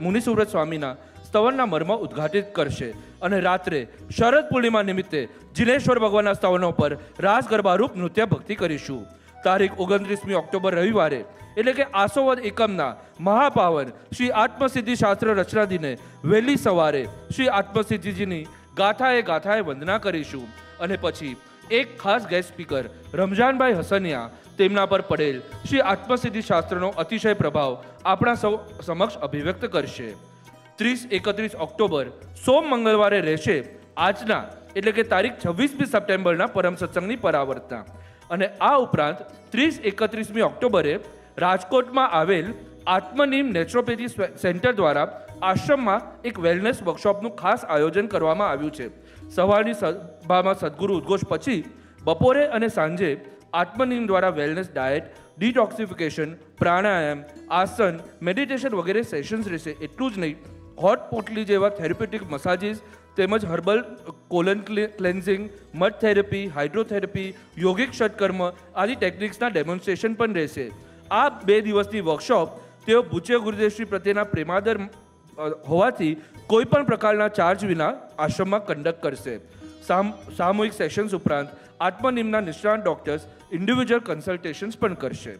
મુનિસુવ્રત સ્વામીના સ્તવનના મર્મ ઉદ્ઘાટિત કરશે. અને રાત્રે શરદ પૂર્ણિમા નિમિત્તે જિનેશ્વર ભગવાનના સ્તવનો પર રાસ ગરબારૂપ નૃત્ય ભક્તિ કરીશું. તારીખ 29મી ઓક્ટોબર રવિવારે એટલે કે આસોવદ એકમના મહાપાવન શ્રી આત્મસિદ્ધિ શાસ્ત્ર રચના દિને વહેલી સવારે શ્રી આત્મસિદ્ધિજીની ગાથાએ વંદના કરીશું. અને પછી એક ખાસ ગેસ્ટ સ્પીકર રમજાનભાઈ હસનિયા તેમના પર પડેલ શ્રી આત્મસિદ્ધિ શાસ્ત્રનો અતિશય પ્રભાવ આપણા સૌ સમક્ષ અભિવ્યક્ત કરશે. 30-31 ઓક્ટોબર સોમ મંગળવારે રહેશે આજના એટલે કે તારીખ 26મી સપ્ટેમ્બરના પરમ સત્સંગની પરાવર્તના. અને આ ઉપરાંત 30-31મી ઓક્ટોબરે રાજકોટમાં આવેલ આત્મનીમ નેચરોપેથી સેન્ટર દ્વારા આશ્રમમાં એક વેલનેસ વર્કશોપનું ખાસ આયોજન કરવામાં આવ્યું છે. સવારની સભામાં સદગુરુ ઉદ્ઘોષ પછી બપોરે અને સાંજે આત્મનીમ દ્વારા વેલનેસ ડાયટ, ડિટોક્સિફિકેશન, પ્રાણાયામ, આસન, મેડિટેશન વગેરે સેશન્સ રહેશે. એટલું જ નહીં, હોટ પોટલી જેવા થેરેપ્યુટિક મસાજીસ તેમજ હર્બલ કોલન ક્લેન્ઝિંગ, મડ થેરેપી, હાઇડ્રોથેરેપી, યોગિક ષટકર્મ આદિ ટેકનિક્સના ડેમોન્સ્ટ્રેશન પણ રહેશે. આ 2 દિવસની વર્કશોપ તેઓ પૂજ્ય ગુરુદેવશ્રી પ્રત્યેના પ્રેમાદર હોવાથી કોઈ પણ પ્રકારના ચાર્જ વિના આશ્રમમાં કન્ડક્ટ કરશે. સામૂહિક સેશન્સ ઉપરાંત આત્મનિમના નિષ્ણાત ડોક્ટર્સ ઇન્ડિવિજ્યુઅલ કન્સલ્ટેશન્સ પણ કરશે.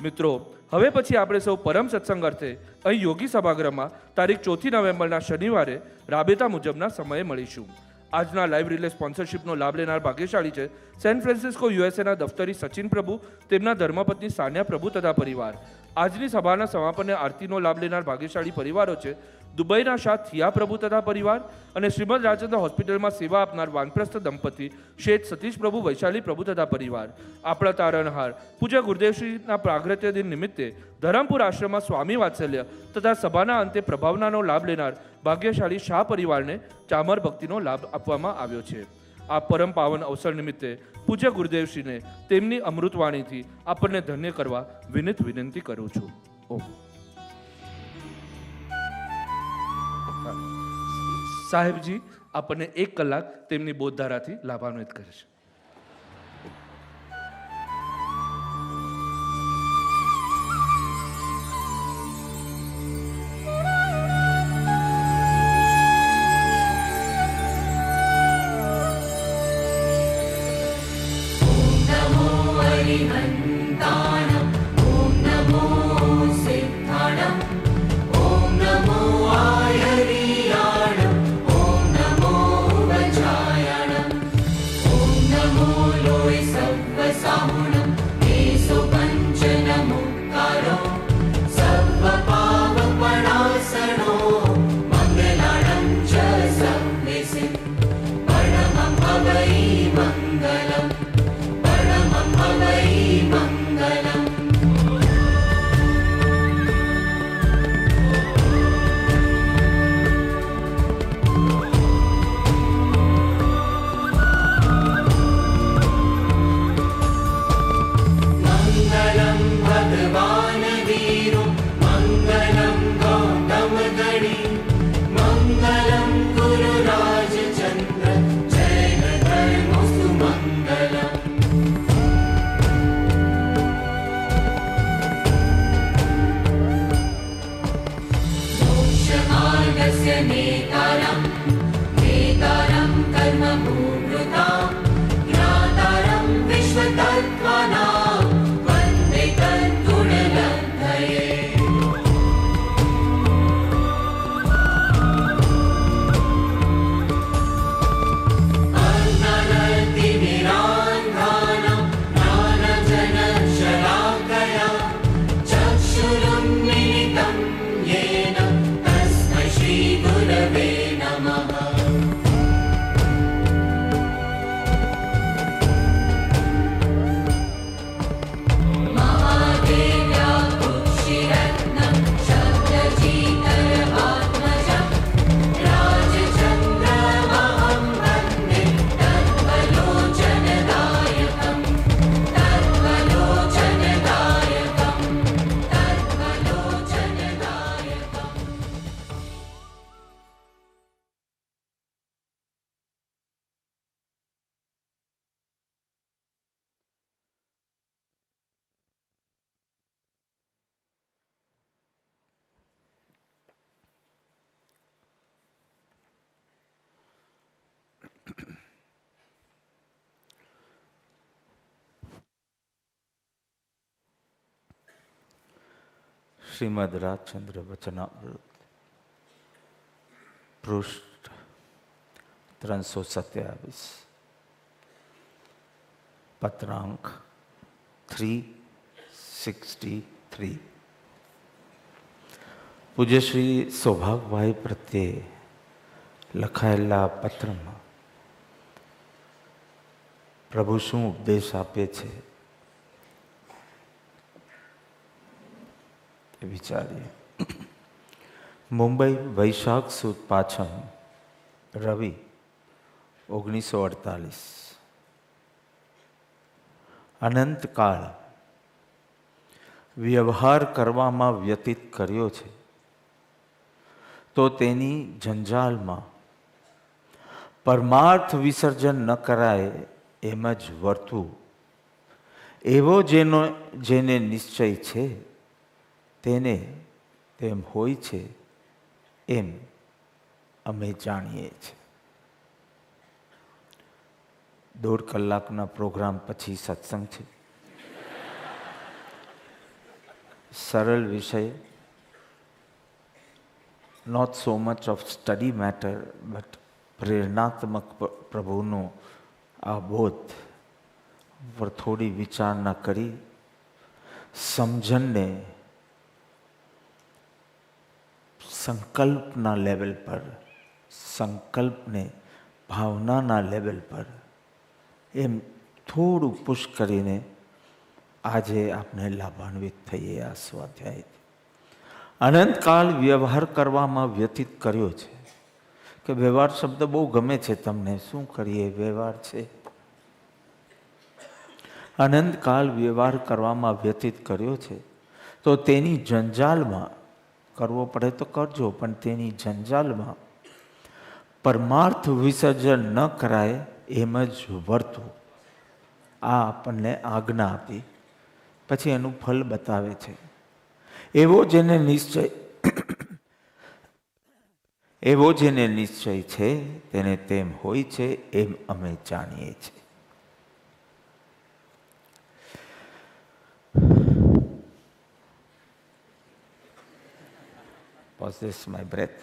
મિત્રો, હવે પછી આપણે સૌ પરમ સત્સંગ અર્થે અહીં યોગી સભાગૃહમાં તારીખ 4 નવેમ્બરના શનિવારે રાબેતા મુજબના સમયે મળીશું. આજના લાઈવ રિલે સ્પોન્સરશિપનો લાભ લેનાર ભાગ્યશાળી છે સેન ફ્રાન્સિસ્કો યુએસએના દફતરી સચિન પ્રભુ, તેમના ધર્મપત્ની સાન્યા પ્રભુ તથા પરિવાર. આજની સભાના સમાપનને આરતીનો લાભ લેનાર ભાગ્યશાળી પરિવારો છે દુબઈના શાહ થિયા પ્રભુ તથા પરિવાર અને શ્રીમદ રાજચંદ્ર હોસ્પિટલમાં સેવા આપનાર વાનપ્રસ્થ દંપતી શેઠ સતીશ પ્રભુ વૈશાલી પ્રભુ તથા પરિવાર, આપણા તારણહાર પૂજ્ય ગુરુદેવશ્રીના પ્રાગટ્ય દિન નિમિત્તે ધરમપુર આશ્રમમાં સ્વામી વાત્સલ્ય તથા સભાના અંતે પ્રભાવનાનો લાભ લેનાર ભાગ્યશાળી શાહ પરિવારને ચામર ભક્તિનો લાભ આપવામાં આવ્યો છે. આ પરમ પાવન અવસર નિમિત્તે પૂજ્ય ગુરુદેવશ્રીને તેમની અમૃતવાણીથી આપણને ધન્ય કરવા વિનીત વિનંતી કરું છું. ઓમ. સાહેબજી આપણને 1 કલાક તેમની બોધધારાથી લાભાન્વિત કરે છે. શ્રીમદ રાજચંદ્ર વચનામૃત પૃષ્ઠ 327 પત્રાંક 363. પૂજ્ય શ્રી સૌભાગભાઈ પ્રત્યે લખાયેલા પત્રમાં પ્રભુ શું ઉપદેશ આપે છે વિચારીએ. મુંબઈ વૈશાખ સુદ પાછમ રવિ 1948. અનંતકાળ વ્યવહાર કરવામાં વ્યતીત કર્યો છે તો તેની જંજાલમાં પરમાર્થ વિસર્જન ન કરાય એમ જ વર્તવું એવો જેને નિશ્ચય છે તેને તેમ હોય છે એમ અમે જાણીએ છીએ. 1.5 કલાકના પ્રોગ્રામ પછી સત્સંગ છે. સરળ વિષય, not so much of study matter but પ્રેરણાત્મક પ્રભુનો આ બોધ પર થોડી વિચારણા કરી સમજણને સંકલ્પના લેવલ પર, સંકલ્પને ભાવનાના લેવલ પર એમ થોડું પુશ કરીને આજે આપણે લાભાન્વિત થઈએ આ સ્વાધ્યાયથી. અનંતકાળ વ્યવહાર કરવામાં વ્યતીત કર્યો છે. કે વ્યવહાર શબ્દ બહુ ગમે છે તમને, શું કરીએ, વ્યવહાર છે. અનંતકાળ વ્યવહાર કરવામાં વ્યતીત કર્યો છે, તો તેની જંજાલમાં, કરવો પડે તો કરજો, પણ તેની જંજાલમાં પરમાર્થ વિસર્જન ન કરાય એમ જ વર્તવું. આ આપણને આજ્ઞા આપી. પછી એનું ફલ બતાવે છે. એવો જેને નિશ્ચય એવો જેને નિશ્ચય છે તેને તેમ હોય છે એમ અમે જાણીએ છીએ. Possess my breath.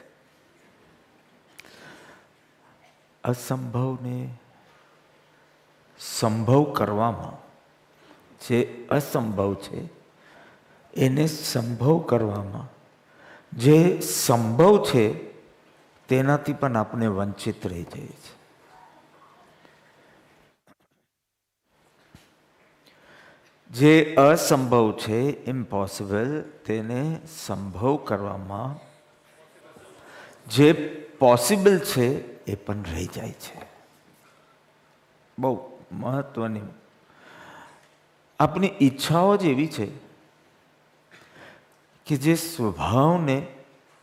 અસંભવને સંભવ કરવામાં, જે અસંભવ છે એને સંભવ કરવામાં, જે સંભવ છે તેનાથી પણ આપણે વંચિત રહી જઈએ છીએ. જે અસંભવ છે, ઇમ્પોસિબલ, તેને સંભવ કરવામાં જે પોસિબલ છે એ પણ રહી જાય છે. બહુ મહત્વની. આપણી ઈચ્છાઓ જ એવી છે કે જે સ્વભાવને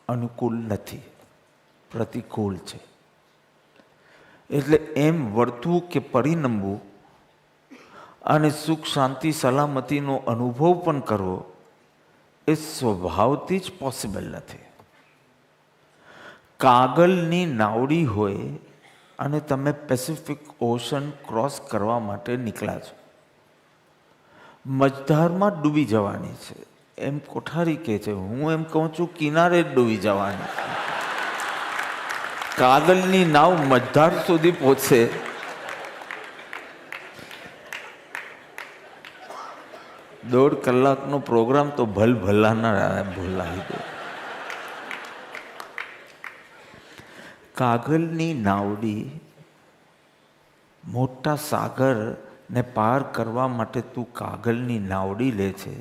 અનુકૂળ નથી, પ્રતિકૂળ છે. એટલે એમ વર્તવું કે પરિણમવું અને સુખ શાંતિ સલામતીનો અનુભવ પણ કરવો એ સ્વભાવથી જ પોસિબલ નથી. કાગળની નાવડી હોય અને તમે પેસિફિક ઓશન ક્રોસ કરવા માટે નીકળ્યા છો, મજધારમાં ડૂબી જવાની છે એમ કોઠારી કહે છે. હું એમ કહું છું કિનારે જ ડૂબી જવાની. કાગળની નાવ મજધાર સુધી પહોંચશે દોઢ કલાકનો પ્રોગ્રામ તો ભલભલાના ભૂલાવી દે. કાગળની નાવડી મોટા સાગરને પાર કરવા માટે તું કાગળની નાવડી લે છે,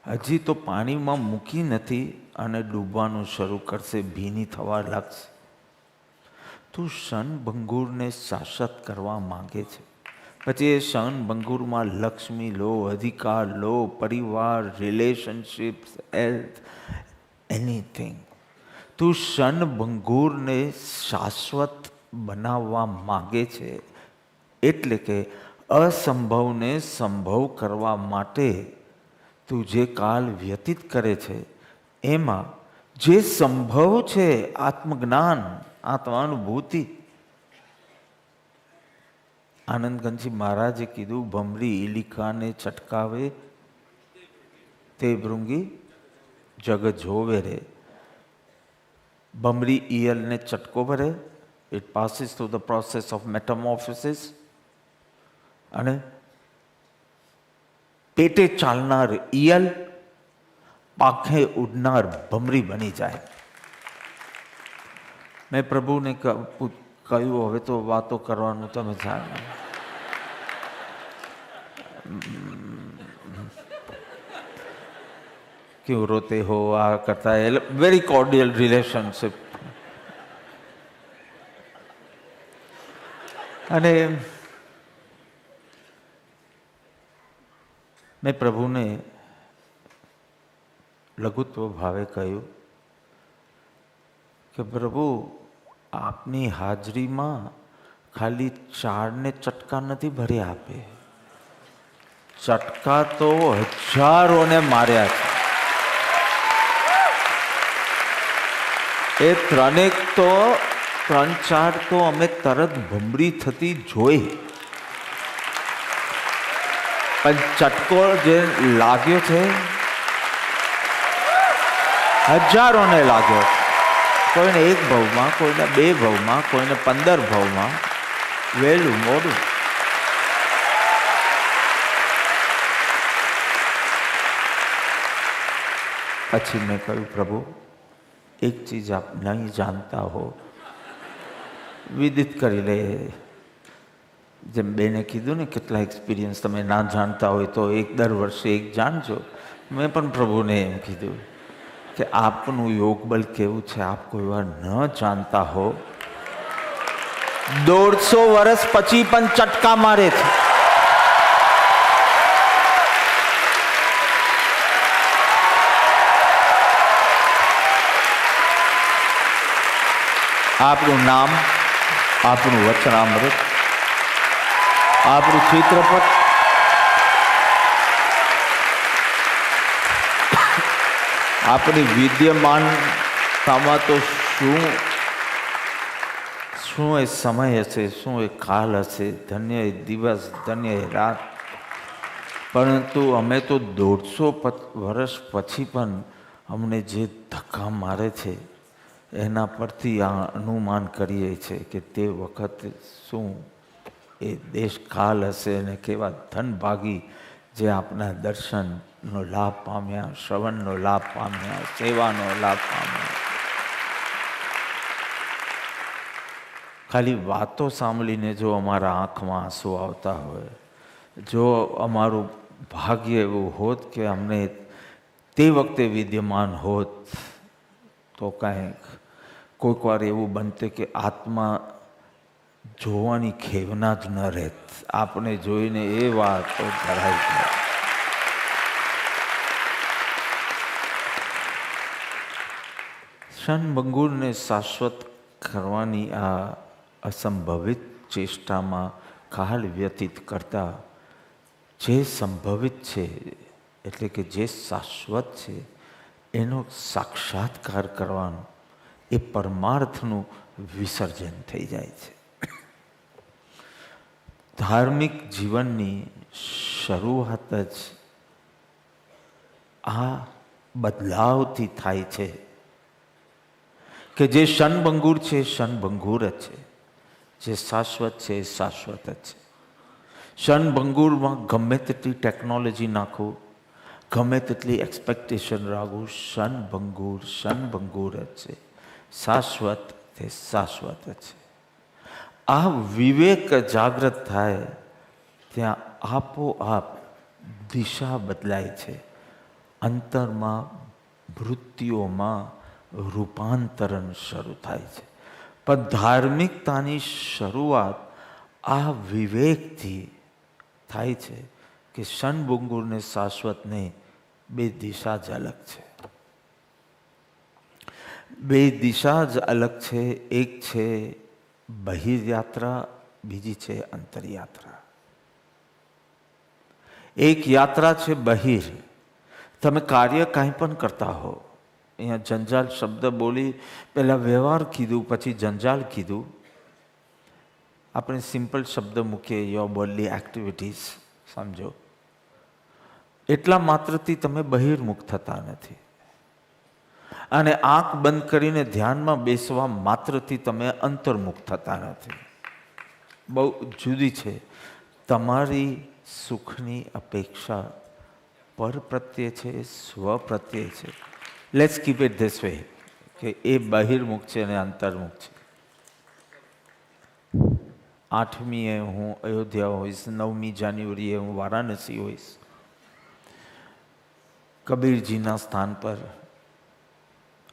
હજી તો પાણીમાં મૂકી નથી અને ડૂબવાનું શરૂ કરશે, ભીની થવા લાગશે. તું ક્ષણભંગુરને શાસત કરવા માંગે છે. પછી એ ક્ષણભંગુરમાં લક્ષ્મી લો, અધિકાર લો, પરિવાર, રિલેશનશિપ્સ, હેલ્થ, એનીથિંગ. તું ક્ષણભંગુરને શાશ્વત બનાવવા માંગે છે. એટલે કે અસંભવને સંભવ કરવા માટે તું જે કાળ વ્યતીત કરે છે એમાં જે સંભવ છે, આત્મજ્ઞાન, આત્માનુભૂતિ. આનંદગંજી મહારાજે કીધું, ભમરી ઈલિકાને ચટકાવે તે ભૃંગી જગ જોવે રે. ભમરી ઈયળને ચટકો ભરે, it passes through the process of metamorphosis, અને પેટે ચાલનાર ઈયળ પાંખે ઉડનાર ભમરી બની જાય. મેં પ્રભુને કહ્યું, હવે તો વાતો કરવાનું તમે જાણો. ક્યું રોતે હો, આ કરતા હે. Very કોર્ડિયલ relationship. અને મેં પ્રભુને લઘુત્વ ભાવે કહ્યું કે પ્રભુ, આપની હાજરીમાં ખાલી ચારને ચટકા નથી ભરી આપે, ચટકા તો હજારોને માર્યા છે. એ ત્રણ ચાર તો અમે તરત ભમરી થતી જોઈ, પણ ચટકો જે લાગ્યો છે હજારોને લાગ્યો. કોઈને એક ભાવમાં, કોઈને બે ભાવમાં, કોઈને 15 ભાવમાં, વહેલું મોડું. પછી મેં કહ્યું, પ્રભુ એક ચીજ આપ નહીં જાણતા હો, વિદિત કરી લે. જેમ બેને કીધું ને કેટલા એક્સપિરિયન્સ તમે ના જાણતા હોય તો દર વર્ષે એક જાણજો. મેં પણ પ્રભુને એમ કીધું કે આપનું યોગબલ કેવું છે, આપ કોઈ વાર ન જાણતા હો 150 વર્ષ પછી પણ ચટકા મારે છે. આપણું નામ, આપણું વચનામૃત, આપણું ચિત્રપટ, આપણી વિદ્યમાનતામાં તો શું એ સમય હશે, શું એ કાલ હશે, ધન્ય એ દિવસ, ધન્ય એ રાત. પરંતુ અમે તો 150 વર્ષ પછી પણ અમને જે ધક્કા મારે છે એના પરથી આ અનુમાન કરીએ છીએ કે તે વખતે શું એ દેશકાલ હશે અને કેવા ધનભાગી જે આપણા દર્શનનો લાભ પામ્યા, શ્રવણનો લાભ પામ્યા, સેવાનો લાભ પામ્યા. ખાલી વાતો સાંભળીને જો અમારા આંખમાં આંસુ આવતા હોય, જો અમારું ભાગ્ય એવું હોત કે અમને તે વખતે વિદ્યમાન હોત તો કાંઈક કોઈક વાર એવું બનતે કે આત્મા જોવાની ખેવના જ ન રહેત. આપણે જોઈને એ વાત તો ધરાઈ જાય. ક્ષણભંગુરને શાશ્વત કરવાની આ અસંભવિત ચેષ્ટામાં કાળ વ્યતીત કરતા જે સંભવિત છે એટલે કે જે શાશ્વત છે એનો સાક્ષાત્કાર કરવાનો એ પરમાર્થનું વિસર્જન થઈ જાય છે. ધાર્મિક જીવનની શરૂઆત જ આ બદલાવથી થાય છે કે જે ક્ષણભંગુર છે એ ક્ષણભંગુર જ છે, જે શાશ્વત છે એ શાશ્વત જ છે. ક્ષણભંગુરમાં ગમે તેટલી ટેકનોલોજી નાખવું, ગમે તેટલી એક્સપેક્ટેશન રાખવું, ક્ષણભંગુર જ છે. શાશ્વત તે શાશ્વત જ છે. આ વિવેક જાગૃત થાય ત્યાં આપોઆપ દિશા બદલાય છે. અંતરમાં વૃત્તિઓમાં રૂપાંતરણ શરૂ થાય છે. પણ ધાર્મિકતાની શરૂઆત આ વિવેકથી થાય છે કે ક્ષણભંગુરને શાશ્વતને બે દિશા જ અલગ છે. બે દિશા જ અલગ છે. એક છે બહિર્યાત્રા, બીજી છે અંતરયાત્રા. એક યાત્રા છે બહિર. તમે કાર્ય કાંઈ પણ કરતા હો, અહીંયા જંજાલ શબ્દ બોલી પહેલાં વ્યવહાર કીધું, પછી જંજાલ કીધું. આપણે સિમ્પલ શબ્દ મૂકીએ યોર બોડી એક્ટિવિટીઝ, સમજો. એટલા માત્રથી તમે બહિર્મુખ થતા નથી. અને આંખ બંધ કરીને ધ્યાનમાં બેસવા માત્રથી તમે અંતર્મુખ થતા નથી. બહુ જુદી છે. તમારી સુખની અપેક્ષા પર પ્રત્યે છે, સ્વ પ્રત્યે છે. Let's keep it this way કે એ બહિર્મુખ છે અને અંતર્મુખ છે. 8મીએ હું અયોધ્યા હોઈશ, 9મી જાન્યુઆરીએ હું વારાણસી હોઈશ. કબીરજીના સ્થાન પર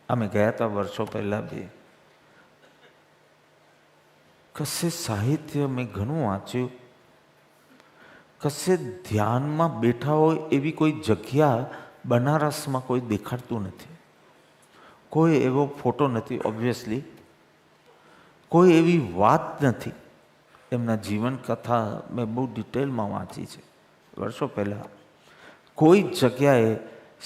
અમે ગયા હતા વર્ષો પહેલાં બી. કશે સાહિત્ય મેં ઘણું વાંચ્યું, કશે ધ્યાનમાં બેઠા હોય એવી કોઈ જગ્યા બનારસમાં કોઈ દેખાડતું નથી. કોઈ એવો ફોટો નથી, ઓબ્વિયસલી કોઈ એવી વાત નથી. એમના જીવન કથા મેં બહુ ડિટેલમાં વાંચી છે વર્ષો પહેલાં. કોઈ જગ્યાએ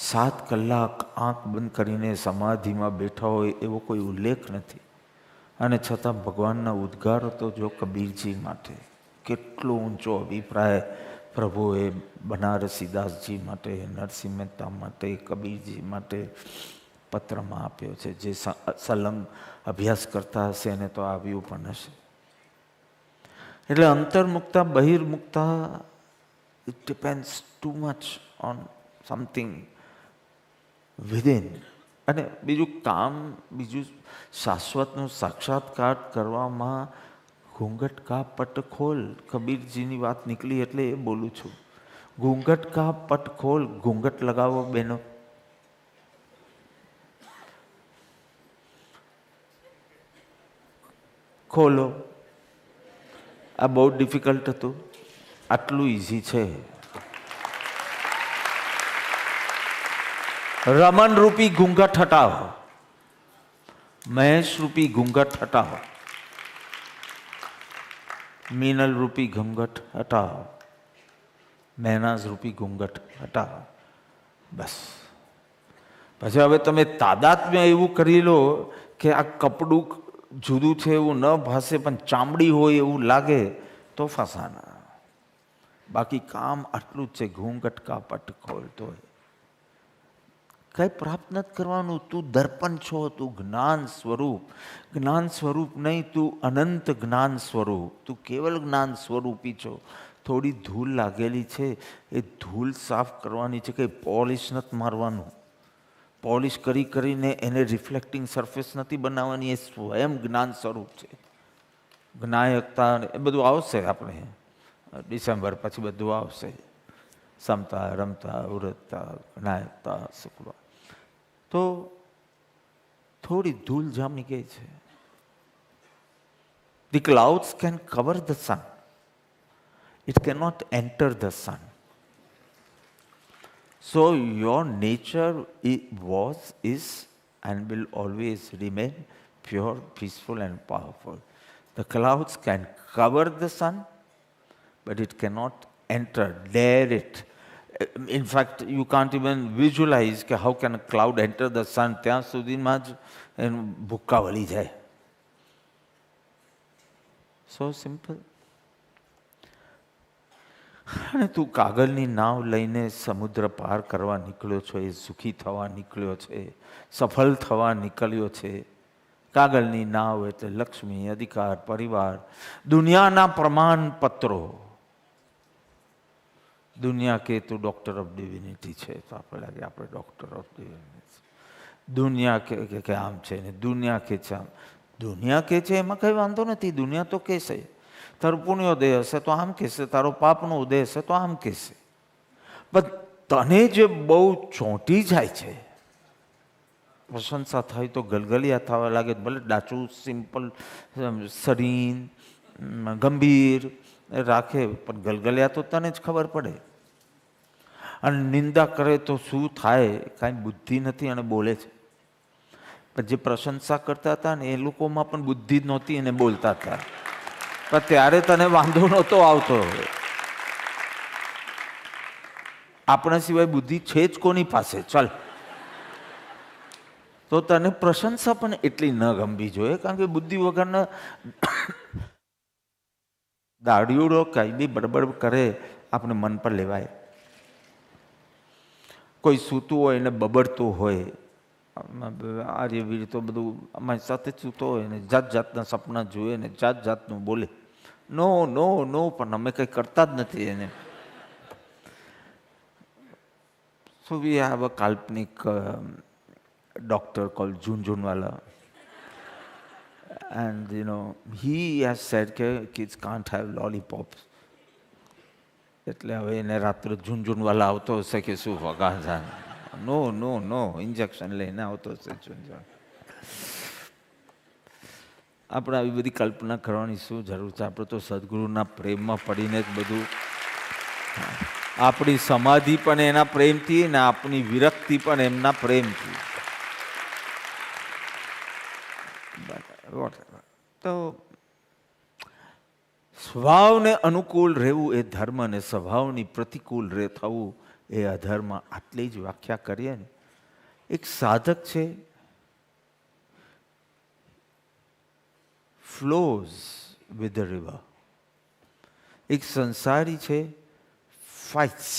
7 કલાક આંખ બંધ કરીને સમાધિમાં બેઠા હોય એવો કોઈ ઉલ્લેખ નથી. અને છતાં ભગવાનના ઉદ્ગારો તો જો કબીરજી માટે કેટલો ઊંચો અભિપ્રાય પ્રભુએ બનારસીદાસજી માટે, નરસિંહ મહેતા માટે, કબીરજી માટે પત્રમાં આપ્યો છે. જે સલંગ અભ્યાસ કરતા હશે એને તો આવ્યું પણ હશે. એટલે અંતર્મુક્તા બહિર્મુક્તા it depends too much on something within. અને બીજું કામ, બીજું શાશ્વતનો સાક્ષાત્કાર કરવામાં ઘૂંઘટ કા પટ ખોલ, કબીરજીની વાત નીકળી એટલે એ બોલું છું. ઘૂંઘટ કા પટ ખોલ, ઘૂંઘટ લગાવો બહેનો. ખોલો. આ બહુ ડિફિકલ્ટ હતું, આટલું ઇઝી છે. રમન રૂપી ઘૂંઘટ હટાવો, મહેશ રૂપી ઘૂંઘટ હટાવો, મીનલ રૂપી ઘૂંઘટ હટાવો, મહેનાઝ રૂપી ઘૂંઘટ હટાવો. બસ પછી હવે તમે તાદાત્મ્ય એવું કરી લો કે આ કપડું જુદું છે એવું ન ભાસે પણ ચામડી હોય એવું લાગે તો ફસાના. બાકી કામ આટલું જ છે. ઘૂંઘટ કા પટ ખોલતો હોય, કંઈ પ્રાપ્ત નથી કરવાનું. તું દર્પણ છો, તું જ્ઞાન સ્વરૂપ. જ્ઞાન સ્વરૂપ નહીં, તું અનંત જ્ઞાન સ્વરૂપ. તું કેવલ જ્ઞાન સ્વરૂપી છો. થોડી ધૂળ લાગેલી છે, એ ધૂળ સાફ કરવાની છે, કંઈ પોલિશ નથી મારવાનું. પોલિશ કરી કરીને એને રિફ્લેક્ટિંગ સરફેસ નથી બનાવવાની. એ સ્વયં જ્ઞાન સ્વરૂપ છે. જ્ઞાયકતા એ બધું આવશે આપણે ડિસેમ્બર પછી બધું આવશે. સમતા, રમતા, ઉરતતા, જ્ઞાયકતા, સુખવા. તો થોડી ધૂળ જામી ગઈ છે. The clouds can cover the sun. It cannot enter the sun. So your nature was, is and will always remain pure, peaceful and powerful. The clouds can cover the sun, but it cannot enter, dare it. In fact, you can't even visualize how can a cloud enter the sun. ત્યાં સુધીમાં જ એનું ભૂક્કા વળી જાય. So simple. અને તું કાગળની નાવ લઈને સમુદ્ર પાર કરવા નીકળ્યો છો, એ સુખી થવા નીકળ્યો છે, સફળ થવા નીકળ્યો છે. કાગળની નાવ એટલે લક્ષ્મી, અધિકાર, પરિવાર, દુનિયાના પ્રમાણપત્રો. દુનિયા કે તું ડોક્ટર ઓફ ડિવિનિટી છે તો આપણે લાગે આપણે ડોક્ટર ઓફ ડિવિનિટી. દુનિયા કે આમ છે ને દુનિયા કે છે આમ. દુનિયા કે છે એમાં કંઈ વાંધો નથી. દુનિયા તો કહેશે તારું પુણ્યોદય હશે તો આમ કહેશે, તારો પાપનો ઉદય હશે તો આમ કહેશે. પણ તને જે બહુ ચોંટી જાય છે, પ્રશંસા થાય તો ગલગલિયા થવા લાગે. ભલે ડાચું સિમ્પલ શરીર ગંભીર રાખે પણ ગલગલિયા તો તને જ ખબર પડે. અને નિંદા કરે તો શું થાય, કાંઈ બુદ્ધિ નથી અને બોલે છે. પણ જે પ્રશંસા કરતા હતા ને એ લોકોમાં પણ બુદ્ધિ જ નહોતી અને બોલતા હતા. પણ ત્યારે તને વાંધો નહોતો આવતો. આપણા સિવાય બુદ્ધિ છે જ કોની પાસે? ચાલ, તો તને પ્રશંસા પણ એટલી ન ગમવી જોઈએ. કારણ કે બુદ્ધિ વગરના દાડીઓડો કંઈ બી બડબડ કરે આપણે મન પર લેવાય. કોઈ સૂતું હોય ને બબડતું હોય, આર્યવીર તો બધું અમારી સાથે સૂતો હોય ને જાત જાતના સપના જોઈએ ને જાત જાતનું બોલે. નો નો નો, પણ અમે કંઈ કરતા જ નથી એને. So we have a કાલ્પનિક doctor called Jhunjhunwala, and he has said કે kids can't have lollipops. એટલે હવે એને રાત્રે ઝુનઝુનવાલા આવતો હશે કે શું વગા. નો નો નો, ઇન્જેક્શન લઈને આવતો હશે ઝુનઝુન. આપણે આવી બધી કલ્પના કરવાની શું જરૂર છે? આપણે તો સદગુરુના પ્રેમમાં પડીને જ બધું. આપણી સમાધિ પણ એના પ્રેમથી ને આપણી વિરક્તિ પણ એમના પ્રેમથી. તો સ્વભાવને અનુકૂળ રહેવું એ ધર્મ, અને સ્વભાવની પ્રતિકૂળ થવું એ અધર્મ. આટલી જ વ્યાખ્યા કરીએ ને. એક સાધક છે, ફ્લોઝ વિથ ધ રિવર. એક સંસારી છે, ફાઇટ્સ.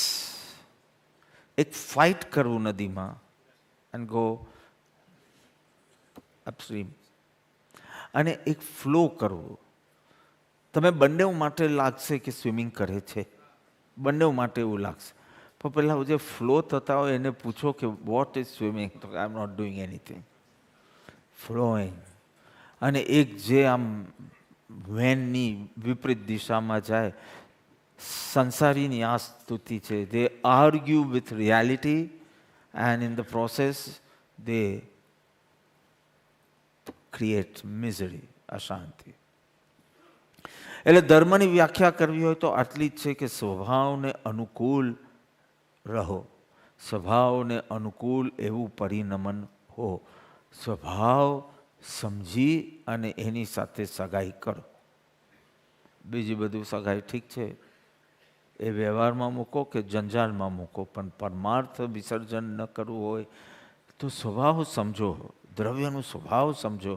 એક ફાઇટ કરવું નદીમાં એન્ડ ગો અપસ્ટ્રીમ, અને એક ફ્લો કરવું. તમે બંને માટે લાગશે કે સ્વિમિંગ કરે છે, બંને માટે એવું લાગશે. પણ પેલા જે ફ્લો થતા હોય એને પૂછો કે વોટ ઇઝ સ્વિમિંગ, તો I am not doing anything, flowing. અને એક જે આમ વેનની વિપરીત દિશામાં જાય, સંસારીની આ સ્તુતિ છે. They argue with reality and in the process they create misery, અશાંતિ. એટલે ધર્મની વ્યાખ્યા કરવી હોય તો આટલી જ છે કે સ્વભાવને અનુકૂળ રહો, સ્વભાવને અનુકૂળ એવું પરિનમન હો, સ્વભાવ સમજી અને એની સાથે સગાઈ કરો. બીજું બધું સગાઈ ઠીક છે, એ વ્યવહારમાં મૂકો કે જંજાલમાં મૂકો, પણ પરમાર્થ વિસર્જન ન કરવું હોય તો સ્વભાવ સમજો, દ્રવ્યનો સ્વભાવ સમજો.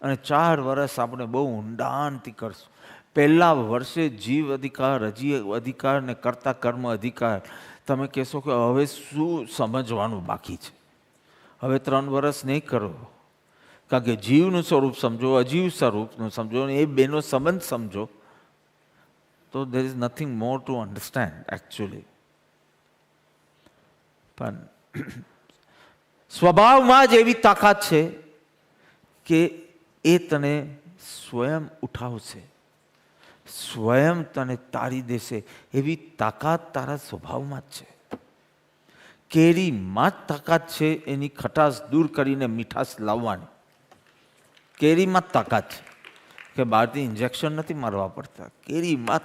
અને 4 વર્ષ આપણે બહુ ઊંડાણથી કરશું. પહેલા વર્ષે જીવ અધિકાર, અજીવ અધિકાર ને કર્તા કર્મ અધિકાર. તમે કહેશો કે હવે શું સમજવાનું બાકી છે? હવે 3 વર્ષ નહીં કરો, કારણ કે જીવનું સ્વરૂપ સમજો, અજીવ સ્વરૂપનું સમજો, અને એ બેનો સંબંધ સમજો, તો there is nothing more to understand actually. પણ સ્વભાવમાં જ એવી તાકાત છે કે એ તને સ્વયં ઉઠાવશે, સ્વયં તને તારી દેશે. એવી તાકાત તારા સ્વભાવમાં જ છે. કેરીમાં જ તાકાત છે એની ખટાશ દૂર કરીને મીઠાશ લાવવાની. કેરીમાં જ તાકાત છે કે બહારથી ઇન્જેક્શન નથી મારવા પડતા. કેરીમાં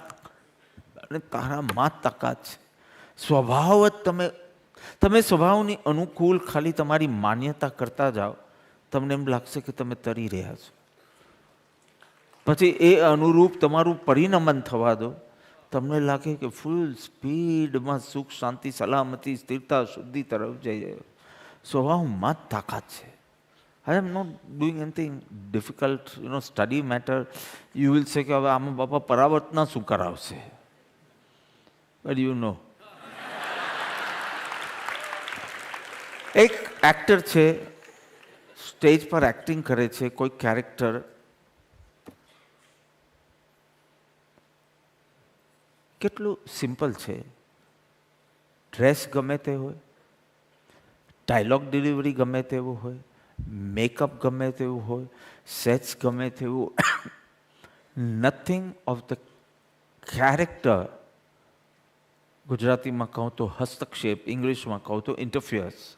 અને તારામાં જ તાકાત છે. સ્વભાવ જ તમે સ્વભાવની અનુકૂળ ખાલી તમારી માન્યતા કરતા જાઓ, તમને એમ લાગશે કે તમે તરી રહ્યા છો. પછી એ અનુરૂપ તમારું પરિનમન થવા દો, તમને લાગે કે ફૂલ સ્પીડમાં સુખ, શાંતિ, સલામતી, સ્થિરતા, શુદ્ધિ તરફ જઈ રહ્યો. સ્વભાવમાં જ તાકાત છે. I am not doing anything difficult, study matter. You will say કે હવે આમાં બાપા પરાવર્તના શું કરાવશે? But you know. એક એક્ટર છે, સ્ટેજ પર એક્ટિંગ કરે છે, કોઈ કેરેક્ટર. કેટલું સિમ્પલ છે. ડ્રેસ ગમે તે હોય, ડાયલોગ ડિલિવરી ગમે તેવું હોય, મેકઅપ ગમે તેવું હોય, સેટ્સ ગમે તેવું, નથિંગ ઓફ ધ કેરેક્ટર, ગુજરાતીમાં કહું તો હસ્તક્ષેપ, ઇંગ્લિશમાં કહું તો ઇન્ટરફિયર્સ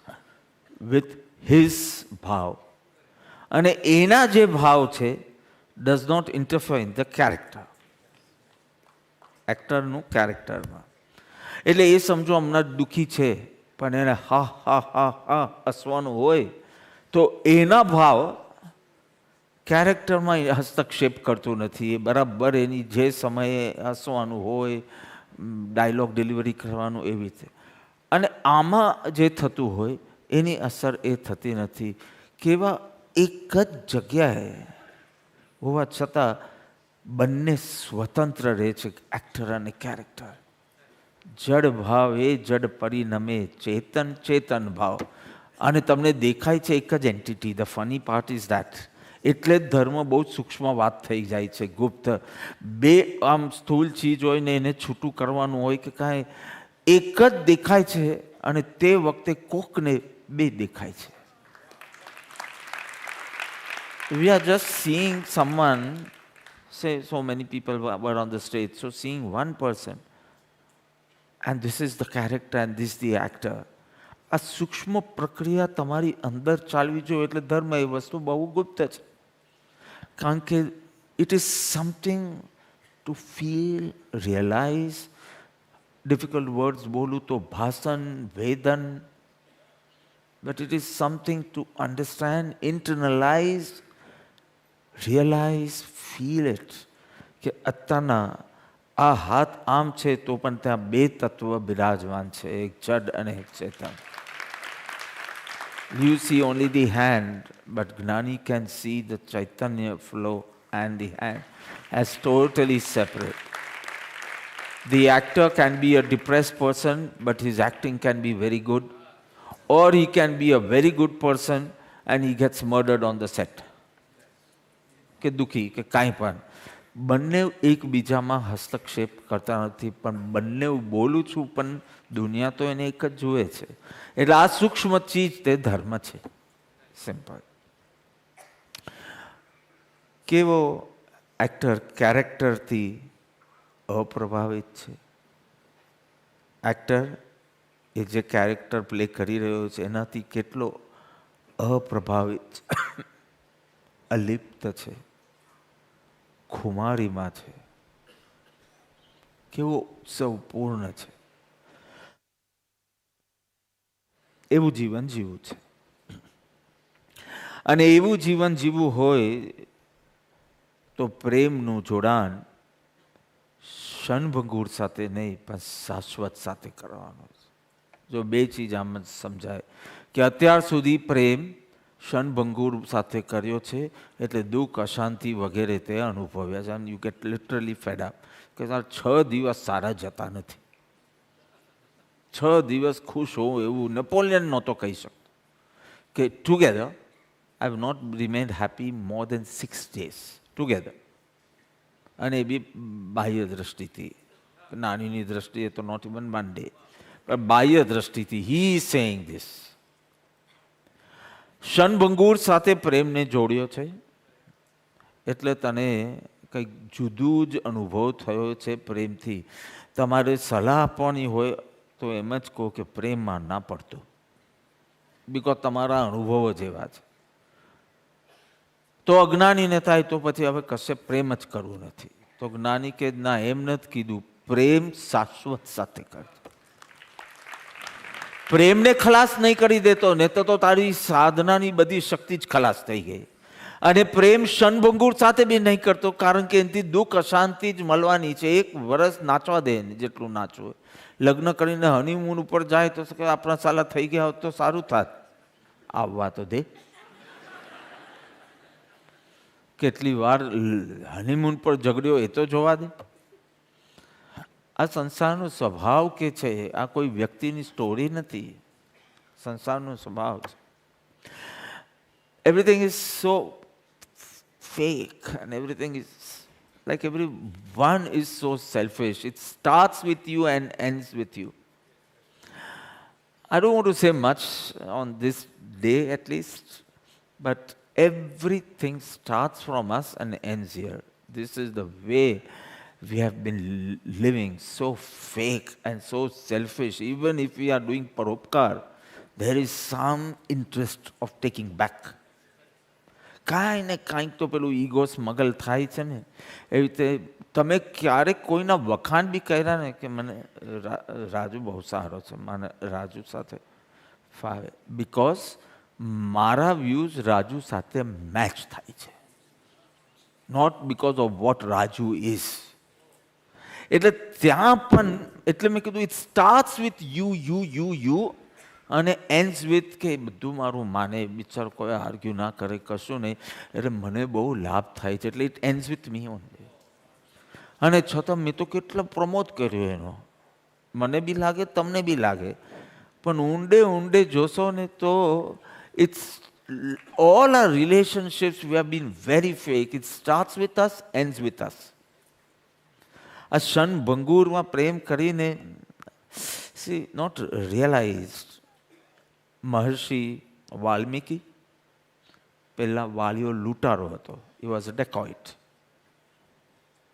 વિથ હિઝ ભાવ. અને એના જે ભાવ છે does not interfere in the character, એક્ટરનું કેરેક્ટરમાં. એટલે એ સમજો હમણાં દુઃખી છે, પણ એને હા હા હા હા હસવાનું હોય તો એના ભાવ કેરેક્ટરમાં હસ્તક્ષેપ કરતું નથી. એ બરાબર એની જે સમયે હસવાનું હોય, ડાયલોગ ડિલિવરી કરવાનું, એવી રીતે. અને આમાં જે થતું હોય એની અસર એ થતી નથી. કેવા એક જ જગ્યાએ હોવા છતાં બંને સ્વતંત્ર રહે છે, એક્ટર અને કેરેક્ટર. જડ ભાવ એ જડ પરિણમે, ચેતન ચેતન ભાવ. અને તમને દેખાય છે એક જ entity. The funny part is that. એટલે જ ધર્મ બહુ જ સૂક્ષ્મ વાત થઈ જાય છે, ગુપ્ત. બે આમ સ્થૂળ ચીજ હોય ને એને છૂટું કરવાનું હોય કે કાંઈ, એક જ દેખાય છે અને તે વખતે કોકને બે દેખાય છે. We are just seeing someone, say so many people were on the stage, so seeing one person and this is the character and this is the actor. આ સૂક્ષ્મ પ્રક્રિયા તમારી અંદર ચાલવી જોઈએ. એટલે ધર્મ એ વસ્તુ બહુ ગુપ્ત છે, કારણ કે it is something to feel, realize. Difficult words બોલું તો ભાષણ, વેદન, but it is something to understand, internalize, realize, feel it. કે અત્યારના આ હાથ આમ છે તો પણ ત્યાં બે તત્વ બિરાજમાન છે, એક જડ અને એક ચેતન. You see only the hand, but Gnani can see the Chaitanya flow and the hand as totally separate. The actor can be a depressed person, but his acting can be very good. Or he can be a very good person and he gets murdered on the set. કે દુઃખી કે કાંઈ પણ. બંને એકબીજામાં હસ્તક્ષેપ કરતા નથી, પણ બંને બોલું છું પણ દુનિયા તો એને એક જ જુએ છે. એટલે આ સૂક્ષ્મ ચીજ તે ધર્મ છે. સિમ્પલ. કેવો એક્ટર કેરેક્ટરથી અપ્રભાવિત છે. એક્ટર એ જે કેરેક્ટર પ્લે કરી રહ્યો છે એનાથી કેટલો અપ્રભાવિત છે, અલિપ્ત છે, ખુમારીમાં છે, કેવો ઉત્સવપૂર્ણ છે. એવું જીવન જીવવું છે. અને એવું જીવન જીવવું હોય તો પ્રેમનું જોડાણ ક્ષણભંગુર સાથે નહીં પણ શાશ્વત સાથે કરવાનું છે. જો બે ચીજ આમ જ સમજાય કે અત્યાર સુધી પ્રેમ ક્ષણભંગુર સાથે કર્યો છે એટલે દુઃખ, અશાંતિ વગેરે તે અનુભવ્યા છે. You get literally fed up કે 6 દિવસ સારા જતા નથી. 6 દિવસ ખુશ હોઉં એવું નેપોલિયન નહોતો કહી શકતો કે together I have not remained happy more than 6 days together. અને એ બી બાહ્ય દ્રષ્ટિથી, નાનીની દ્રષ્ટિએ તો નોટ ઇવન 1 day, પણ બાહ્ય દ્રષ્ટિથી he is saying this. ક્ષણભંગુર સાથે પ્રેમને જોડ્યો છે એટલે તને કંઈક જુદું જ અનુભવ થયો છે પ્રેમથી. તમારે સલાહ આપવાની હોય તો એમ જ કહો કે પ્રેમમાં ના પડતો, બિકોઝ તમારા અનુભવો જેવા છે. તો અજ્ઞાનીને થાય તો પછી હવે કશે પ્રેમ જ કરવું નથી. તો જ્ઞાની કે ના, એમ નથી કીધું, પ્રેમ શાશ્વત સાથે કર. પ્રેમને ખલાસ નહીં કરી દેતો ને તો તારી સાધનાની બધી શક્તિ જ ખલાસ થઈ ગઈ. અને પ્રેમ ક્ષણભંગુર સાથે બી નહીં કરતો, કારણ કે એનાથી દુઃખ, અશાંતિ જ મળવાની છે. 1 વર્ષ નાચવા દે જેટલું નાચવું. લગ્ન કરીને હનીમૂન ઉપર જાય તો આપણા સાલા થઈ ગયા હોત તો સારું થાત. આવવા તો દે. કેટલી વાર હનીમૂન પર ઝઘડ્યો એ તો જોવા દે. આ સંસારનો સ્વભાવ કે છે, આ કોઈ વ્યક્તિની સ્ટોરી નથી. સંસારનો સ્વભાવ છે. Everything is so fake and everything is like everyone is so selfish. It starts with you and ends with you. I don't want to say much on this day at least, but everything starts from us and ends here. This is the way we have been living, so fake and so selfish. Even if we are doing paropkar, there is some interest of taking back. કાંઈ ને કાંઈક તો પેલું ego સ્મગલ થાય છે ને. એવી રીતે તમે ક્યારેક કોઈના વખાણ બી કર્યા ને કે મને રાજુ બહુ સારો છે, મને રાજુ સાથે ફાવે, બિકોઝ મારા વ્યૂઝ રાજુ સાથે મેચ થાય છે, not because of what Raju is. એટલે ત્યાં પણ એટલે મેં કીધું ઇટ સ્ટાર્ટ્સ વિથ યુ અને એન્ડ્સ વિથ કે બધું મારું માને, બિચારો કોઈ આર્ગ્યુ ના કરે, કશું નહીં, એટલે મને બહુ લાભ થાય છે, એટલે it ends with me only. અને છતાં મેં તો કેટલો પ્રમોદ કર્યો એનો, મને બી લાગે તમને બી લાગે, પણ ઊંડે ઊંડે જોશો ને તો it's all our relationships we have been very fake. It starts with us, ends with us. આ ક્ષણભંગુરમાં પ્રેમ કરીને see not realized. મહર્ષિ વાલ્મીકી પહેલાં વાલિયો લૂંટારો હતો. He was a dacoit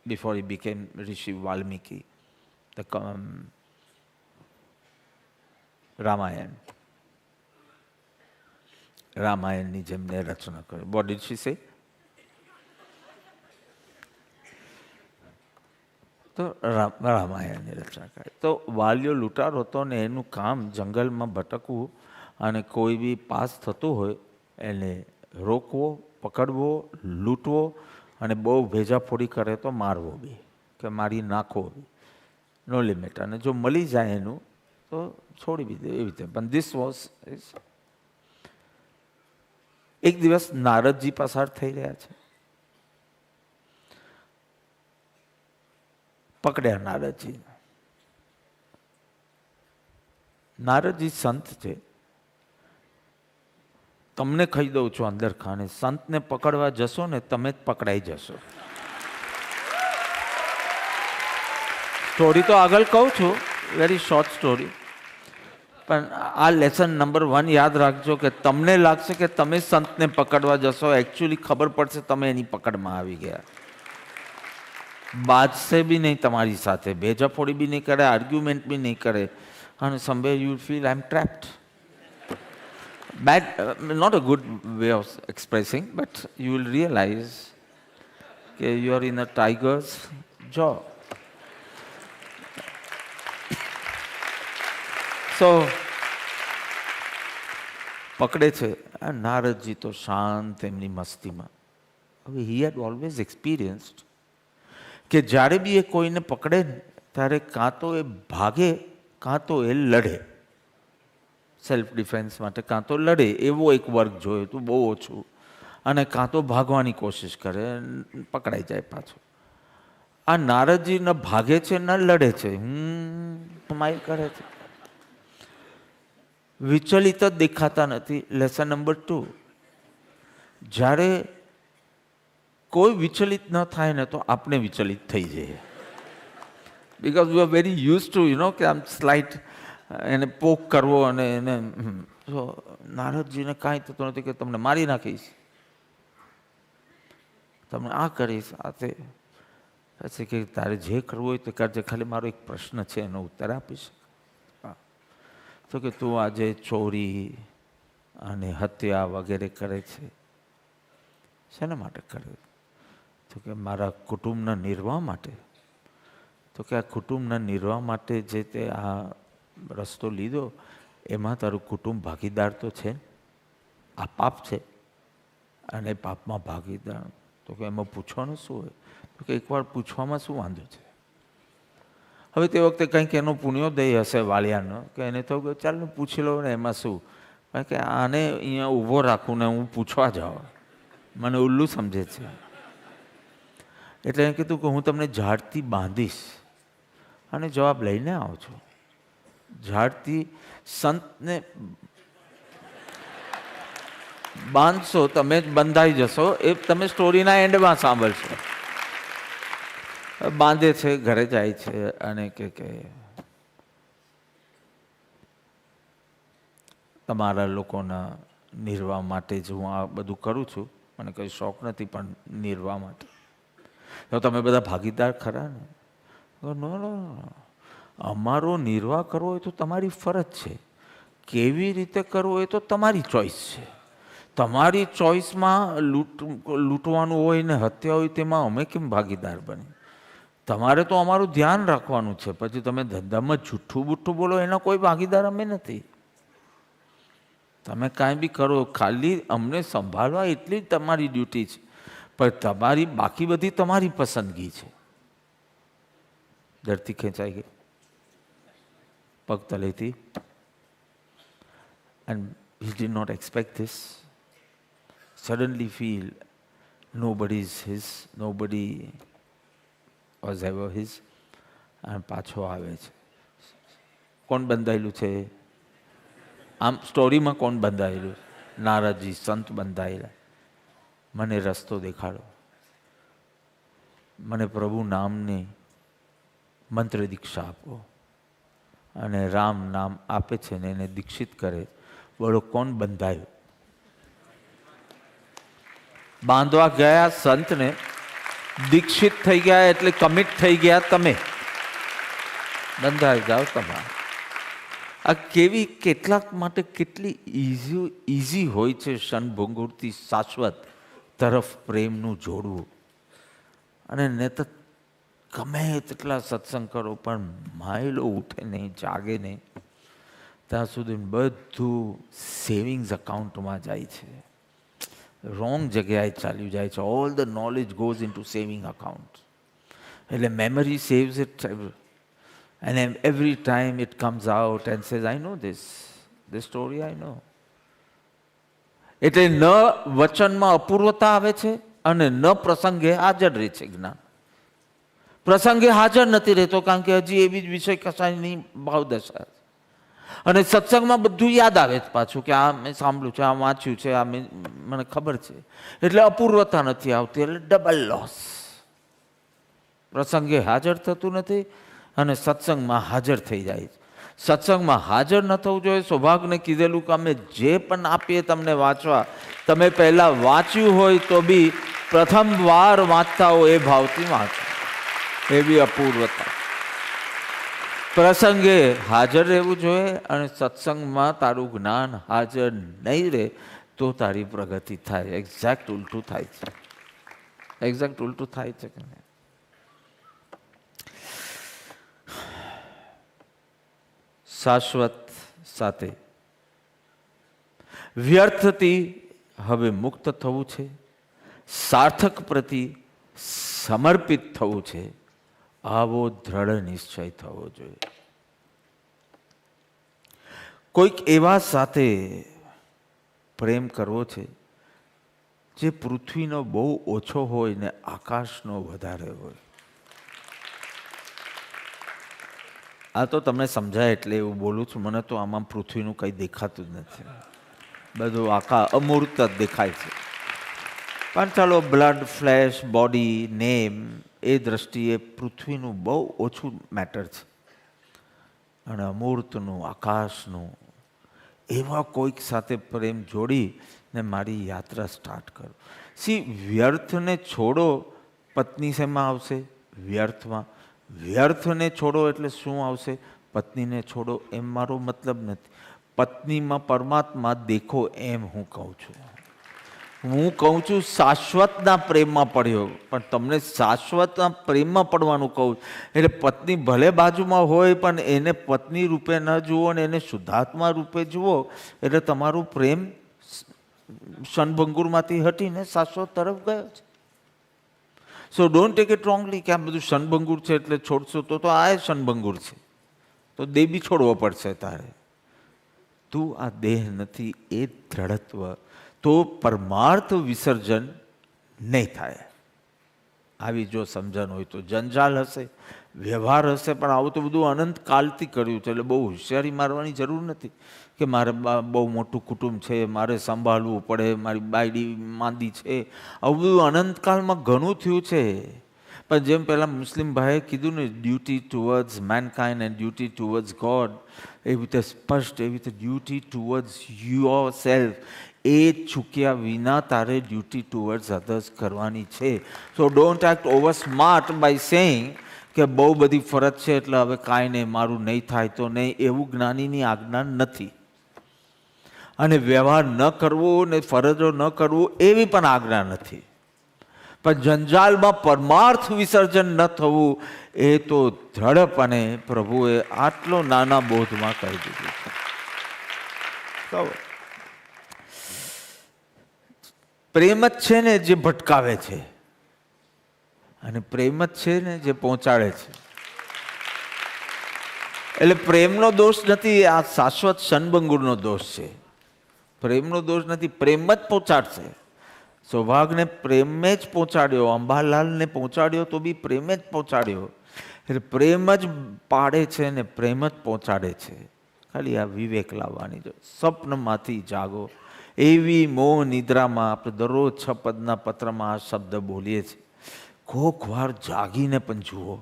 before he became Rishi Valmiki. The રામાયણની જેમને રચના કરી. What did she say? તો રામાયણની રચના કરી. તો વાલિયો લૂંટારો હતો ને એનું કામ જંગલમાં ભટકવું અને કોઈ બી પાસ થતું હોય એને રોકવો, પકડવો, લૂંટવો અને બહુ ભેજાફોડી કરે તો મારવો બી, કે મારી નાખવો બી, નો લિમિટ. અને જો મળી જાય એનું તો છોડી બી દે, એવી રીતે. પણ ધીસ વોઝ એક દિવસ નારદજી પસાર થઈ રહ્યા છે, પકડ્યા નારદજી. નારદજી સંત છે, તમને કહી દઉં છું અંદર ખાને, સંતને પકડવા જશો ને તમે જ પકડાઈ જશો. સ્ટોરી તો આગળ કહું છું, વેરી શોર્ટ સ્ટોરી. પણ આ લેસન નંબર 1 યાદ રાખજો કે તમને લાગશે કે તમે સંતને પકડવા જશો, એકચ્યુઅલી ખબર પડશે તમે એની પકડમાં આવી ગયા. બાજશે બી નહીં તમારી સાથે, ભેજાફોડી બી નહીં કરે, આર્ગ્યુમેન્ટ બી નહીં કરે, અને somewhere you feel I am trapped. Bad, not a good way of expressing, but you will realize that you are in a tiger's jaw. So, પકડે છે. આ નારદજી તો શાંત એમની મસ્તીમાં. હવે he had always experienced કે જ્યારે બી એ કોઈને પકડે ને ત્યારે કાં તો એ ભાગે કાં તો એ લડે. સેલ્ફ ડિફેન્સ માટે કાં તો લડે, એવો એક વર્ગ જોયો હતું, બહુ ઓછું. અને કાં તો ભાગવાની કોશિશ કરે, પકડાઈ જાય પાછો. આ નારદજી ન ભાગે છે ન લડે છે, સ્માઈલ કરે છે, વિચલિત જ દેખાતા નથી. લેસન નંબર 2, જ્યારે કોઈ વિચલિત ન થાય ને તો આપણે વિચલિત થઈ જઈએ. Because we are very use to કે આમ સ્લાઇટ એને પોક કરવો અને એને. તો નારદજીને કાંઈ થતું નથી કે તમને મારી નાખીશ, તમને આ કરીશ, આ તે. પછી કે તારે જે કરવું હોય તે કરજે, ખાલી મારો એક પ્રશ્ન છે એનો ઉત્તર આપીશ. તો કે તું આજે ચોરી અને હત્યા વગેરે કરે છે, શેના માટે કરે? તો કે મારા કુટુંબના નિર્વાહ માટે. તો કે આ કુટુંબના નિર્વાહ માટે જે તે આ રસ્તો લીધો, એમાં તારું કુટુંબ ભાગીદાર તો છે, આ પાપ છે અને પાપમાં ભાગીદાર. તો કે એમાં પૂછવાનું શું હોય? તો કે એકવાર પૂછવામાં શું વાંધો છે? હવે તે વખતે કંઈક એનો પુણ્યોદય હશે વાલિયાનો, કે એને થયું કે ચાલ પૂછી લો ને, એમાં શું? કે આને અહીંયા ઊભો રાખું ને હું પૂછવા જાઉં, મને ઉલ્લુ સમજે છે. એટલે એમ કીધું કે હું તમને ઝાડથી બાંધીશ અને જવાબ લઈને આવજો. ઝાડથી સંતને બાંધશો, તમે જ બંધાઈ જશો. એ તમે સ્ટોરીના એન્ડમાં સાંભળશો. બાંધે છે, ઘરે જાય છે અને કે તમારા લોકોના નિર્વાહ માટે જ હું આ બધું કરું છું, મને કંઈ શોખ નથી, પણ નિર્વાહ માટે. તો તમે બધા ભાગીદાર ખરા ને? નો, અમારો નિર્વાહ કરવો હોય તો તમારી ફરજ છે, કેવી રીતે કરવો હોય તો તમારી ચોઈસ છે. તમારી ચોઈસમાં લૂંટવાનું હોય ને હત્યા હોય તેમાં અમે કેમ ભાગીદાર બની? તમારે તો અમારું ધ્યાન રાખવાનું છે. પછી તમે ધંધામાં જૂઠું બુઠ્ઠું બોલો, એના કોઈ ભાગીદાર અમે નથી. તમે કાંઈ બી કરો, ખાલી અમને સંભાળવા એટલી જ તમારી ડ્યુટી છે, પણ તમારી બાકી બધી તમારી પસંદગી છે. ધરતી ખેંચાઈ ગઈ પગ તલેથી. And he did not expect this. Suddenly feel nobody is his, nobody was ever his. અને પાછો આવે છે. કોણ બંધાયેલું છે? આમ સ્ટોરીમાં કોણ બંધાયેલું? નારદજી સંત બંધાયેલા. મને રસ્તો દેખાડો, મને પ્રભુ નામની મંત્ર દીક્ષા આપો. અને રામ નામ આપે છે ને એને દીક્ષિત કરે. બોલો કોણ બંધાયું? બાંધવા ગયા સંતને દીક્ષિત થઈ ગયા એટલે કમિટ થઈ ગયા તમે. બંધાઈ જાઓ તમારે. આ કેવી કેટલાક માટે કેટલી ઇઝી હોય છે ક્ષણભંગુરથી શાશ્વત તરફ પ્રેમનું જોડવું. અને ને તો ગમે તેટલા સત્સંગ કરો પણ માઇલો ઉઠે નહીં, જાગે નહીં, ત્યાં સુધી બધું સેવિંગ્સ એકાઉન્ટમાં જાય છે, રોંગ જગ્યાએ ચાલ્યું જાય છે. All the knowledge goes into saving account. એટલે memory saves it. And every time it comes out and says, I know this story I know. એટલે ન વચનમાં અપૂર્વતા આવે છે અને ન પ્રસંગે હાજર રહે છે જ્ઞાન. પ્રસંગે હાજર નથી રહેતો કારણ કે હજી એવી જ વિષય કશાયની ભાવદશા. અને સત્સંગમાં બધું યાદ આવે છે પાછું કે આ મેં સાંભળ્યું છે, આ વાંચ્યું છે, આ મને ખબર છે. એટલે અપૂર્વતા નથી આવતી, એટલે ડબલ લોસ. પ્રસંગે હાજર થતું નથી અને સત્સંગમાં હાજર થઈ જાય છે. સત્સંગમાં હાજર ન થવું જોઈએ. સૌભાગ્યને કીધેલું કે અમે જે પણ આપીએ તમને વાંચવા, તમે પહેલાં વાંચ્યું હોય તો બી પ્રથમ વાર વાંચતા હો એ ભાવથી વાંચો. એવી અપૂર્વતા. પ્રસંગે હાજર રહેવું જોઈએ અને સત્સંગમાં તારું જ્ઞાન હાજર નહીં રહે તો તારી પ્રગતિ થાય. એક્ઝેક્ટ ઉલટું થાય છે. એક્ઝેક્ટ ઉલટું થાય છે કે નહીં? શાશ્વત સાથે વ્યર્થથી હવે મુક્ત થવું છે. સાર્થક પ્રતિ સમર્પિત થવું છે. આવો દ્રઢ નિશ્ચય થવો જોઈએ. કોઈક એવા સાથે પ્રેમ કરવો છે જે પૃથ્વીનો બહુ ઓછો હોય ને આકાશનો વધારે હોય. આ તો તમને સમજાય એટલે એવું બોલું છું. મને તો આમાં પૃથ્વીનું કંઈ દેખાતું જ નથી. બધું આખા અમૂર્ત જ દેખાય છે. પણ ચાલો બ્લડ, ફ્લેશ, બોડી, નેમ એ દ્રષ્ટિએ પૃથ્વીનું બહુ ઓછું મેટર છે. અને અમૂર્તનું, આકાશનું એવા કોઈક સાથે પ્રેમ જોડીને મારી યાત્રા સ્ટાર્ટ કરો. વ્યર્થને છોડો. પત્ની શેમાં આવશે? વ્યર્થમાં. વ્યર્થને છોડો એટલે શું આવશે? પત્નીને છોડો. એમ મારો મતલબ નથી. પત્નીમાં પરમાત્મા દેખો એમ હું કહું છું. હું કહું છું શાશ્વતના પ્રેમમાં પડ્યો, પણ તમને શાશ્વતના પ્રેમમાં પડવાનું કહું. એટલે પત્ની ભલે બાજુમાં હોય પણ એને પત્ની રૂપે ન જુઓ ને એને શુદ્ધાત્મા રૂપે જુઓ. એટલે તમારું પ્રેમ ક્ષણભંગુરમાંથી હટીને શાશ્વત તરફ ગયો છે. સો ડોન્ટ ટેક ઇટ રોંગલી કે આ બધું ક્ષણભંગુર છે એટલે છોડશો તો આ ક્ષણભંગુર છે, તો દેહ બી છોડવો પડશે તારે. તું આ દેહ નથી એ દ્રઢત્વ, તો પરમાર્થ વિસર્જન નહીં થાય. આવી જો સમજણ હોય તો જંજાલ હશે, વ્યવહાર હશે, પણ આવું તો બધું અનંતકાલથી કર્યું છે. એટલે બહુ હોશિયારી મારવાની જરૂર નથી કે મારે બહુ મોટું કુટુંબ છે, મારે સંભાળવું પડે, મારી બાયડી માંદી છે. આવું બધું અનંતકાલમાં ઘણું થયું છે. પણ જેમ પહેલાં મુસ્લિમ ભાઈએ કીધું ને, duty towards mankind and duty towards God, એવી રીતે સ્પષ્ટ, એવી રીતે ડ્યુટી ટુવર્ડ્સ યોર સેલ્ફ એ ચૂક્યા વિના તારે ડ્યુટી ટુવર્ડ્સ અધર્સ કરવાની છે. So don't act over smart by saying કે બહુ બધી ફરજ છે એટલે હવે કાંઈ નહીં, મારું નહીં થાય તો નહીં. એવું જ્ઞાનીની આજ્ઞા નથી. અને વ્યવહાર ન કરવો ને ફરજો ન કરવું એવી પણ આજ્ઞા નથી. પણ જંજાલમાં પરમાર્થ વિસર્જન ન થવું એ તો દ્રઢપણે પ્રભુએ આટલો નાના બોધમાં કહી દીધું છે. પ્રેમ જ છે ને જે ભટકાવે છે, અને પ્રેમ જ છે ને જે પહોંચાડે છે. એટલે પ્રેમનો દોષ નથી, આ શાશ્વત ક્ષણભંગુરનો દોષ છે. પ્રેમનો દોષ નથી, પ્રેમ જ પહોંચાડશે. સૌભાગ્યને પ્રેમે જ પહોંચાડ્યો, અંબાલાલને પહોંચાડ્યો તો બી પ્રેમે જ પહોંચાડ્યો. એટલે પ્રેમ જ પાડે છે ને પ્રેમ જ પહોંચાડે છે. ખાલી આ વિવેક લાવવાની જો. સ્વપ્નમાંથી જાગો. એવી મોહ નિદ્રામાં આપણે દરરોજ 6 પદના પત્રમાં આ શબ્દ બોલીએ છીએ. કોઈક વાર જાગીને પણ જુઓ.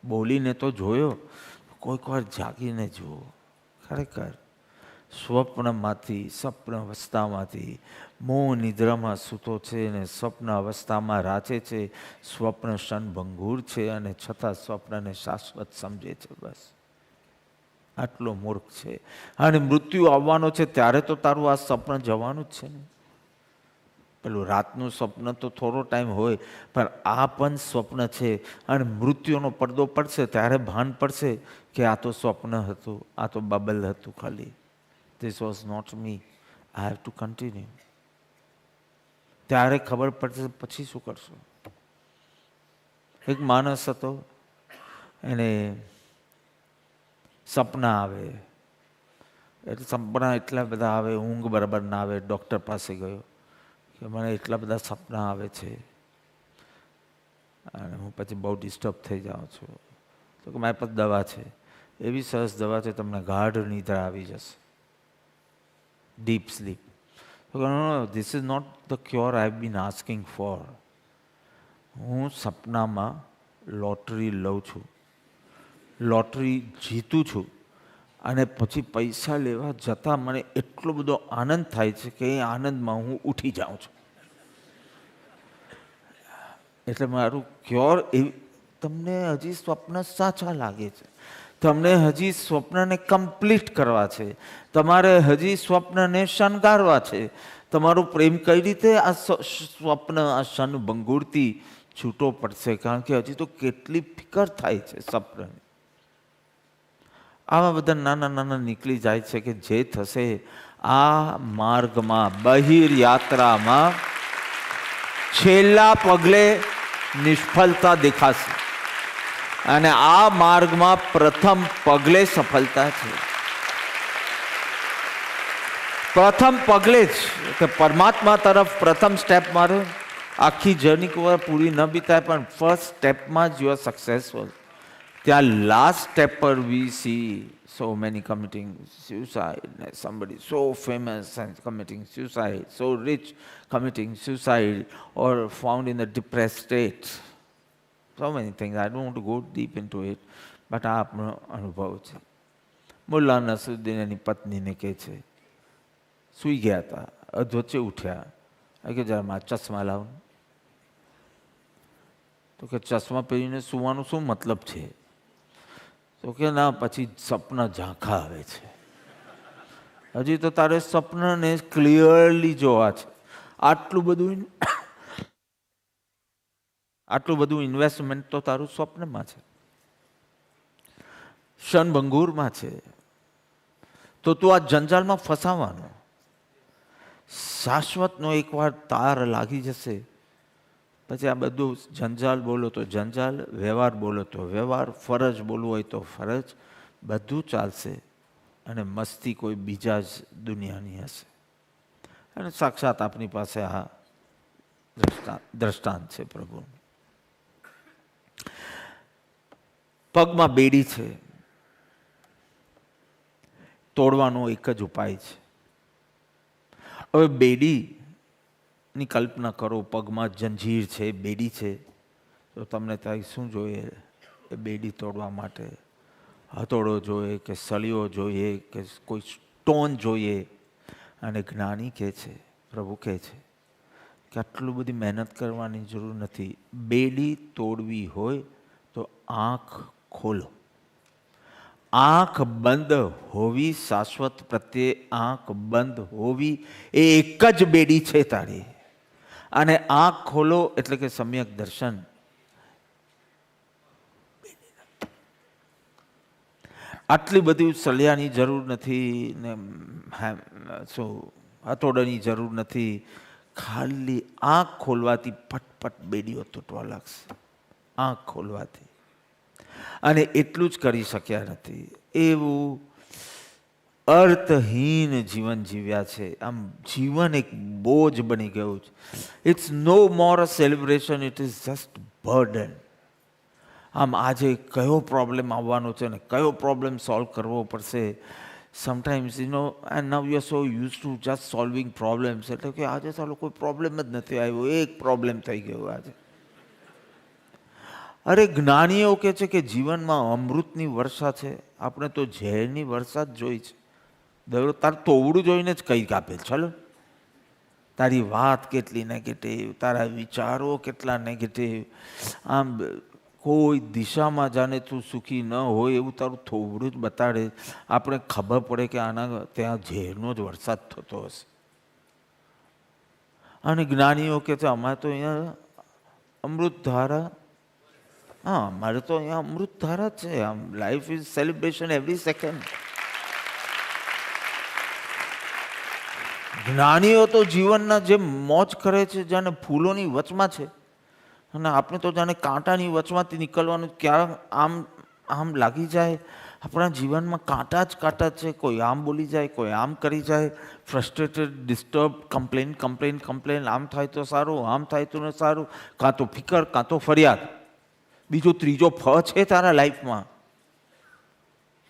બોલીને તો જોયો, કોઈક વાર જાગીને જુઓ. ખરેખર સ્વપ્નમાંથી, સ્વપ્ન અવસ્થામાંથી મોહ નિદ્રામાં સૂતો છે ને સ્વપ્ન અવસ્થામાં રાચે છે. સ્વપ્ન ક્ષણભંગુર છે અને છતાં સ્વપ્નને શાશ્વત સમજે છે. બસ આટલો મૂર્ખ છે. અને મૃત્યુ આવવાનો છે ત્યારે તો તારું આ સ્વપ્ન જવાનું જ છે ને. પેલું રાતનું સ્વપ્ન તો થોડો ટાઈમ હોય, પણ આ પણ સ્વપ્ન છે. અને મૃત્યુનો પડદો પડશે ત્યારે ભાન પડશે કે આ તો સ્વપ્ન હતું, આ તો બબલ હતું ખાલી. This was not me, I have to continue. ત્યારે ખબર પડશે. પછી શું કરશો? એક માણસ હતો, એને સપના આવે. એટલે સપના એટલા બધા આવે, ઊંઘ બરાબર ના આવે. ડૉક્ટર પાસે ગયો કે મને એટલા બધા સપના આવે છે અને હું પછી બહુ ડિસ્ટર્બ થઈ જાઉં છું. તો કે મારી પાસે દવા છે, એવી સરસ દવા છે, તમને ગાઢ નિદ્રા આવી જશે, ડીપ સ્લીપ. તો no, this is not the cure I have been asking for. હું સપનામાં લોટરી લઉં છું લોટરી જીતું છું અને પછી પૈસા લેવા જતાં મને એટલો બધો આનંદ થાય છે કે એ આનંદમાં હું ઉઠી જાઉં છું. એટલે મારું ક્યોર એવી તમને હજી સ્વપ્ન સાચા લાગે છે, તમને હજી સ્વપ્નને કમ્પ્લીટ કરવા છે, તમારે હજી સ્વપ્નને શણગારવા છે. તમારું પ્રેમ કઈ રીતે આ સ્વપ્ન આ શન ભંગુરથી છૂટો પડશે, કારણ કે હજી તો કેટલી ફિકર થાય છે સપનાની. આવા બધા નાના નાના નીકળી જાય છે કે જે થશે આ માર્ગમાં બહિર યાત્રામાં છેલ્લા પગલે નિષ્ફળતા દેખાશે અને આ માર્ગમાં પ્રથમ પગલે સફળતા છે. પ્રથમ પગલે જ કે પરમાત્મા તરફ પ્રથમ સ્ટેપ મારો. આખી જર્ની પૂરી ન બી થાય પણ ફર્સ્ટ સ્ટેપમાં જ યુ આર સક્સેસફુલ. ત્યાં લાસ્ટ સ્ટેપ પર વી C so many committing suicide, somebody so famous and committing suicide, so rich committing suicide, or found in a depressed state. So many things. I don't want to go deep into it, but આ આપણો અનુભવ છે. મુલ્લા નસરુદ્દીન એની પત્નીને કહે છે, સૂઈ ગયા હતા, અધવચ્ચે ઉઠ્યા, કે જરા મારા ચશ્મા લાવ. તો કે ચશ્મા પહેરીને સૂવાનો શું મતલબ છે? તો કે ના, પછી સપના ઝાંખા આવે છે. હજી તો તારે સપનાને ક્લિયરલી જોવા છે. આટલું બધું ઇન્વેસ્ટમેન્ટ તો તારું સ્વપ્નમાં છે, ક્ષણભંગુરમાં છે. તો તું આ જંજાલમાં ફસાવાનો. શાશ્વતનો એકવાર તાર લાગી જશે પછી આ બધું જંજાલ બોલો તો જંજાલ, વ્યવહાર બોલો તો વ્યવહાર, ફરજ બોલવું હોય તો ફરજ, બધું ચાલશે અને મસ્તી કોઈ બીજા જ દુનિયાની હશે. અને સાક્ષાત આપણી પાસે આ દ્રષ્ટાંત છે પ્રભુ. પગમાં બેડી છે, તોડવાનો એક જ ઉપાય છે. હવે બેડીની કલ્પના કરો, પગમાં જંજીર છે, બેડી છે, તો તમને ત્યાં શું જોઈએ? એ બેડી તોડવા માટે હથોડો જોઈએ કે સળીઓ જોઈએ કે કોઈ સ્ટોન જોઈએ. અને જ્ઞાની કહે છે, પ્રભુ કહે છે કે આટલું બધી મહેનત કરવાની જરૂર નથી. બેડી તોડવી હોય તો આંખ ખોલો. આંખ બંધ હોવી, શાશ્વત પ્રત્યે આંખ બંધ હોવી, એ એક જ બેડી છે તારી. અને આંખ ખોલો એટલે કે સમ્યક દર્શન. આટલી બધી સળિયાની જરૂર નથી ને શું હથોડાની જરૂર નથી. ખાલી આંખ ખોલવાથી ફટફટ બેડીઓ તૂટવા લાગશે. આંખ ખોલવાથી. અને એટલું જ કરી શક્યા નથી. એવું અર્થહીન જીવન જીવ્યા છે. આમ જીવન એક બોજ બની ગયું છે. It's no more a celebration, it is just burden. આમ આજે કયો પ્રોબ્લેમ આવવાનો છે ને કયો પ્રોબ્લેમ સોલ્વ કરવો પડશે. Sometimes you know and now you are so use to just solving problems. એટલે કે આજે ચાલો કોઈ પ્રોબ્લેમ જ નથી આવ્યો, એક પ્રોબ્લેમ થઈ ગયો આજે. અરે જ્ઞાનીઓ કહે છે કે જીવનમાં અમૃતની વર્ષા છે, આપણે તો ઝેરની વર્ષા જ જોઈ છે. તારું તોવડું જોઈને જ કંઈક આપે. ચલો, તારી વાત કેટલી નેગેટિવ, તારા વિચારો કેટલા નેગેટિવ, આમ કોઈ દિશામાં જાણે તું સુખી ન હોય એવું તારું થોડું જ બતાડે. આપણે ખબર પડે કે આના ત્યાં ઝેરનો જ વરસાદ થતો હશે. અને જ્ઞાનીઓ કહે છે અમારે તો અહીંયા અમૃત ધારા. હા, અમારે તો અહીંયા અમૃત ધારા છે. આમ life is celebration every second. જ્ઞાનીઓ તો જીવનના જે મોજ કરે છે જાણે ફૂલોની વચમાં છે, અને આપણે તો જાણે કાંટાની વચમાંથી નીકળવાનું ક્યાં આમ લાગી જાય. આપણા જીવનમાં કાંટા જ છે. કોઈ આમ બોલી જાય, કોઈ આમ કરી જાય, ફ્રસ્ટ્રેટેડ, ડિસ્ટર્બ, કમ્પ્લેન. આમ થાય તો સારું, આમ થાય તો ન સારું. કાં તો ફિકર, કાં તો ફરિયાદ. બીજો ત્રીજો ફ છે તારા લાઈફમાં,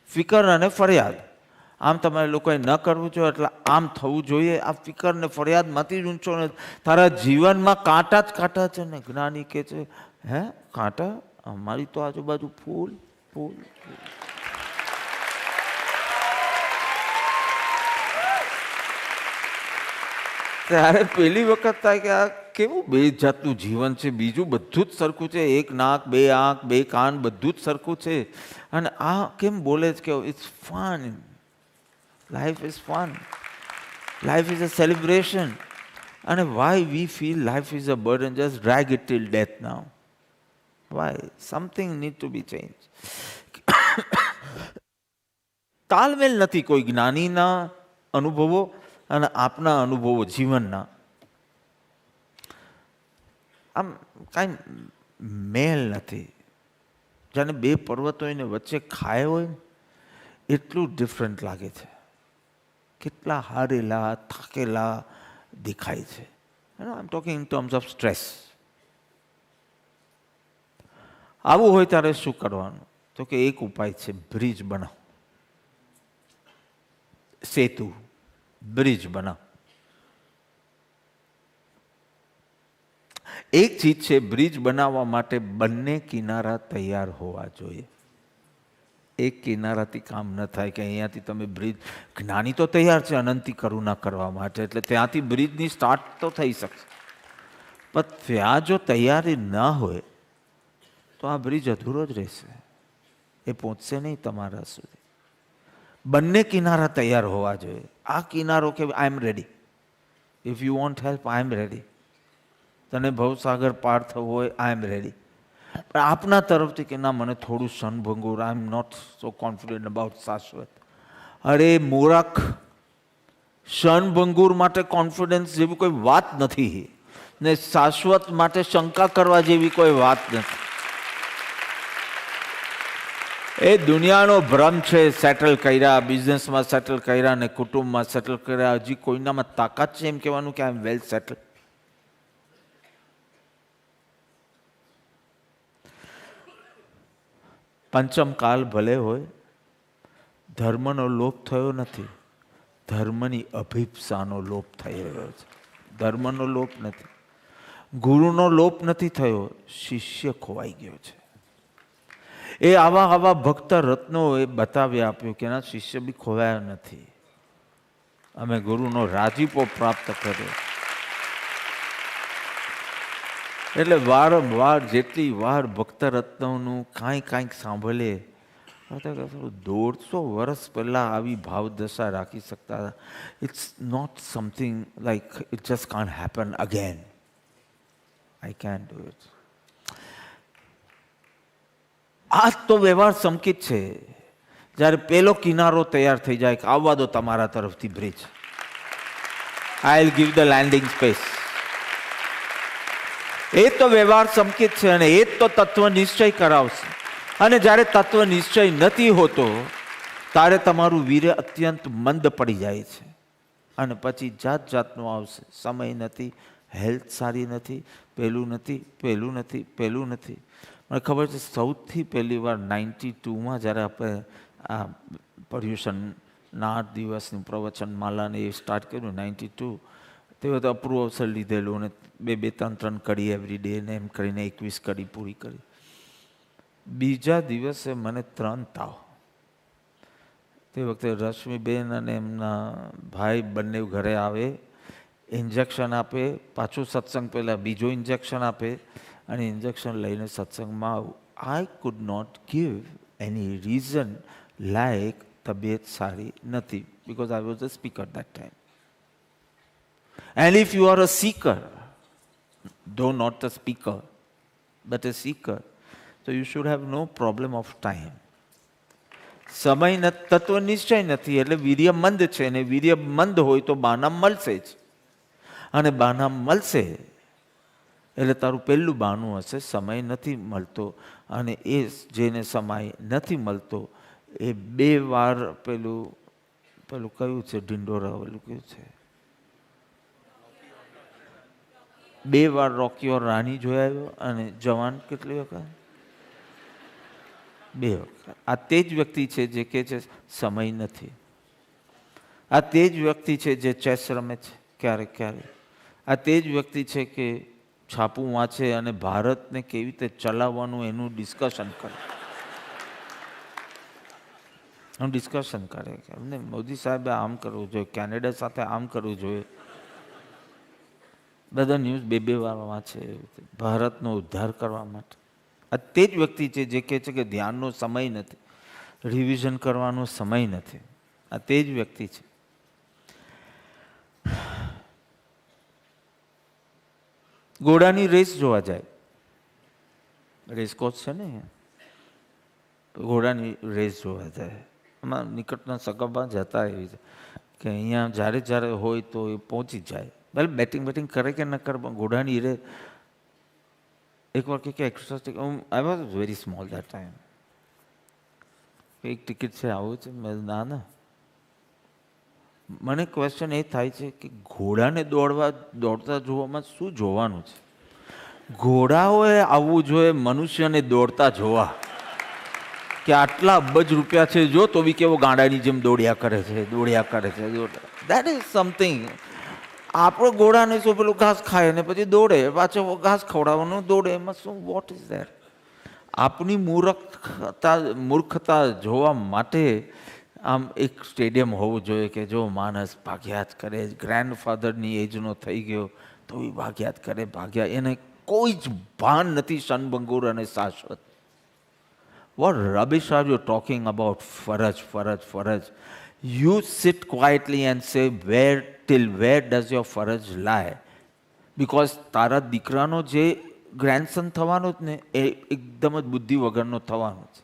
ફિકર અને ફરિયાદ. આમ તમારે લોકોએ ન કરવું જોઈએ એટલે આમ થવું જોઈએ. આ ફિકર ને ફરિયાદમાંથી જ ઊંચો ને તારા જીવનમાં કાંટા જ છે ને. જ્ઞાની કહે છે હે કાંટા? અમારી તો આજુબાજુ ફૂલ. ત્યારે પહેલી વખત થાય કે આ કેવું બે જાતનું જીવન છે, બીજું બધું જ સરખું છે, એક નાક, બે આંખ, બે કાન, બધું જ સરખું છે, અને આ કેમ બોલે છે કે it's fun, life is fun, life is a celebration. અને why we feel life is a burden, just drag it till death now? Why? Something need to be change. તાલમેલ નથી કોઈ જ્ઞાનીના અનુભવો અને આપના અનુભવો જીવનના. આમ કાંઈ મેલ નથી. જાણે બે પર્વતો એને વચ્ચે ખાય હોય એટલું ડિફરન્ટ લાગે છે. કેટલા હારેલા, થાકેલા દેખાય છે. I am talking in terms of stress. આવું હોય ત્યારે શું કરવાનું? તો કે એક ઉપાય છે, બ્રિજ બનાવો, સેતુ, બ્રિજ બનાવો. એક ચીજ છે, બ્રિજ બનાવવા માટે બંને કિનારા તૈયાર હોવા જોઈએ. એક કિનારાથી કામ ન થાય કે અહીંયાથી તમે બ્રિજ, જ્ઞાની તો તૈયાર છે અનંતી કરુણા કરવા માટે, એટલે ત્યાંથી બ્રિજની સ્ટાર્ટ તો થઈ શકશે, પણ ત્યાં જો તૈયારી ના હોય તો આ બ્રિજ અધૂરો જ રહેશે, એ પહોંચશે નહીં તમારા સુધી. બંને કિનારા તૈયાર હોવા જોઈએ. આ કિનારો કે I am ready, if you want help I am ready, તને ભવસાગર પાર થવું હોય આઈ એમ રેડી. પણ આપના તરફથી કે ના, મને થોડું ક્ષણભંગુર, I am not so confident about શાશ્વત. અરે મૂરખ, ક્ષણભંગુર માટે કોન્ફિડન્સ જેવી કોઈ વાત નથી, ને શાશ્વત માટે શંકા કરવા જેવી કોઈ વાત નથી. એ દુનિયાનો ભ્રમ છે. સેટલ કર્યા, બિઝનેસમાં સેટલ કર્યા ને કુટુંબમાં સેટલ કર્યા, હજી કોઈનામાં તાકાત છે એમ કહેવાનું કે આઈ એમ વેલ સેટલ? પંચમ કાલ ભલે હોય, ધર્મનો લોપ થયો નથી, ધર્મની અભિપ્સાનો લોપ થઈ રહ્યો છે. ધર્મનો લોપ નથી, ગુરુનો લોપ નથી થયો, શિષ્ય ખોવાઈ ગયો છે. એ આવા ભક્ત રત્નો એ બતાવી આપ્યું કે એના શિષ્ય બી ખોવાયા નથી. અમે ગુરુનો રાજીપો પ્રાપ્ત કર્યો. એટલે વારંવાર જેટલી વાર ભક્ત રત્નોનું કાંઈક સાંભળે, 150 વર્ષ પહેલાં આવી ભાવદશા રાખી શકતા હતા. It's not something like it just can't happen again. I can do it. આ તો વ્યવહાર સંકિત છે. જ્યારે પેલો કિનારો તૈયાર થઈ જાય કે આવવા દો તમારા તરફથી bridge, I will give the landing space, એ તો વ્યવહાર સંકેત છે અને એ તો તત્વ નિશ્ચય કરાવશે. અને જ્યારે તત્વ નિશ્ચય નથી હોતો ત્યારે તમારું વીર્ય અત્યંત મંદ પડી જાય છે અને પછી જાત જાતનું આવશે. સમય નથી, હેલ્થ સારી નથી, પેલું નથી. મને ખબર છે સૌથી પહેલી વાર 92માં જ્યારે આપણે આ પર્યુષણના 8 દિવસનું પ્રવચન માલાને એ સ્ટાર્ટ કર્યું 92, તે વખતે અપ્રૂવ અવસર લીધેલું અને 2-3 કડી એવરી ડે ને એમ કરીને 21 કડી પૂરી કરી. બીજા દિવસે મને 3 તાવ. તે વખતે રશ્મિબેન અને એમના ભાઈ બંને ઘરે આવે, ઇન્જેક્શન આપે, પાછું સત્સંગ પહેલાં બીજો ઇન્જેક્શન આપે અને ઇન્જેક્શન લઈને સત્સંગમાં આવું. I could not give any reason like તબિયત સારી નથી, because I was a speaker that time. And if you are a seeker, though not a speaker, but a seeker, so you should have no problem of time. સમય તત્વ નિશ્ચય નથી એટલે વીર્ય મંદ છે, અને વીર્ય મંદ હોય તો બાના મળશે જ, અને બાના મળશે એટલે તારું પહેલું બાનું હશે સમય નથી મળતો. અને એ જેને સમય નથી મળતો એ 2 વાર પેલું કયું છે ઢિંડોરા ઓલું કયું છે, 2 વાર રોકી ઓર રાની જોઈ આવ્યો અને જવાન કેટલી વખત? 2 વખત. આ તે જ વ્યક્તિ છે જે કહે છે સમય નથી. આ તે જ વ્યક્તિ છે જે ચેસ રમે છે ક્યારેક ક્યારેક. આ તે જ વ્યક્તિ છે કે છાપું વાંચે અને ભારતને કેવી રીતે ચલાવવાનું એનું ડિસ્કશન કરે. ડિસ્કશન કરે કે એમને મોદી સાહેબે આમ કરવું જોઈએ, કેનેડા સાથે આમ કરવું જોઈએ. બધા ન્યૂઝ બે વાર વાંચે ભારતનો ઉદ્ધાર કરવા માટે. આ તે જ વ્યક્તિ છે જે કહે છે કે ધ્યાનનો સમય નથી, રિવિઝન કરવાનો સમય નથી. આ તે જ વ્યક્તિ છે. ઘોડાની રેસ જોવા જાય, રેસકોર્સ છે ને, ઘોડાની રેસ જોવા જાય. એમાં નિકટના સગાબા જતા એવી છે કે અહીંયા જ્યારે જ્યારે હોય તો એ પહોંચી જાય. ભલે બેટિંગ કરે કે ન કરે, પણ ઘોડાની રેસ એકવાર કે extra I was very small that time, એક ટિકિટ છે આવું છે. મેં ના મને ક્વેશ્ચન એ થાય છે કે ઘોડાને દોડતા જોવામાં શું જોવાનું છે? ઘોડાઓએ આવવું જોઈએ મનુષ્યને દોડતા જોવા, કે આટલા અબજ રૂપિયા છે જો તો બી કેવો ગાંડાની જેમ દોડ્યા કરે છે. That is something. આપણો ઘોડાને શું પેલું ઘાસ ખાય ને પછી દોડે, પાછો ઘાસ ખવડાવવાનું દોડે, એમાં શું? What is that? આપની મૂર્ખતા જોવા માટે આમ એક સ્ટેડિયમ હોવું જોઈએ કે જો માણસ ભાગ્યા જ કરે. ગ્રેન્ડફાધરની એજનો થઈ ગયો તો એ ભાગ્યા જ કરે, ભાગ્યા. એને કોઈ જ ભાન નથી શનભંગુર અને શાશ્વત. What rubbish are you talking about? Faraj. You sit quietly and say, till where does your faraj lie? Because તારા દીકરાનો જે ગ્રેન્ડસન થવાનો જ ને એ એકદમ જ બુદ્ધિ વગરનો થવાનો છે.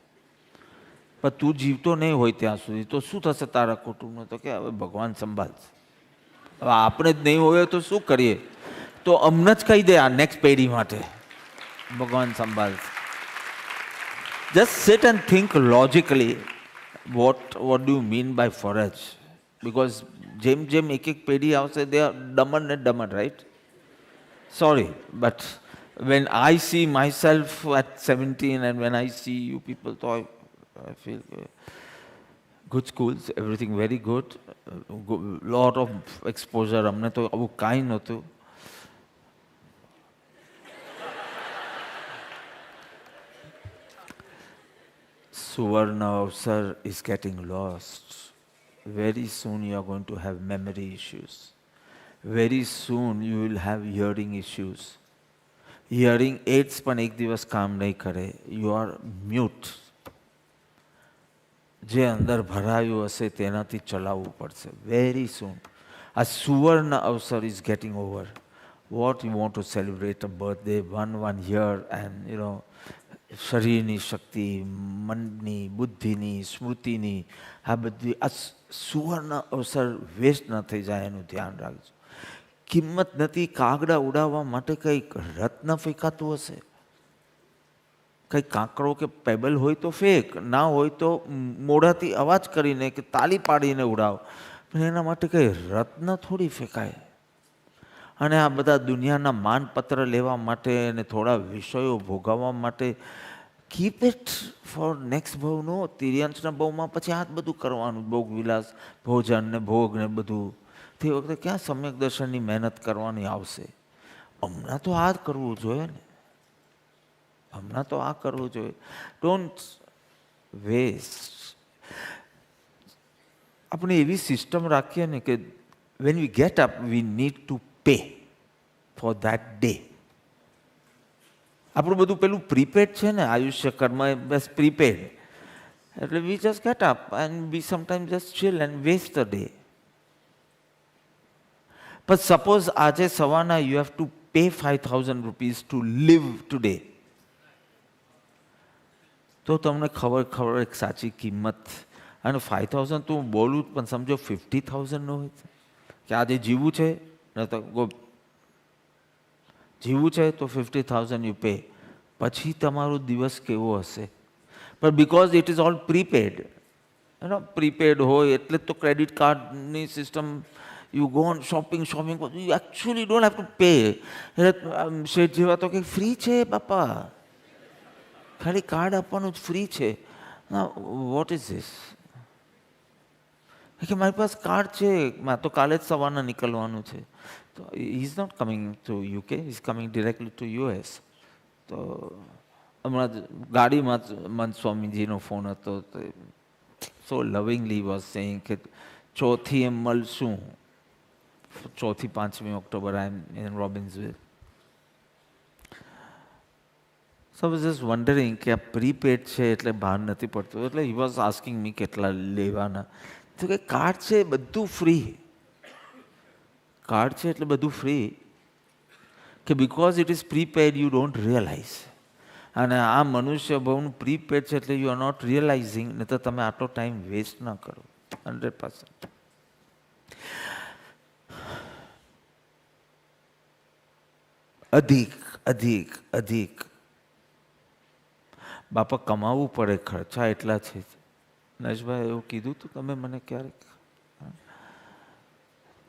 પણ તું જીવતો નહીં હોય ત્યાં સુધી તો શું થશે તારા કુટુંબનું? તો કે હવે ભગવાન સંભાળશે. હવે આપણે જ નહીં હોય તો શું કરીએ? તો અમને જ કહી દે આ નેક્સ્ટ પેઢી માટે ભગવાન સંભાળશે. Just sit and think logically. What do you mean by faraj? Because જેમ એક પેઢી આવશે, they are dumber and dumber, right? Sorry, but when I see myself at 17 and when I see you people, so I feel good schools, everything very good, lot of exposure. અમને તો આવું કાંઈ નહોતું. Suvarna Avsar is getting lost. Very soon you are going to have memory issues. Very soon you will have hearing issues. Hearing aids પણ એક દિવસ કામ નહીં કરે. You are mute. જે અંદર ભરાયું હશે તેનાથી ચલાવવું પડશે. Very soon. A Suvarna Avsar is getting over. What you want to celebrate a birthday, one year, and શરીરની શક્તિ, મનની, બુદ્ધિની, સ્મૃતિની, આ બધી આ સુવર્ણ અવસર વેસ્ટ ન થઈ જાય એનું ધ્યાન રાખજો. કિંમત નથી. કાગડા ઉડાવવા માટે કંઈક રત્ન ફેંકાતું હશે, કંઈક કાંકરો કે પેબલ હોય તો ફેંક, ના હોય તો મોઢાથી અવાજ કરીને કે તાલી પાડીને ઉડાવ, પણ એના માટે કંઈ રત્ન થોડી ફેંકાય. અને આ બધા દુનિયાના માનપત્ર લેવા માટે અને થોડા વિષયો ભોગવવા માટે કીપ ઇટ ફોર નેક્સ્ટ ભવનો, તિર્યંશના ભવમાં પછી આ જ બધું કરવાનું, ભોગ વિલાસ, ભોજન ને ભોગ ને બધું. તે વખતે ક્યાં સમ્યક દર્શનની મહેનત કરવાની આવશે? હમણાં તો આ જ કરવું જોઈએ ને, હમણાં તો આ કરવું જોઈએ. Don't waste. આપણે એવી સિસ્ટમ રાખીએ ને કે when we get up we need to pay for that day. આપણું બધું પેલું પ્રીપેડ છે ને, આયુષ્ય કર્મ બસ પ્રીપેડ. એટલે we just get up and we sometimes just chill and waste the day. But suppose આજે સવારના you have to pay 5,000 rupees to live today. તો તમને ખબર એક સાચી કિંમત. અને 5,000 તો હું બોલું પણ સમજો 50,000 નો હોય કે આજે જીવવું છે ને તો જીવવું છે તો 50,000 યુ પે. પછી તમારો દિવસ કેવો હશે? પણ because it is all prepaid, prepaid હોય એટલે તો ક્રેડિટ કાર્ડની system, you go on shopping, you actually don't have to pay. શેઠ જેવા તો કંઈક ફ્રી છે બાપા, ખાલી કાર્ડ આપવાનું જ ફ્રી છે. What is this? કે મારી પાસે કાર્ડ છે, મારે તો કાલે જ સવારના નીકળવાનું છે. તો he is not coming to UK, he is coming directly to US. તો હમણાં ગાડીમાં જ મન સ્વામીજીનો ફોન હતો, તો સો લવિંગલી વોઝ સેઇંગ કે 4th મળશું, 4 થી 5 October I am in Robbinsville. So was just wondering કે આ પ્રીપેડ છે એટલે ભાન નથી પડતું. એટલે હી વોઝ આસ્કિંગ મી કેટલા લેવાના. તો કે કાર્ડ છે બધું ફ્રી, કાર્ડ છે એટલે બધું ફ્રી, કે because it is prepaid you don't realise. અને આ મનુષ્ય બહુનું પ્રીપેડ છે એટલે યુ આર નોટ રિયલાઇઝિંગ, નહીં તો તમે આટલો ટાઈમ વેસ્ટ ના કરો. 100%. અધિક અધિક અધિક બાપા કમાવવું પડે, ખર્ચા એટલા છે. નરેશભાઈ એવું કીધું તું તમે મને ક્યારેક,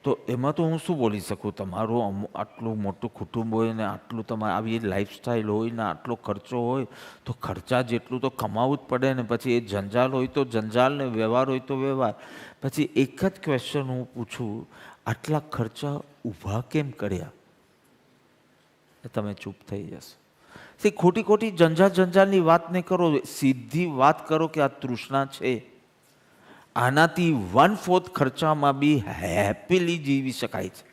તો એમાં તો હું શું બોલી શકું. તમારું આટલું મોટું કુટુંબ હોય ને આટલું તમારે આવી લાઈફસ્ટાઈલ હોય ને આટલો ખર્ચો હોય તો ખર્ચા જેટલું તો કમાવવું જ પડે ને. પછી એ જંજાલ હોય તો જંજાલ ને વ્યવહાર હોય તો વ્યવહાર. પછી એક જ ક્વેશ્ચન હું પૂછું, આટલા ખર્ચા ઊભા કેમ કર્યા? તમે ચૂપ થઈ જશો. ખોટી ખોટી જંજાલની વાત નહીં કરો, સીધી વાત કરો કે આ તૃષ્ણા છે. આનાથી 1/4 ખર્ચામાં બી હેપીલી જીવી શકાય છે.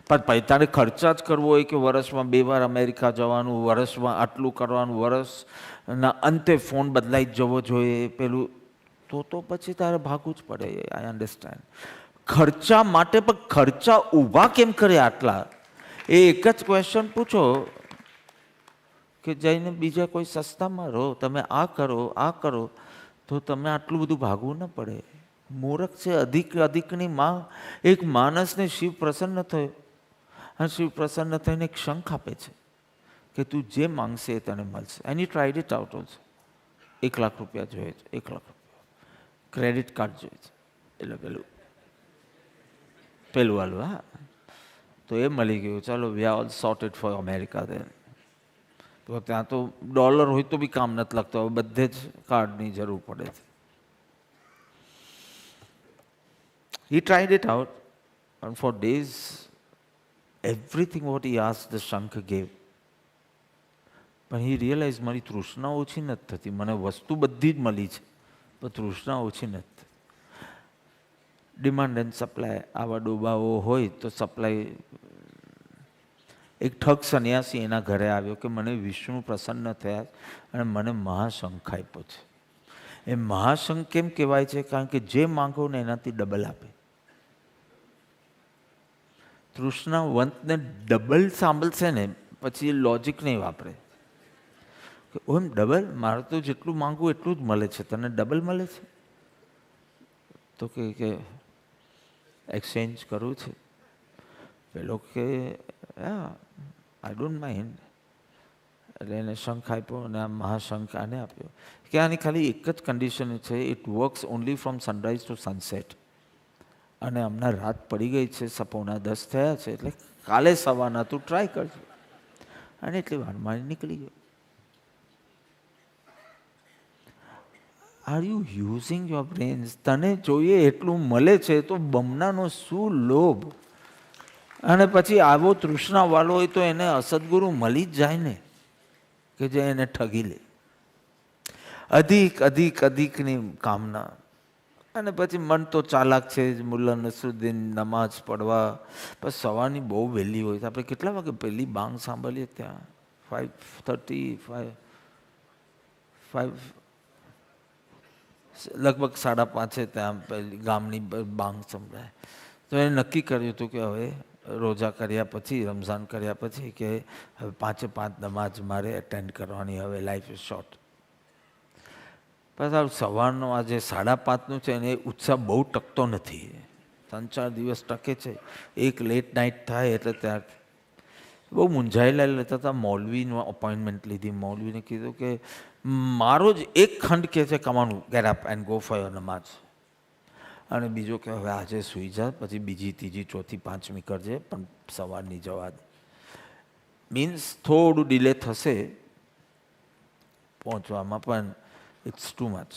પણ તારે ખર્ચા જ કરવો હોય કે વર્ષમાં 2 વાર અમેરિકા જવાનું, વર્ષમાં આટલું કરવાનું, વર્ષના અંતે ફોન બદલાઈ જ જવો જોઈએ પેલું, તો પછી તારે ભાગવું જ પડે. આઈ અન્ડરસ્ટેન્ડ. ખર્ચા માટે પણ ખર્ચા ઊભા કેમ કરે આટલા? એ એક જ ક્વેશ્ચન પૂછો કે જઈને બીજા કોઈ સસ્તામાં રહો, તમે આ કરો આ કરો, તો તમે આટલું બધું ભાગવું ન પડે. મૂર્ખ છે. અધિકની માં. એક માણસને શિવ પ્રસન્ન થયો અને શિવ પ્રસન્ન થઈને એક શંખ આપે છે કે તું જે માંગશે એ તને મળશે. And he tried it out also. 1 lakh રૂપિયા જોઈએ છે, 1 લાખ રૂપિયા ક્રેડિટ કાર્ડ જોઈએ છે, એટલે પેલું વાલું. હા, તો એ મળી ગયું. ચાલો we are all sorted for America. Then તો ત્યાં તો ડોલર હોય તો બી કામ નથી લાગતો, હવે બધે જ કાર્ડની જરૂર પડે છે. He tried it out, and for days, everything what he asked, the Shankar gave. પણ he realized મારી તૃષ્ણા ઓછી નથી થતી. મને વસ્તુ બધી જ મળી છે, પણ તૃષ્ણા ઓછી નથી. Demand and supply. આવા ડોબાઓ હોય તો સપ્લાય. એક ઠગ સન્યાસી એના ઘરે આવ્યો કે મને વિષ્ણુ પ્રસન્ન થયા અને મને મહાશંખ આપ્યો છે. એ મહાશંખ કેમ કહેવાય છે? કારણ કે જે માંગો ને એનાથી ડબલ આપે. તૃષ્ણાવંતને ડબલ સાંભળશે ને પછી લોજિક નહીં વાપરે કે ઓમ ડબલ, મારે તો જેટલું માંગવું એટલું જ મળે છે, તને ડબલ મળે છે. તો કે એક્સચેન્જ કરવું છે. પેલો કે હા આઈ ડોન્ટ માઇન્ડ. એટલે એને શંખ આપ્યો અને આ મહાશંખ આને આપ્યો કે આની ખાલી એક જ કન્ડિશન છે, it works only from sunrise to sunset. અને હમણાં રાત પડી ગઈ છે, 9:45 થયા છે, એટલે કાલે સવારના તું ટ્રાય કરજો. અને એટલી વારમાં નીકળી ગયો. Are you using your brains? તને જોઈએ એટલું મળે છે તો બમણાનો શું લોભ? અને પછી આવો તૃષ્ણાવાળો હોય તો એને અસદગુરુ મળી જ જાય ને, કે જે એને ઠગી લે. અધિક અધિક અધિકની કામના. અને પછી મન તો ચાલાક છે જ. મુલ્લા નસરુદ્દીન નમાઝ પડવા પછી સવારની બહુ વહેલી હોય છે. આપણે કેટલા વાગે પહેલી બાંગ સાંભળીએ? ત્યાં 5:30 લગભગ 5:30 ત્યાં પહેલી ગામની બાંગ સંભળાય. તો એને નક્કી કર્યું હતું કે હવે રોજા કર્યા પછી, રમઝાન કર્યા પછી, કે હવે 5:05 નમાઝ મારે એટેન્ડ કરવાની, હવે લાઈફ ઇઝ શોર્ટ. પછી સવારનો આજે 5:30 છે એને ઉત્સાહ બહુ ટકતો નથી. 3-4 દિવસ ટકે છે. એક લેટ નાઇટ થાય એટલે ત્યાં બહુ મૂંઝાયેલા લેતા હતા. મૌલવીનો અપોઇન્ટમેન્ટ લીધી. મૌલવીને કીધું કે મારો જ એક ખંડ કહે છે કમાનું, get up and go for your namaz. અને બીજો કે હવે આજે સૂઈ જા, પછી બીજી, ત્રીજી, ચોથી, 5મી કરજે, પણ સવારની જવા દે. મીન્સ થોડું ડિલે થશે પહોંચવામાં, પણ it's too much.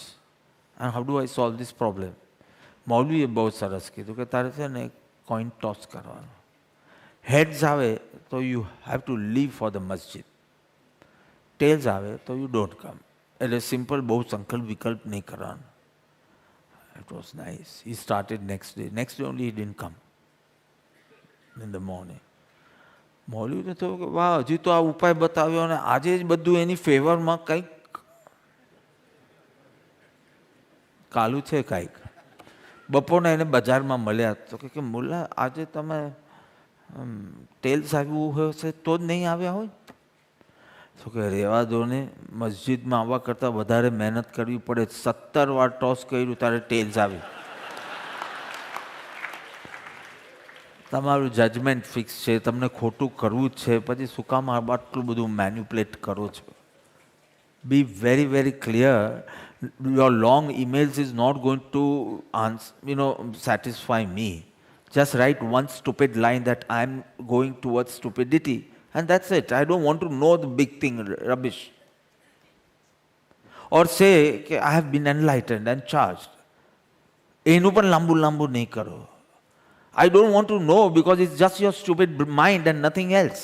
And how do I solve this problem? મૌલવીએ બહુ સરસ કીધું કે તારે છે ને કોઈન ટોસ કરવાનો. હેડ્સ આવે તો you have to leave for the masjid, tails આવે તો યુ ડોન્ટ કમ. એટલે સિમ્પલ, બહુ સંકલ્પ વિકલ્પ નહીં કરવાનો. It was nice. He started next day. Next day only he didn't come in the morning. મૌલવીને થયું કે વાહ, હજી તો આ ઉપાય બતાવ્યો અને આજે જ બધું એની ફેવરમાં કંઈક કાલું છે કાંઈક. બપોરના એને બજારમાં મળ્યા તો કે મુલ્લા આજે તમે ટેલ્સ આવ્યું હોય છે તો જ નહીં આવ્યા હોય. તો કે રહેવા દો ને, મસ્જિદમાં આવવા કરતાં વધારે મહેનત કરવી પડે. 17 વાર ટોસ કર્યું ત્યારે ટેલ્સ આવી. તમારું જજમેન્ટ ફિક્સ છે, તમને ખોટું કરવું જ છે, પછી શું કામ આટલું બધું મેન્યુપ્લેટ કરો છો? Be very very clear. Your long emails is not going to satisfy me. Just write one stupid line that I am going towards stupidity, and that's it. I don't want to know the big thing, rubbish. Or say that I have been enlightened and charged. એનું પણ લાંબુ લાંબુ નહીં કરો. I don't want to know because it's just your stupid mind and nothing else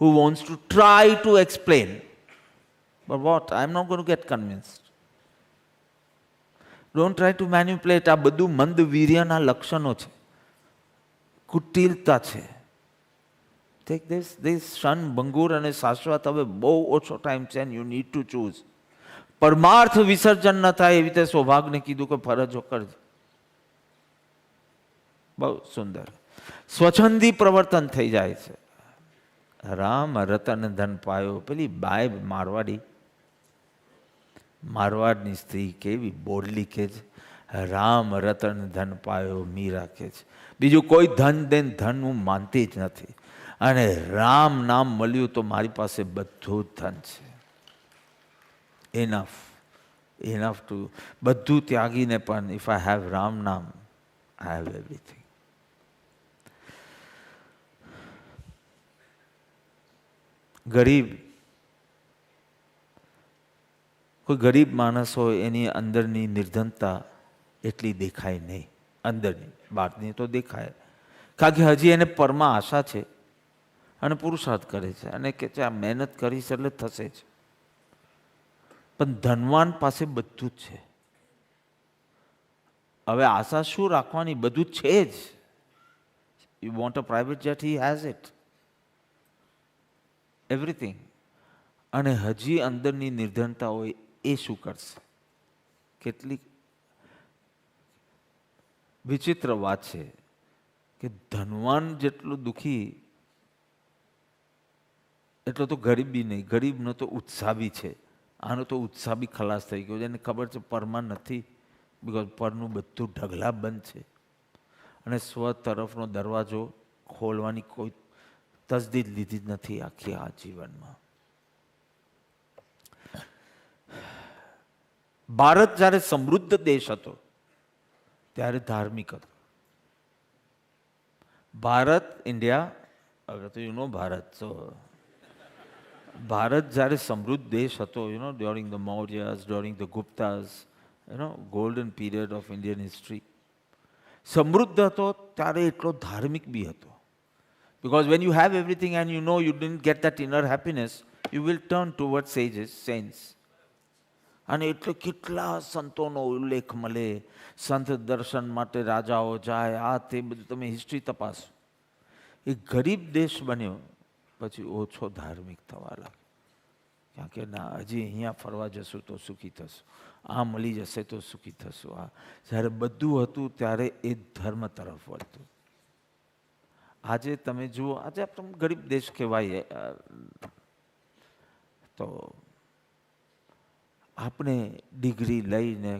who wants to try to explain. But what? I'm not going to get convinced. Don't try to manipulate. આ બધું મંદ વીર્યના લક્ષણો છે, કુટિલતા છે. Take this ક્ષણ ભંગુર અને શાશ્વત હવે બહુ ઓછો ટાઈમ છે and you need to choose. પરમાર્થ વિસર્જન ન થાય એવી રીતે સૌભાગ્યને કીધું કે ફરજો કરજો. બહુ સુંદર સ્વચ્છંદી પ્રવર્તન થઈ જાય છે. રામ રતન ધન પાયો. પેલી બાય મારવાડની સ્ત્રી કેવી બોલ્ડલી કહે છે, રામ રતન ધન પાયો. મીરા કહે છે બીજું કોઈ ધન દેન ધન હું માનતી જ નથી, અને રામ નામ મળ્યું તો મારી પાસે બધું જ ધન છે. ઇનફ ટુ બધું ત્યાગીને પણ ઇફ આઈ હેવ રામ નામ, આઈ હેવ એવરીથિંગ. ગરીબ, કોઈ ગરીબ માણસ હોય એની અંદરની નિર્ધનતા એટલી દેખાય નહીં. અંદરની, બહારની તો દેખાય, કારણ કે હજી એને પરમાં આશા છે અને પુરુષાર્થ કરે છે અને કે છે આ મહેનત કરીશ એટલે થશે જ. પણ ધનવાન પાસે બધું જ છે. હવે આશા શું રાખવાની? બધું જ છે જ. You want a private jet, he has it, everything. અને હજી અંદરની નિર્ધનતા હોય એ શું કરશે? કેટલીક વિચિત્ર વાત છે કે ધનવાન જેટલું દુઃખી એટલો તો ગરીબ બી નહીં. ગરીબનો તો ઉત્સાહ બી છે. આનો તો ઉત્સાહ બી ખલાસ થઈ ગયો છે. એને ખબર છે પરમાં નથી, બિકોઝ પરનું બધું ઢગલા બંધ છે અને સ્વ તરફનો દરવાજો ખોલવાની કોઈ તસદીદ લીધી જ નથી આખી આ જીવનમાં. ભારત જ્યારે સમૃદ્ધ દેશ હતો ત્યારે ધાર્મિક હતો. ભારત, ઇન્ડિયા, અગર તો you know Bharat, so Bharat જ્યારે સમૃદ્ધ દેશ હતો, during the Mauryas, during the Guptas, golden period of Indian history, સમૃદ્ધ હતો ત્યારે એટલો ધાર્મિક બી હતો. Because when you have everything and you know you didn't get that inner happiness, you will turn towards sages, saints. અને એટલે કેટલા સંતોનો ઉલ્લેખ મળે, સંત દર્શન માટે રાજાઓ જાય, આ તે બધું તમે હિસ્ટ્રી તપાસો. એ ગરીબ દેશ બન્યો પછી ઓછો ધાર્મિક થવા લાગે, કારણ કે ના હજી અહીંયા ફરવા જશું તો સુખી થશું, આ મળી જશે તો સુખી થશું. આ જ્યારે બધું હતું ત્યારે એ ધર્મ તરફ વળતું. આજે તમે જુઓ, આજે આપણે ગરીબ દેશ કહેવાય તો આપણે ડિગ્રી લઈને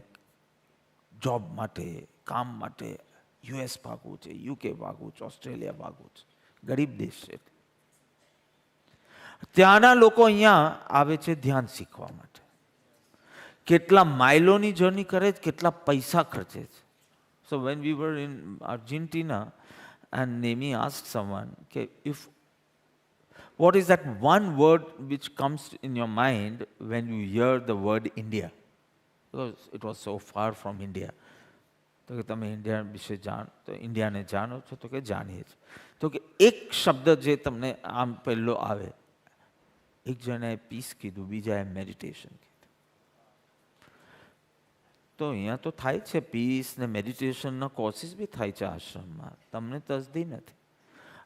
જોબ માટે, કામ માટે યુએસ ભાગવું છે, યુકે ભાગવું છે, ઓસ્ટ્રેલિયા ભાગવું છે. ગરીબ દેશ છે. ત્યાંના લોકો અહીંયા આવે છે ધ્યાન શીખવા માટે. કેટલા માઇલોની જર્ની કરે છે, કેટલા પૈસા ખર્ચે છે. So when we var in Argentina and Nemi asked someone, okay, what is that one word which comes in your mind when you hear the word India? Because it was so far from India. તો કે તમે India વિશે તો ઇન્ડિયાને જાણો છો? તો કે જાણીએ છીએ. તો કે એક શબ્દ જે તમને આમ પહેલો આવે, એક જણાએ પીસ કીધું, બીજાએ મેડિટેશન કીધું. તો અહીંયા તો થાય છે, પીસ ને મેડિટેશનના કોર્સિસ બી થાય છે આશ્રમમાં, તમને તસદી નથી.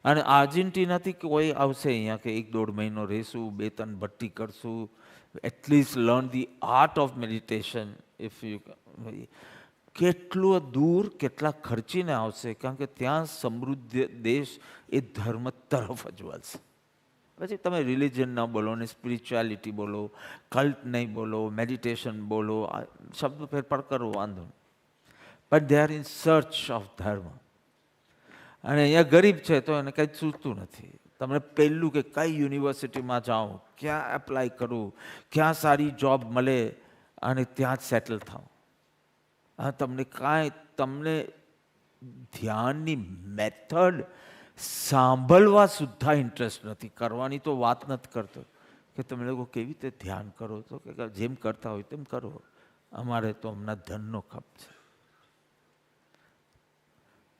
અને આર્જેન્ટિનાથી કોઈ આવશે અહીંયા કે 1-1.5 મહિનો રહેશું, 2-3 ભટ્ટી કરશું, at least learn the art of meditation. If you કેટલું દૂર કેટલા ખર્ચીને આવશે, કારણ કે ત્યાં સમૃદ્ધ દેશ એ ધર્મ તરફ જ વળશે. પછી તમે રિલિજન ન બોલો ને સ્પિરિચ્યુઆલિટી બોલો, કલ્ટ નહીં બોલો, મેડિટેશન બોલો, શબ્દ ફેરફાર કરો વાંધો નહીં, but they are in search of ધર્મ. અને અહીંયા ગરીબ છે તો એને કંઈ સૂચતું નથી. તમને પહેલું કે કઈ યુનિવર્સિટીમાં જાઉં, ક્યાં એપ્લાય કરું, ક્યાં સારી જોબ મળે અને ત્યાં જ સેટલ થાઉં. હા, તમને ધ્યાનની મેથડ સાંભળવા સુદ્ધા ઇન્ટરેસ્ટ નથી. કરવાની તો વાત નથી કરતો કે તમે લોકો કેવી રીતે ધ્યાન કરો, તો કે જેમ કરતા હોય તેમ કરો, અમારે તો હમણાં ધનનો ખપ છે.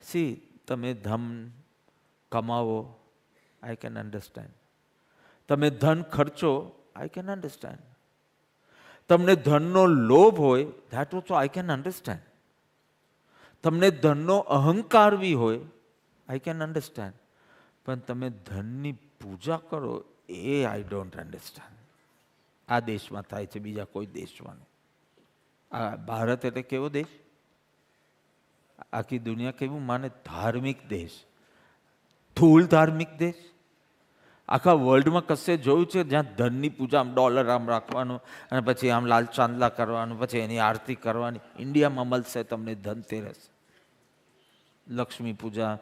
સી, તમે ધન કમાવો, આઈ કેન અન્ડરસ્ટેન્ડ. તમે ધન ખર્ચો, આઈ કેન અન્ડરસ્ટેન્ડ. તમને ધનનો લોભ હોય, that also I can understand. તમને ધનનો અહંકાર બી હોય, આઈ કેન અન્ડરસ્ટેન્ડ. પણ તમે ધનની પૂજા કરો, એ આઈ ડોન્ટ અન્ડરસ્ટેન્ડ. આ દેશમાં થાય છે, બીજા કોઈ દેશમાં નહીં. આ ભારત એટલે કેવો દેશ? આખી દુનિયા કેવું માને? ધાર્મિક દેશ, સ્થૂળ ધાર્મિક દેશ. આખા વર્લ્ડમાં કશે જોયું છે જ્યાં ધનની પૂજા આમ ડોલર આમ રાખવાનું અને પછી આમ લાલ ચાંદલા કરવાનું, પછી એની આરતી કરવાની? ઇન્ડિયામાં મળશે તમને ધનતેરસ, લક્ષ્મી પૂજા.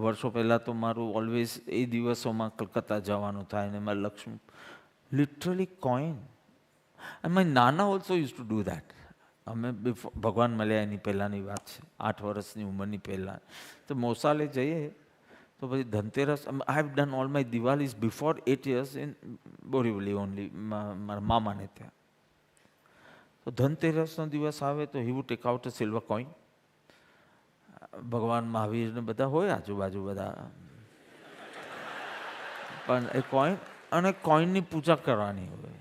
વર્ષો પહેલાં તો મારું ઓલવેઝ એ દિવસોમાં કલકત્તા જવાનું થાય ને એમાં લક્ષ્મી લિટરલી કોઈન. અને મારી નાના also use to do that. અમે ભગવાન મળ્યા એની પહેલાંની વાત છે, 8 વર્ષની ઉંમરની પહેલાં. તો મોસાલે જઈએ તો પછી Dhanteras, I have done all my Diwalis before 8 years in Borivali only, મારા મામાને ત્યાં. તો ધનતેરસનો દિવસ આવે તો he would take out a silver coin. Bhagwan Mahavir ને બધા હોય આજુબાજુ બધા, પણ એ કોઈન અને કોઈનની પૂજા કરવાની હોય.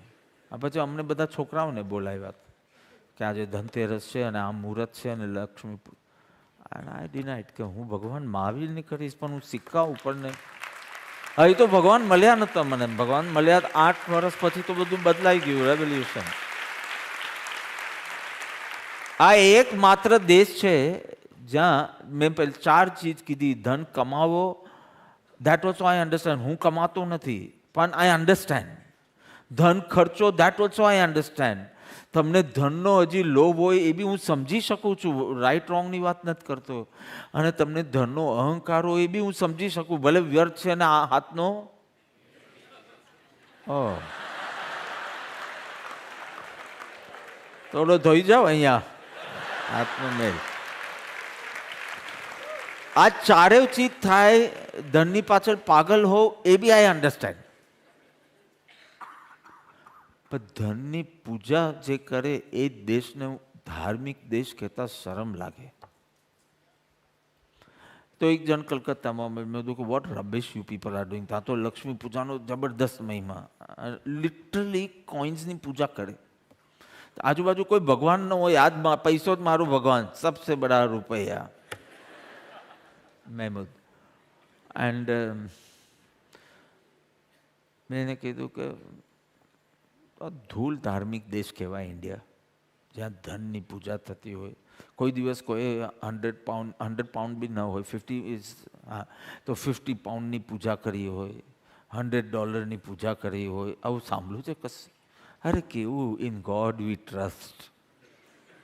પછી અમને બધા છોકરાઓને બોલાવ્યા કે આજે ધનતેરસ છે અને આ મુહૂર્ત છે અને લક્ષ્મી. અને આઈ ડિનાઇડ કે હું ભગવાન મહાવીરની કરીશ, પણ હું સિક્કા ઉપર નહીં. અહીં તો ભગવાન મળ્યા નહોતા મને. ભગવાન મળ્યા 8 વર્ષ પછી તો બધું બદલાઈ ગયું, રેવોલ્યુશન. આ એકમાત્ર દેશ છે જ્યાં મેં પહેલાં 4 ચીજ કીધી. ધન કમાવો, દેટ ઓલ્સો આઈ અન્ડરસ્ટેન્ડ. હું કમાતો નથી પણ આઈ અન્ડરસ્ટેન્ડ. ધન ખર્ચો, દેટ ઓલ્સો આઈ અન્ડરસ્ટેન્ડ. તમને ધનનો હજી લોભ હોય એ બી હું સમજી શકું છું, રાઈટ રોંગની વાત નથી કરતો. અને તમને ધનનો અહંકાર હોય એ બી હું સમજી શકું, ભલે વ્યર્થ છે ને આ હાથનો થોડો ધોઈ જાઓ અહીંયા હાથનો મેલ. આ ચારેય ચીજ થાય, ધનની પાછળ પાગલ હોવ એ બી આઈ અન્ડરસ્ટેન્ડ. પણ ધનની પૂજા જે કરે એ દેશને ધાર્મિક દેશ કહેતા શરમ લાગે. તો એક જણ કલકત્તામાં મેં કીધું what rubbish you people are doing. ત્યાં તો લક્ષ્મી પૂજાનો જબરદસ્ત મહિમા, લિટરલી કોઈન્સની પૂજા કરે. આજુબાજુ કોઈ ભગવાન ન હોય, યાદ પૈસો જ મારું ભગવાન, સબસે બડા રૂપૈયા. મહેમૂદ. એન્ડ મેં એને કીધું કે ધૂળ ધાર્મિક દેશ કહેવાય ઇન્ડિયા, જ્યાં ધનની પૂજા થતી હોય. કોઈ દિવસ કોઈ 100 પાઉન્ડ બી ન હોય, 50 ઇઝ હા, તો 50 પાઉન્ડની પૂજા કરી હોય, $100ની પૂજા કરી હોય. આવું સાંભળ્યું છે કશું? અરે કેવું ઇન ગોડ વી ટ્રસ્ટ.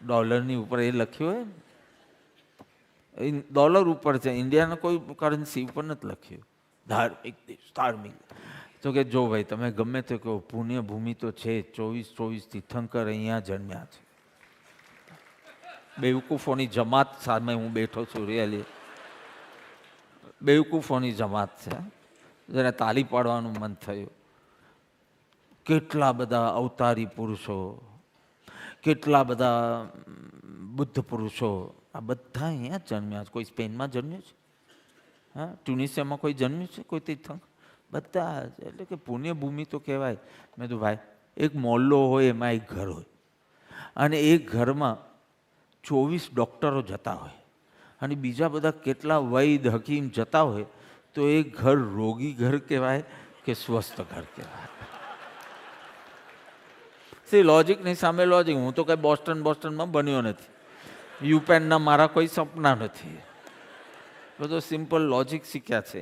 ડોલરની ઉપર એ લખ્યું હોય, ડોલર ઉપર છે, ઇન્ડિયાના કોઈ કરન્સી ઉપર નથી લખ્યું. ધાર્મિક દેશ, ધાર્મિક. તો કે જો ભાઈ તમે ગમે તે કહો, પુણ્યભૂમિ તો છે. 24 તીર્થંકર અહીંયા જન્મ્યા છે. બેવકૂફોની જમાત સામે હું બેઠો છું, રિયલી બેવકૂફોની જમાત છે. જેને તાલી પાડવાનું મન થયું. કેટલા બધા અવતારી પુરુષો, કેટલા બધા બુદ્ધ પુરુષો, આ બધા અહીંયા જન્મ્યા છે. કોઈ સ્પેનમાં જન્મ્યું છે? હા, ટ્યુનિશિયામાં કોઈ જન્મ્યું છે? કોઈ તીર્થંકર? બધા. એટલે કે પુણ્યભૂમિ તો કહેવાય. મેં તો ભાઈ એક મોહલ્લો હોય, એમાં એક ઘર હોય, અને એ ઘરમાં 24 ડૉક્ટરો જતા હોય અને બીજા બધા કેટલા વૈદ હકીમ જતા હોય તો એ ઘર રોગી ઘર કહેવાય કે સ્વસ્થ ઘર કહેવાય? સી લોજિકની સામે લોજિક. હું તો કંઈ બોસ્ટનમાં બન્યો નથી, યુપેનના મારા કોઈ સપના નથી. બધો સિમ્પલ લોજિક શીખ્યા છે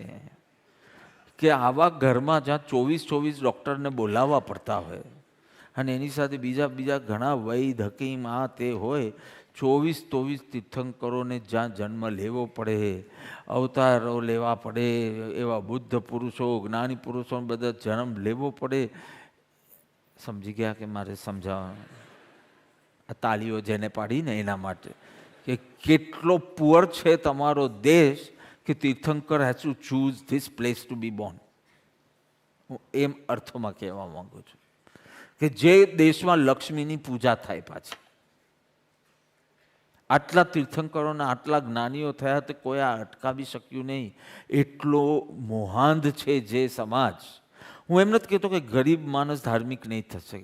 કે આવા ઘરમાં જ્યાં 24 ડૉક્ટરને બોલાવવા પડતા હોય અને એની સાથે બીજા ઘણા વૈદ હકીમ આ તે હોય, 24 તીર્થંકરોને જ્યાં જન્મ લેવો પડે, અવતારો લેવા પડે, એવા બુદ્ધ પુરુષો જ્ઞાની પુરુષો બધા જન્મ લેવો પડે. સમજી ગયા કે મારે સમજાવવા તાળીઓ જેને પાડીને એના માટે કે કેટલો પુઅર છે તમારો દેશ કે tirthankar has to choose this place to be born. હું એમ અર્થમાં કહેવા માંગુ છું કે જે દેશમાં લક્ષ્મીની પૂજા થાય પાછી, આટલા તીર્થંકરોને આટલા જ્ઞાનીઓ થયા તે કોઈ આ અટકાવી શક્યું નહીં. એટલો મોહાંધ છે જે સમાજ. હું એમ નથી કહેતો કે ગરીબ માણસ ધાર્મિક નહીં થશે,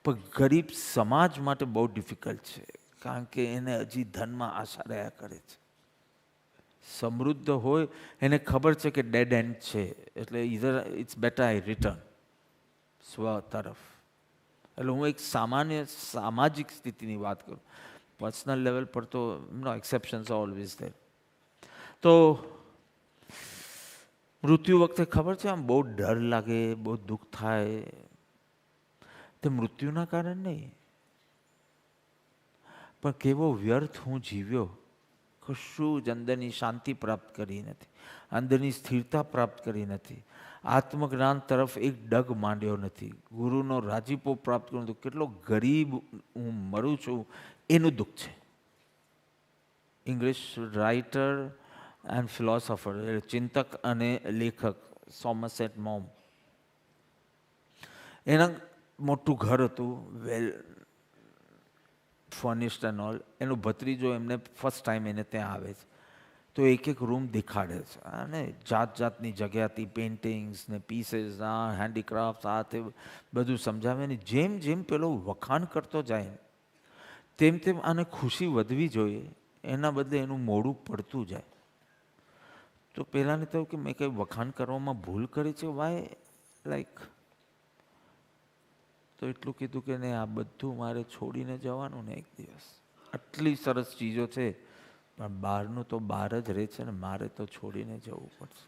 પણ ગરીબ સમાજ માટે બહુ ડિફિકલ્ટ છે, કારણ કે એને હજી ધનમાં આશા રહ્યા કરે છે. સમૃદ્ધ હોય એને ખબર છે કે ડેડ એન્ડ છે, એટલે ઇધર ઇટ્સ બેટર આઈ રિટર્ન સ્વ તરફ. એટલે હું એક સામાજિક સ્થિતિની વાત કરું. પર્સનલ લેવલ પર તો નો એક્સેપ્શન્સ આર ઓલવેઝ ધેર. તો મૃત્યુ વખતે ખબર છે આમ બહુ ડર લાગે, બહુ દુઃખ થાય. તે મૃત્યુના કારણે નહીં, પણ કેવો વ્યર્થ હું જીવ્યો, કશું જ અંદરની શાંતિ પ્રાપ્ત કરી નથી, અંદરની સ્થિરતા પ્રાપ્ત કરી નથી, આત્મજ્ઞાન તરફ એક ડગ માંડ્યો નથી, ગુરુનો રાજીપો પ્રાપ્ત કર્યો નથી. કેટલો ગરીબ હું મરું છું એનું દુઃખ છે. ઇંગ્લિશ રાઇટર એન્ડ ફિલોસોફર, ચિંતક અને લેખક સોમરસેટ મોમ, એના મોટું ઘર હતું, વેલ ફર્નિશ્ડ એન્ડ ઓલ. એનો ભત્રીજો એમને ફર્સ્ટ ટાઈમ એને ત્યાં આવે છે તો એક રૂમ દેખાડે છે અને જાતની જગ્યા હતી, પેઇન્ટિંગ્સ ને પીસીસ, આ હેન્ડીક્રાફ્ટ, આ તે બધું સમજાવે ને જેમ જેમ પેલો વખાણ કરતો જાય તેમ તેમ આને ખુશી વધવી જોઈએ, એના બદલે એનું મોઢું પડતું જાય. તો પહેલાંને થયું કે મેં કંઈ વખાણ કરવામાં ભૂલ કરી છે, વાય લાઈક. તો એટલું કીધું કે નહીં, આ બધું મારે છોડીને જવાનું ને એક દિવસ. આટલી સરસ ચીજો છે પણ બહારનું તો બહાર જ રહે છે ને મારે તો છોડીને જવું પડશે.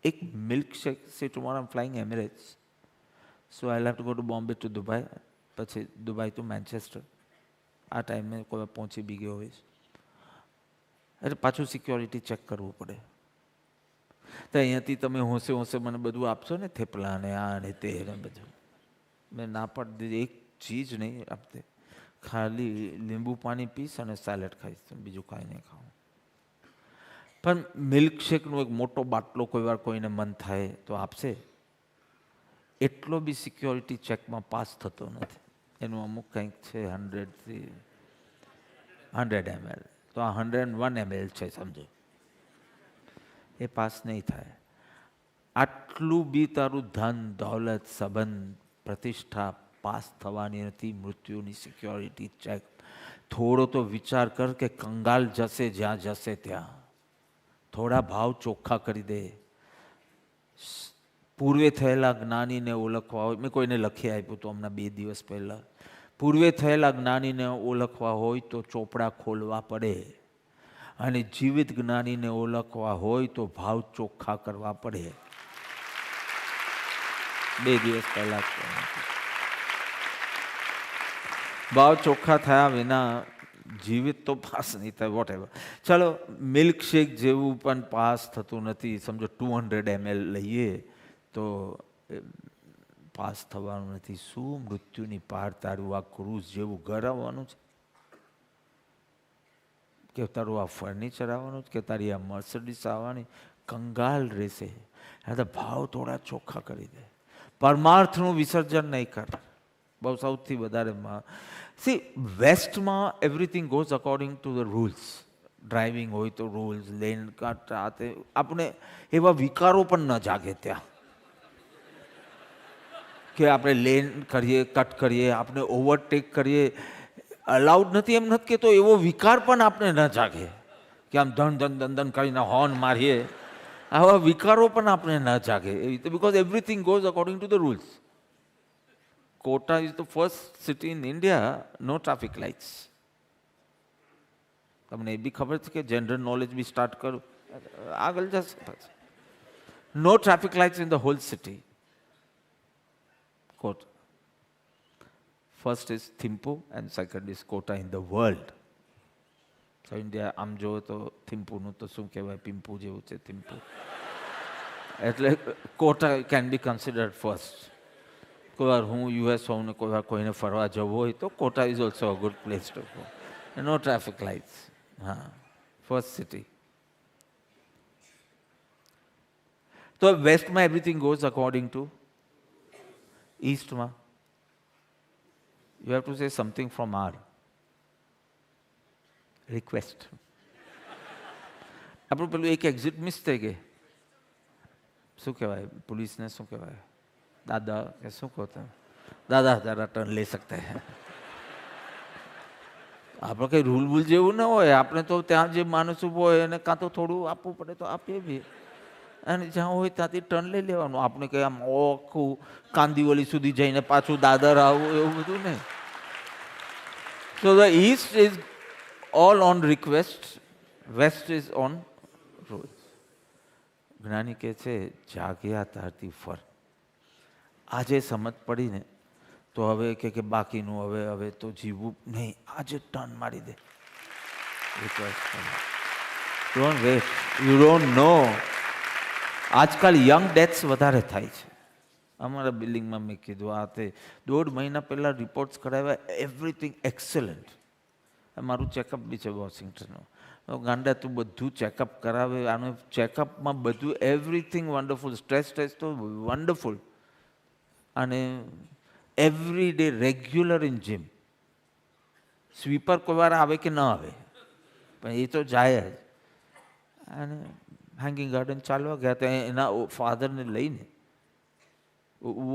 એક milk shake, say tomorrow I am flying Emirates, so I have to go to Bombay to Dubai, પછી દુબઈ ટુ મેન્ચેસ્ટર. આ ટાઈમે કોઈ પહોંચી બી ગયો હોઈશ એટલે પાછું સિક્યોરિટી ચેક કરવું પડે. તો અહીંયાથી તમે હોંશે મને બધું આપશો ને, થેપલા ને આ ને તે ને બધું. મેં ના પાડી દીધી, એક ચીજ નહીં આપતે, ખાલી લીંબુ પાણી પીશ અને સેલેડ ખાઈશ, બીજું કાંઈ નહીં ખાવું. પણ મિલ્કશેકનો એક મોટો બાટલો કોઈ વાર કોઈને મન થાય તો આપશે. એટલો બી સિક્યોરિટી ચેકમાં પાસ થતો નથી. એનું અમુક કંઈક છે 100 ml, તો આ 101 ml છે સમજો, એ પાસ નહીં થાય. આટલું બી તારું ધન દોલત સંબંધ પ્રતિષ્ઠા પાસ થવાની નથી મૃત્યુની સિક્યોરિટી ચેક. થોડો તો વિચાર કર કે કંગાલ જશે જ્યાં જશે ત્યાં. થોડા ભાવ ચોખ્ખા કરી દે. પૂર્વે થયેલા જ્ઞાનીને ઓળખવા હોય, મેં કોઈને લખી આપ્યું તો હમણાં 2 દિવસ પહેલાં. પૂર્વે થયેલા જ્ઞાનીને ઓળખવા હોય તો ચોપડા ખોલવા પડે, અને જીવિત જ્ઞાનીને ઓળખવા હોય તો ભાવ ચોખ્ખા કરવા પડે. 2 દિવસ પહેલાં ભાવ ચોખ્ખા થયા વિના જીવિત તો પાસ નહીં થાય. Vote ever. ચાલો, મિલ્કશેક જેવું પણ પાસ થતું નથી. સમજો 200 ml લઈએ તો પાસ થવાનું નથી. શું મૃત્યુની પાર તારું આ ક્રૂઝ જેવું ઘર આવવાનું છે, કે તારું આ ફર્નિચર આવવાનું છે, કે તારી આ મર્સિડીઝ આવવાની? કંગાલ રહેશે. આ તો ભાવ થોડા ચોખ્ખા કરી દે. પરમાર્થનું વિસર્જન નહીં કર. બહુ સૌથી વધારે સી વેસ્ટમાં everything goes according to the rules. Driving હોય તો રૂલ્સ, લેન કટ, આ તે. આપણે એવા વિકારો પણ ન જાગે ત્યાં કે આપણે લેન કરીએ, કટ કરીએ, આપણે ઓવરટેક કરીએ. અલાઉડ નથી એમ નથી કહેતો, એવો વિકાર પણ આપણે ન જાગે કે આમ ધન ધન ધન ધન કરીને હોર્ન મારીએ, આવા વિકારો પણ આપણે ન જાગે એવી રીતે, because everything goes according to the rules. Kota is the first city in India no traffic lights. તમને એ બી ખબર છે કે જનરલ નોલેજ બી સ્ટાર્ટ કરું, આગળ જશે પછી. No traffic lights in the whole city. Kota. First is Thimphu and second is Kota in the world. તો ઇન્ડિયા આમ જોવો તો થિમ્પુનું તો શું કહેવાય, પિમ્પુ જેવું છે થિમ્પુ. એટલે Kota can be considered first. કોઈ વાર હું યુએસ હોઉં ને કોઈ વાર કોઈને ફરવા જવું હોય તો Kota is also a good place to go. No traffic lights. હા, ફર્સ્ટ સિટી. તો વેસ્ટમાં એવરીથિંગ ગોઝ અકોર્ડિંગ ટુ ઈસ્ટમાં. You have to say something from our request. આપણું પેલું એક એક્ઝિટ મિસ થઈ ગઈ. શું કહેવાય પોલીસને, શું કહેવાય દાદા કે શું કહો તમે, દાદા જરા ટર્ન લઈ શકતા હે. આપણે કંઈ રૂલ બુલ જેવું ન હોય, આપણે તો ત્યાં જે માણસ ઊભો હોય એને કાં તો થોડું આપવું પડે તો આપીએ બી, અને જ્યાં હોય ત્યાંથી ટર્ન લઈ લેવાનું. આપણે કંઈ આમ આખું કાંદીવલી સુધી જઈને પાછું દાદર આવવું એવું બધું નહીં. So the east is all on request, west is on rules. જ્ઞાની કહે છે જાગ્યા તારથી ફર. આજે સમજ પડી ને તો હવે કે બાકીનું હવે તો જીવવું નહીં, આજે ટર્ન મારી દે. Don't waste, you don't know. આજકાલ યંગ ડેથ્સ વધારે થાય છે. અમારા બિલ્ડિંગમાં મેં કીધું આ તે 1.5 મહિના પહેલાં રિપોર્ટ્સ કરાવ્યા, એવરીથિંગ એક્સલન્ટ. મારું ચેકઅપ બી છે વોશિંગ્ટનનું. ગાંડા તું બધું ચેકઅપ કરાવે, આનું ચેકઅપમાં બધું એવરીથિંગ વન્ડરફુલ. સ્ટ્રેસ ટેસ્ટ તો વન્ડરફુલ. અને every day regular in gym. Sweeper કોઈ વાર આવે કે ન આવે પણ એ તો જાય જ. અને હેંગિંગ ગાર્ડન ચાલવા ગયા ત્યાં એના ફાધરને લઈને,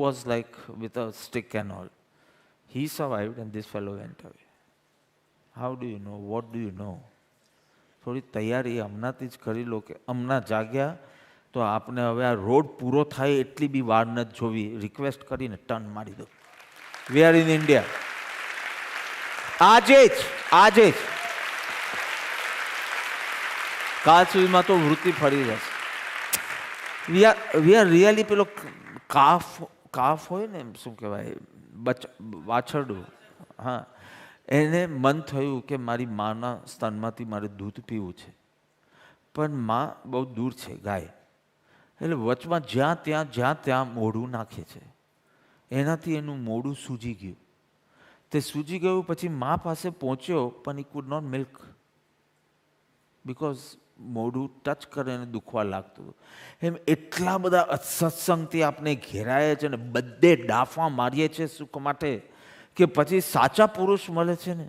was like with a stick and all. He survived and this fellow went away. How do you know? What do you know? થોડી તૈયારી હમણાંથી જ કરી લો કે હમણાં જાગ્યા તો આપણે હવે આ રોડ પૂરો થાય એટલી બી વાર નથી જોવી. રિક્વેસ્ટ કરીને ટર્ન મારી દો. We are in India. આજે જ કાલ સુધીમાં તો વૃત્તિ ફરી જશે. વી આર રિયલી પેલો કાફ હોય ને, શું કહેવાય વાછરડું, હા, એને મન થયું કે મારી માના સ્તનમાંથી મારે દૂધ પીવું છે, પણ માં બહુ દૂર છે ગાય, એટલે વચમાં જ્યાં ત્યાં મોઢું નાખે છે. એનાથી એનું મોઢું સૂજી ગયું. તે સૂજી ગયું પછી મા પાસે પહોંચ્યો પણ ઈ કુડ નોટ મિલ્ક, બિકોઝ મોઢું ટચ કરે અને દુખવા લાગતું. એમ એટલા બધા સત્સંગથી આપણે ઘેરાયા છે ને બધે ડાફા મારીએ છીએ સુખ માટે કે પછી સાચા પુરુષ મળે છે ને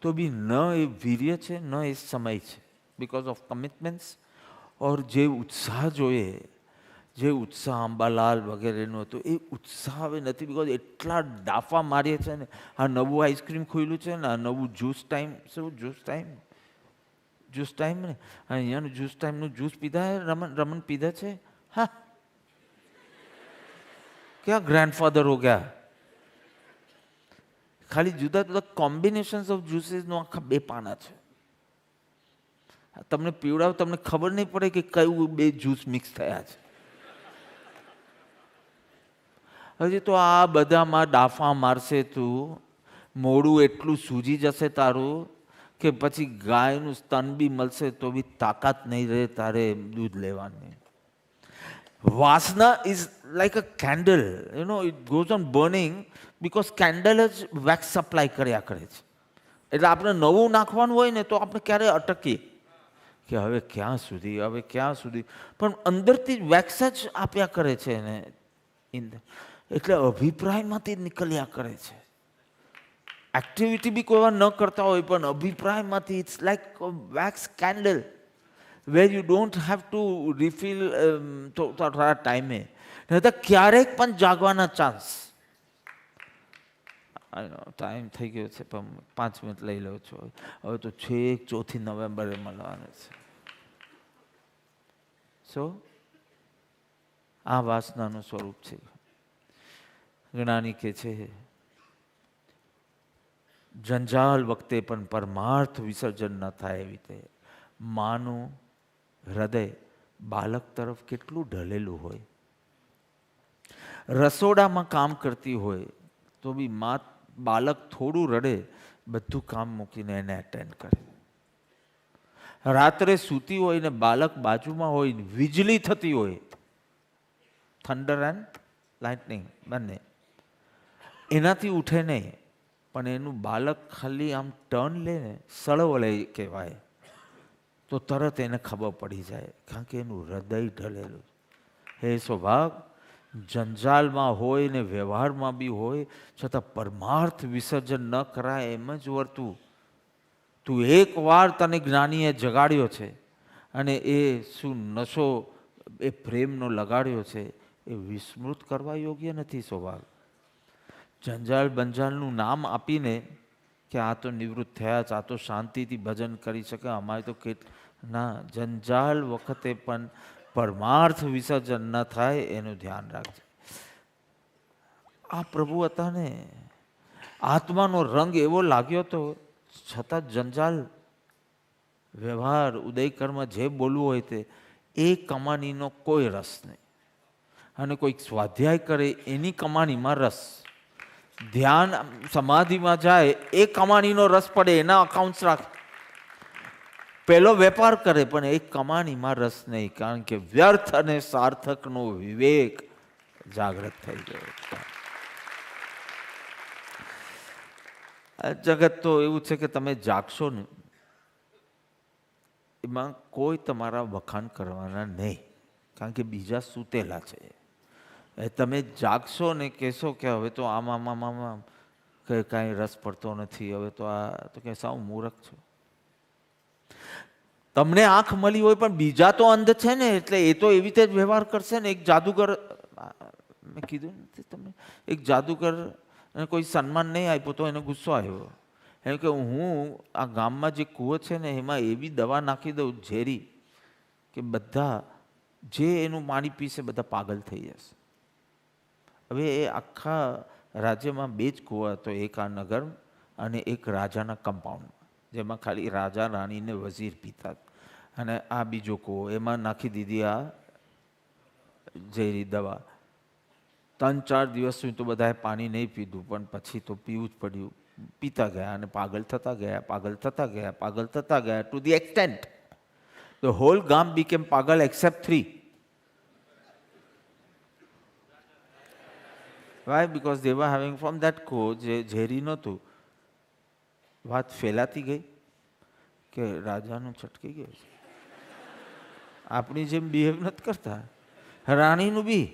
તો બી ન એ વીર્ય છે ન એ સમય છે, બિકોઝ ઓફ કમિટમેન્ટ્સ. ઓર જે ઉત્સાહ જોઈએ, જે ઉત્સાહ અંબાલાલ વગેરેનો હતો એ ઉત્સાહ હવે નથી, બિકોઝ એટલા ડાફા મારીએ છે ને. આ નવું આઈસ્ક્રીમ ખુલ્યું છે ને, આ નવું જ્યુસ ટાઈમ, શું જ્યુસ ટાઈમ ને, અહીંયાનું જ્યુસ ટાઈમનું જ્યુસ પીધા, રમન પીધા છે. હા, ક્યાં ગ્રેન્ડફાધર હો ગયા. ખાલી જુદા જુદા કોમ્બિનેશન્સ ઓફ જ્યુસીસનો આખા 2 પાના છે. તમને પીવડાવ, તમને ખબર નહીં પડે કે કયું 2 જ્યુસ મિક્સ થયા છે. હજી તો આ બધામાં ડાફા મારશે તું, મોડું એટલું સૂજી જશે તારું કે પછી ગાયનું સ્તન બી મળશે તો બી તાકાત નહીં રહે તારે દૂધ લેવાની. વાસના is like a candle, you know, it goes on burning because candle જ વેક્સ સપ્લાય કર્યા કરે છે. એટલે આપણે નવું નાખવાનું હોય ને તો આપણે ક્યારે અટકીએ કે હવે ક્યાં સુધી, પણ અંદરથી વેક્સ જ આપ્યા કરે છે એને. એટલે અભિપ્રાયમાંથી નીકળ્યા કરે છે. એક્ટિવિટી બી કોઈ વાર ન કરતા હોય પણ અભિપ્રાયમાંથી it's like wax candle where you don't have to refill થોડા ટાઈમે, નહીં તો ક્યારેક પણ જાગવાના ચાન્સ. ટાઈમ થઈ ગયો છે પણ 5 મિનિટ લઈ લઉં છું. હવે તો છેક 4 નવેમ્બરે મળવાનું છે. આ વાસનાનું સ્વરૂપ છે. જ્ઞાની કે છે જંજાલ વખતે પણ પરમાર્થ વિસર્જન ન થાય એવી રીતે માનું હૃદય બાળક તરફ કેટલું ઢલેલું હોય. રસોડામાં કામ કરતી હોય તો બી બાળક થોડું રડે, બધું કામ મૂકીને એને એટેન્ડ કરે. રાત્રે સૂતી હોય ને બાળક બાજુમાં હોય, વીજળી થતી હોય, થંડર એન્ડ લાઇટનિંગ બંને, એનાથી ઉઠે નહીં, પણ એનું બાળક ખાલી આમ ટર્ન લે ને, સળવળે કહેવાય, તો તરત એને ખબર પડી જાય, કારણ કે એનું હૃદય ઢલેલું. હે સૌભાગ, જંજાલમાં હોય ને વ્યવહારમાં બી હોય છતાં પરમાર્થ વિસર્જન ન કરાય એમ જ વર્તું. તું એક વાર તને જ્ઞાનીએ જગાડ્યો છે અને એ શું નશો એ પ્રેમનો લગાડ્યો છે એ વિસ્મૃત કરવા યોગ્ય નથી. સૌભાગ, જંજાલ બંજાલનું નામ આપીને કે આ તો નિવૃત્ત થયા છે, આ તો શાંતિથી ભજન કરી શકે, અમારે તો ના, જંજાલ વખતે પણ પરમાર્થ વિસર્જન ન થાય એનું ધ્યાન રાખજે. આ પ્રભુ હતા ને, આત્માનો રંગ એવો લાગ્યો તો છતાં જંજાલ વ્યવહાર ઉદયકરમાં જે બોલવું હોય તે એ કમાનીનો કોઈ રસ નહીં. અને કોઈક સ્વાધ્યાય કરે એની કમાણીમાં રસ, ધ્યાન સમાધિમાં જાય એ કમાણીનો રસ પડે, એના અકાઉન્ટ્સ રાખે. પહેલો વેપાર કરે પણ એ કમાણીમાં રસ નહીં, કારણ કે વ્યર્થ અને સાર્થકનો વિવેક જાગૃત થઈ ગયો. જગત તો એવું છે કે તમે જાગશો ને એમાં કોઈ તમારા વખાણ કરવાના નહીં, કારણ કે બીજા સૂતેલા છે. તમે જાગશો ને કહેશો કે હવે તો આમ કે કાંઈ રસ પડતો નથી, હવે તો આ તો કે સાવ મૂર્ખ છો. તમને આંખ મળી હોય પણ બીજા તો અંધ છે ને, એટલે એ તો એવી રીતે જ વ્યવહાર કરશે ને. એક જાદુગર, મેં કીધું નથી તમને, એક જાદુગર કોઈ સન્માન નહીં આપ્યો તો એને ગુસ્સો આવ્યો. એમ કે હું આ ગામમાં જે કૂવો છે ને એમાં એવી દવા નાખી દઉં ઝેરી કે બધા જે એનું પાણી પીશે બધા પાગલ થઈ જશે. હવે એ આખા રાજ્યમાં 2 જ કૂવા હતો, એક આ નગર અને એક રાજાના કમ્પાઉન્ડમાં, જેમાં ખાલી રાજા રાણીને વઝીર પીતા, અને આ બીજો કૂવો એમાં નાખી દીધી આ ઝેરી દવા. 3-4 દિવસ સુધી તો બધાએ પાણી નહીં પીધું, પણ પછી તો પીવું જ પડ્યું. પીતા ગયા અને પાગલ થતા ગયા, પાગલ થતા ગયા, પાગલ થતા ગયા, to the extent the whole gaam became pagal except 3. Why? Because they were having from that co જે ઝેરી નહોતું. વાત ફેલાતી ગઈ કે રાજાનું છટકી ગયું છે. આપણી જેમ બિહેવ નથી કરતા. રાણીનું બી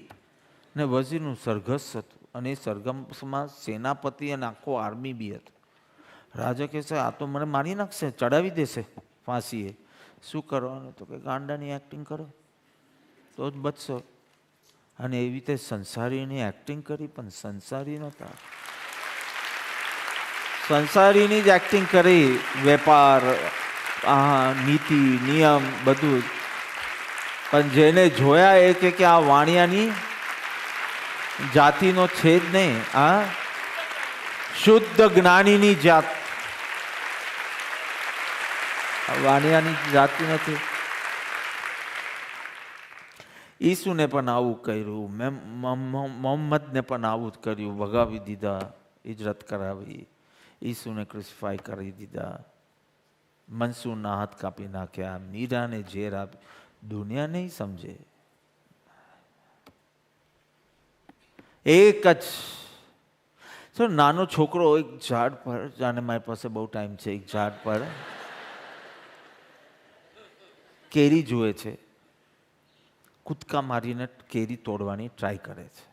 ને વઝીરનું સરઘસ હતું, અને એ સરઘસમાં સેનાપતિ અને આખો આર્મી બી હતો. રાજા કહેશે આ તો મને મારી નાખશે, ચડાવી દેશે ફાંસીએ. શું કરવાનું? તો કે ગાંડાની એક્ટિંગ કરો તો જ બચશો. અને એવી રીતે સંસારીની એક્ટિંગ કરી, પણ સંસારી નહોતા. સંસારીની જ એક્ટિંગ કરી, વેપાર, નીતિ નિયમ બધું. પણ જેને જોયા એ કે આ વાણિયાની જાતિનો છે જ નહીં, આ શુદ્ધ જ્ઞાનીની જાત, વાણિયાની જાતિ નથી. ઈસુને પણ આવું કર્યું, મોહમ્મદને પણ આવું જ કર્યું, ભગાવી દીધા, હિજરત કરાવી, ઈસુને ક્રુસિફાઈ કરી દીધા, મંસૂરના હાથ કાપી નાખ્યા, મીરાને ઝેર આપી. દુનિયા નહીં સમજે. એક જ નાનો છોકરો એક ઝાડ પર, જાણે મારી પાસે બહુ ટાઈમ છે, એક ઝાડ પર કેરી જુએ છે, કૂદકા મારીને કેરી તોડવાની ટ્રાય કરે છે.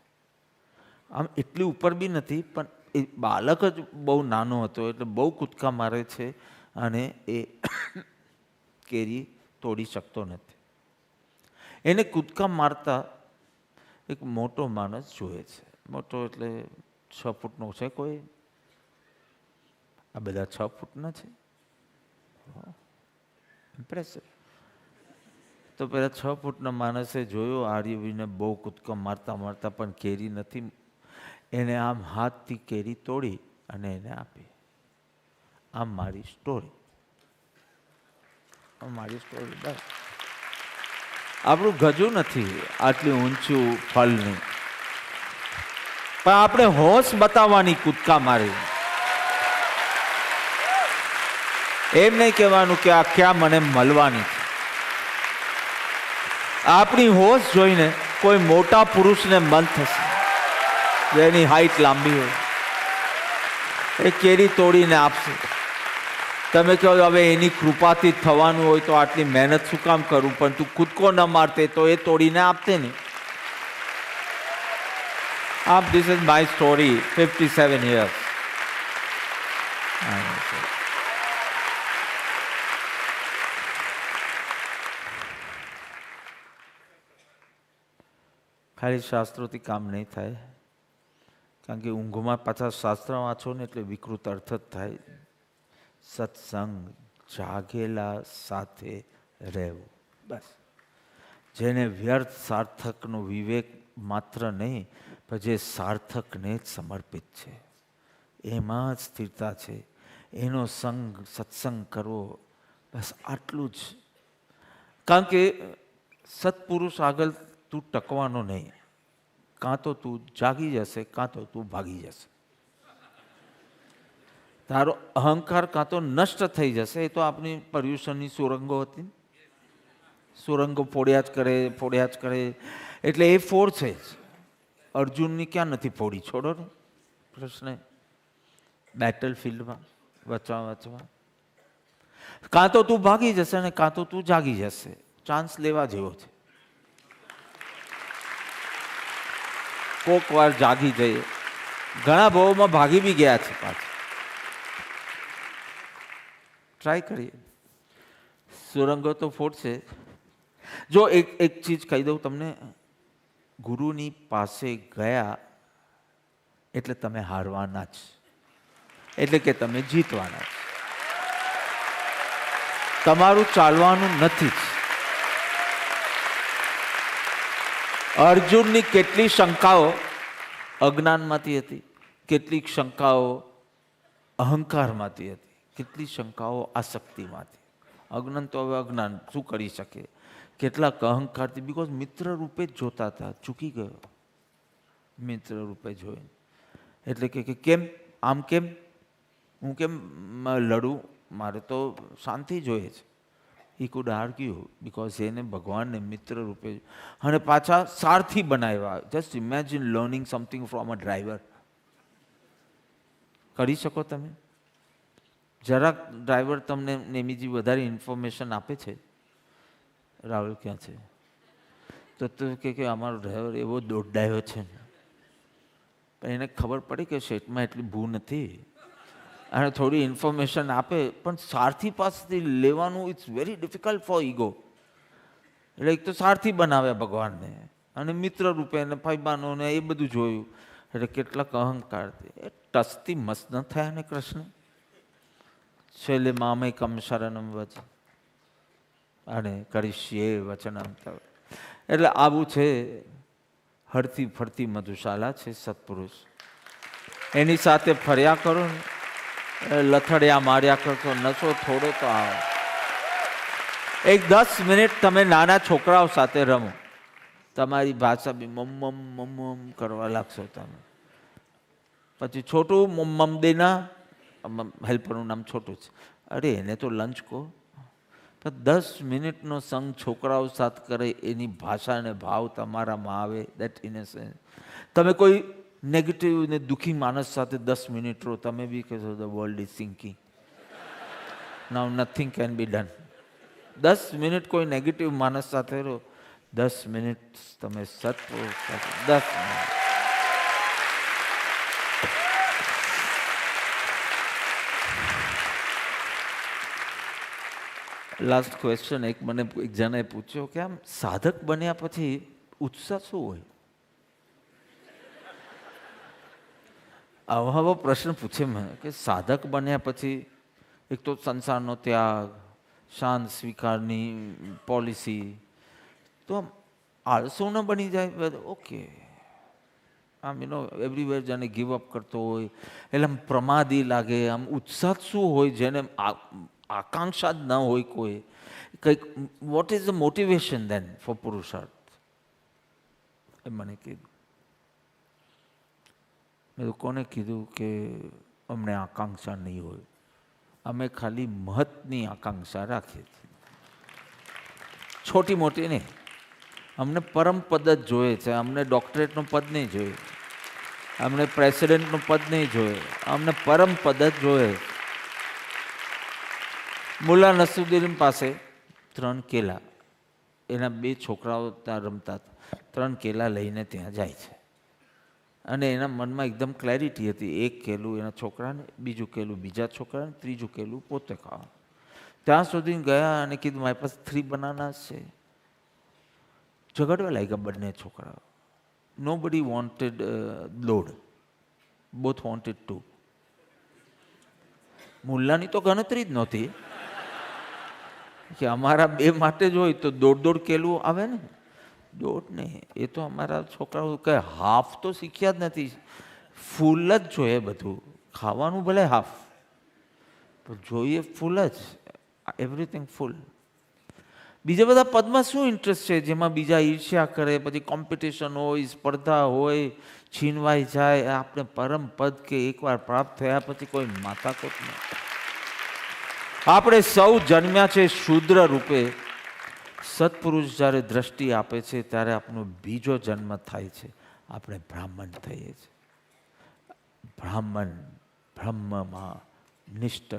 આમ એટલી ઉપર બી નથી, પણ એ બાળક જ બહુ નાનો હતો એટલે બહુ કૂદકા મારે છે અને એ કેરી તોડી શકતો નથી. એને કૂદકા મારતા એક મોટો માણસ જુએ છે. મોટો એટલે 6 ફૂટનો છે કોઈ, આ બધા 6 ફૂટના છે. ઇમ્પ્રેસિવ. તો પેલા 6 ફૂટના માણસે જોયો આર્યવીને બહુ કૂદકો મારતા મારતા પણ કેરી નથી. એને આમ હાથથી કેરી તોડી અને એને આપી. આમ મારી સ્ટોરી. મારી સ્ટોરી બસ. આપણું ગજું નથી આટલી ઊંચું ફળની, પણ આપણે હોશ બતાવવાની કૂદકા મારી. એમ નહીં કહેવાનું કે આ ક્યાં મને મળવાની છે. આપણી હોશ જોઈને કોઈ મોટા પુરુષને મન થશે જેની હાઈટ લાંબી હોય, એ કેરી તોડીને આપશે. તમે કહો હવે એની કૃપાથી થવાનું હોય તો આટલી મહેનત શું કામ કરું, પણ તું કૂદકો ન મારતે તો એ તોડીને આપતે ને. This is my story, 57 years. ખાલી શાસ્ત્રોથી કામ નહીં થાય, કારણ કે ઊંઘમાં પાછા શાસ્ત્ર વાંચો ને એટલે વિકૃત અર્થ જ થાય. સત્સંગ, જાગેલા સાથે રહેવું, બસ. જેને વ્યર્થ સાર્થકનો વિવેક માત્ર નહીં, પણ જે સાર્થકને જ સમર્પિત છે, એમાં જ સ્થિરતા છે. એનો સંગ, સત્સંગ કરવો, બસ આટલું જ. કારણ કે સત્પુરુષ આગળ તું ટકવાનો નહીં. કાં તો તું જાગી જશે, કાં તો તું ભાગી જશે. તારો અહંકાર કાં તો નષ્ટ થઈ જશે. એ તો આપણી પર્યુષણની સુરંગો હતી, સુરંગો ફોડ્યા જ કરે. એટલે એ ફોડ છે જ. અર્જુનની ક્યાં નથી ફોડી, છોડો ને પ્રશ્ન. બેટલ ફિલ્ડમાં વચવા કાં તો તું ભાગી જશે ને કાં તો તું જાગી જશે. ચાન્સ લેવા જેવો છે. કોક વાર જાગી જઈએ. ઘણા ભાવોમાં ભાગી બી ગયા છે પાછા. ટ્રાય કરીએ. સુરંગો તો ફોડશે. જો એક ચીજ કહી દઉં તમને, ગુરુની પાસે ગયા એટલે તમે હારવાના જ, એટલે કે તમે જીતવાના જ. તમારું ચાલવાનું નથી જ. અર્જુનની કેટલી શંકાઓ અજ્ઞાનમાંથી હતી, કેટલીક શંકાઓ અહંકારમાંથી હતી, કેટલી શંકાઓ આસક્તિમાંથી. અજ્ઞાન તો હવે અજ્ઞાન શું કરી શકે. કેટલાક અહંકારથી, બિકોઝ મિત્ર રૂપે જ જોતા હતા, ચૂકી ગયો મિત્ર રૂપે જોઈને. એટલે કે કેમ આમ, કેમ હું કેમ લડું, મારે તો શાંતિ જોઈએ છે. હી કુડ આર્ગ્યુ બિકોઝ એને ભગવાનને મિત્ર રૂપે અને પાછા સારથી બનાવ્યા. Just imagine learning something from a driver. કરી શકો તમે? જરાક ડ્રાઈવર તમને નેમીજી વધારે ઇન્ફોર્મેશન આપે છે. રાહુલ ક્યાં છે? તો તું કે અમારો ડ્રાઈવર એવો દોડાયો છે ને, પણ એને ખબર પડી કે શેટમાં એટલી ભૂ નથી, અને થોડી ઇન્ફોર્મેશન આપે. પણ સારથી પાસેથી લેવાનું it's very difficult for ego. એટલે એક તો સારથી બનાવ્યા ભગવાનને, અને મિત્ર રૂપે એને ફાઈબાનો ને એ બધું જોયું. એટલે કેટલાક અહંકારથી એ ટસથી મસ્ત ન થયા ને કૃષ્ણ. છેલ્લે મામેકમ શરણમ વચ અને કરીશ્યે વચનમ તવ. એટલે આવું છે. હરતી ફરતી મધુશાલા છે સત્પુરુષ. એની સાથે ફર્યા કરો ને, લથડિયા માર્યા કરશો, નશો થોડો તો આવે. એક 10 મિનિટ તમે નાના છોકરાઓ સાથે રમો, તમારી ભાષા બી મમ કરવા લાગશો તમે. પછી છોટું મમ દેના, હેલ્પરનું નામ છોટું છે, અરે એને તો લંચ કહો. પણ 10 મિનિટનો સંગ છોકરાઓ સાથે કરે, એની ભાષા અને ભાવ તમારામાં આવે. દેટ ઇનસેન્સ. તમે કોઈ નેગેટિવ ને દુઃખી માણસ સાથે 10 મિનિટ રહો, તમે બી કહેશો the world is sinking, now nothing can be done. 10 minute કોઈ નેગેટિવ માણસ સાથે રહો, 10 મિનિટ તમે સત્પુરુષ સાથે 10 મિનિટ. લાસ્ટ ક્વેશ્ચન એક જણાએ પૂછ્યો કે આમ સાધક બન્યા પછી ઉત્સાહ શું હોય? આવો પ્રશ્ન પૂછે મેં કે સાધક બન્યા પછી એક તો સંસારનો ત્યાગ, શાંત સ્વીકારની પોલિસી, તો આમ આળસો ન બની જાય? ઓકે, આમ એવરીવેર જેને ગીવ અપ કરતો હોય એટલે આમ પ્રમાદી લાગે, આમ ઉત્સાહ શું હોય જેને આકાંક્ષા જ ન હોય કોઈ કંઈક. What is the motivation then for purusharth? એ મને કીધું. મેં તો કોને કીધું કે અમને આકાંક્ષા નહીં હોય, અમે ખાલી મહત્ની આકાંક્ષા રાખીએ છીએ, છોટી મોટી નહીં. અમને પરમ પદ જ જોઈએ છે, અમને ડૉક્ટરેટનું પદ નહીં જોઈએ, અમને પ્રેસિડેન્ટનું પદ નહીં જોઈએ, અમને પરમ પદ જ જોઈએ. મુલ્લા નસરુદ્દીન પાસે 3 કેલા, એના 2 છોકરાઓ ત્યાં રમતા હતા, 3 કેલા લઈને ત્યાં જાય છે અને એના મનમાં એકદમ ક્લેરિટી હતી. 1 કેલું એના છોકરાને, બીજું કેલું બીજા છોકરાને, ત્રીજું કેલું પોતે ખાવાનું. ત્યાં સુધી ગયા અને કીધું મારી પાસે 3 બનાનાસ છે. ઝઘડવા લાગ્યા બંને છોકરાઓ. Nobody wanted load, both wanted 2. મુલ્લાની તો ગણતરી જ નહોતી કે અમારા 2 માટે જ હોય તો 1.5 કેલું આવે ને, 1.5 નહીં. એ તો અમારા છોકરાઓ કહે હાફ તો શીખ્યા જ નથી, ફૂલ જ જોઈએ બધું. ખાવાનું ભલે હાફ, પણ જોઈએ ફૂલ જ, એવરીથિંગ ફૂલ. બીજા બધા પદમાં શું ઇન્ટરેસ્ટ છે જેમાં બીજા ઈર્ષ્યા કરે, પછી કોમ્પિટિશન હોય, સ્પર્ધા હોય, છીનવાઈ જાય. આપણે પરમ પદ કે એકવાર પ્રાપ્ત થયા પછી કોઈ માથાકૂટ નહીં. આપણે સૌ જન્મ્યા છે શૂદ્ર રૂપે. સત્પુરુષ જ્યારે દ્રષ્ટિ આપે છે ત્યારે આપણો બીજો જન્મ થાય છે, આપણે બ્રાહ્મણ થઈએ છીએ. બ્રાહ્મણ બ્રહ્મમાં નિષ્ઠ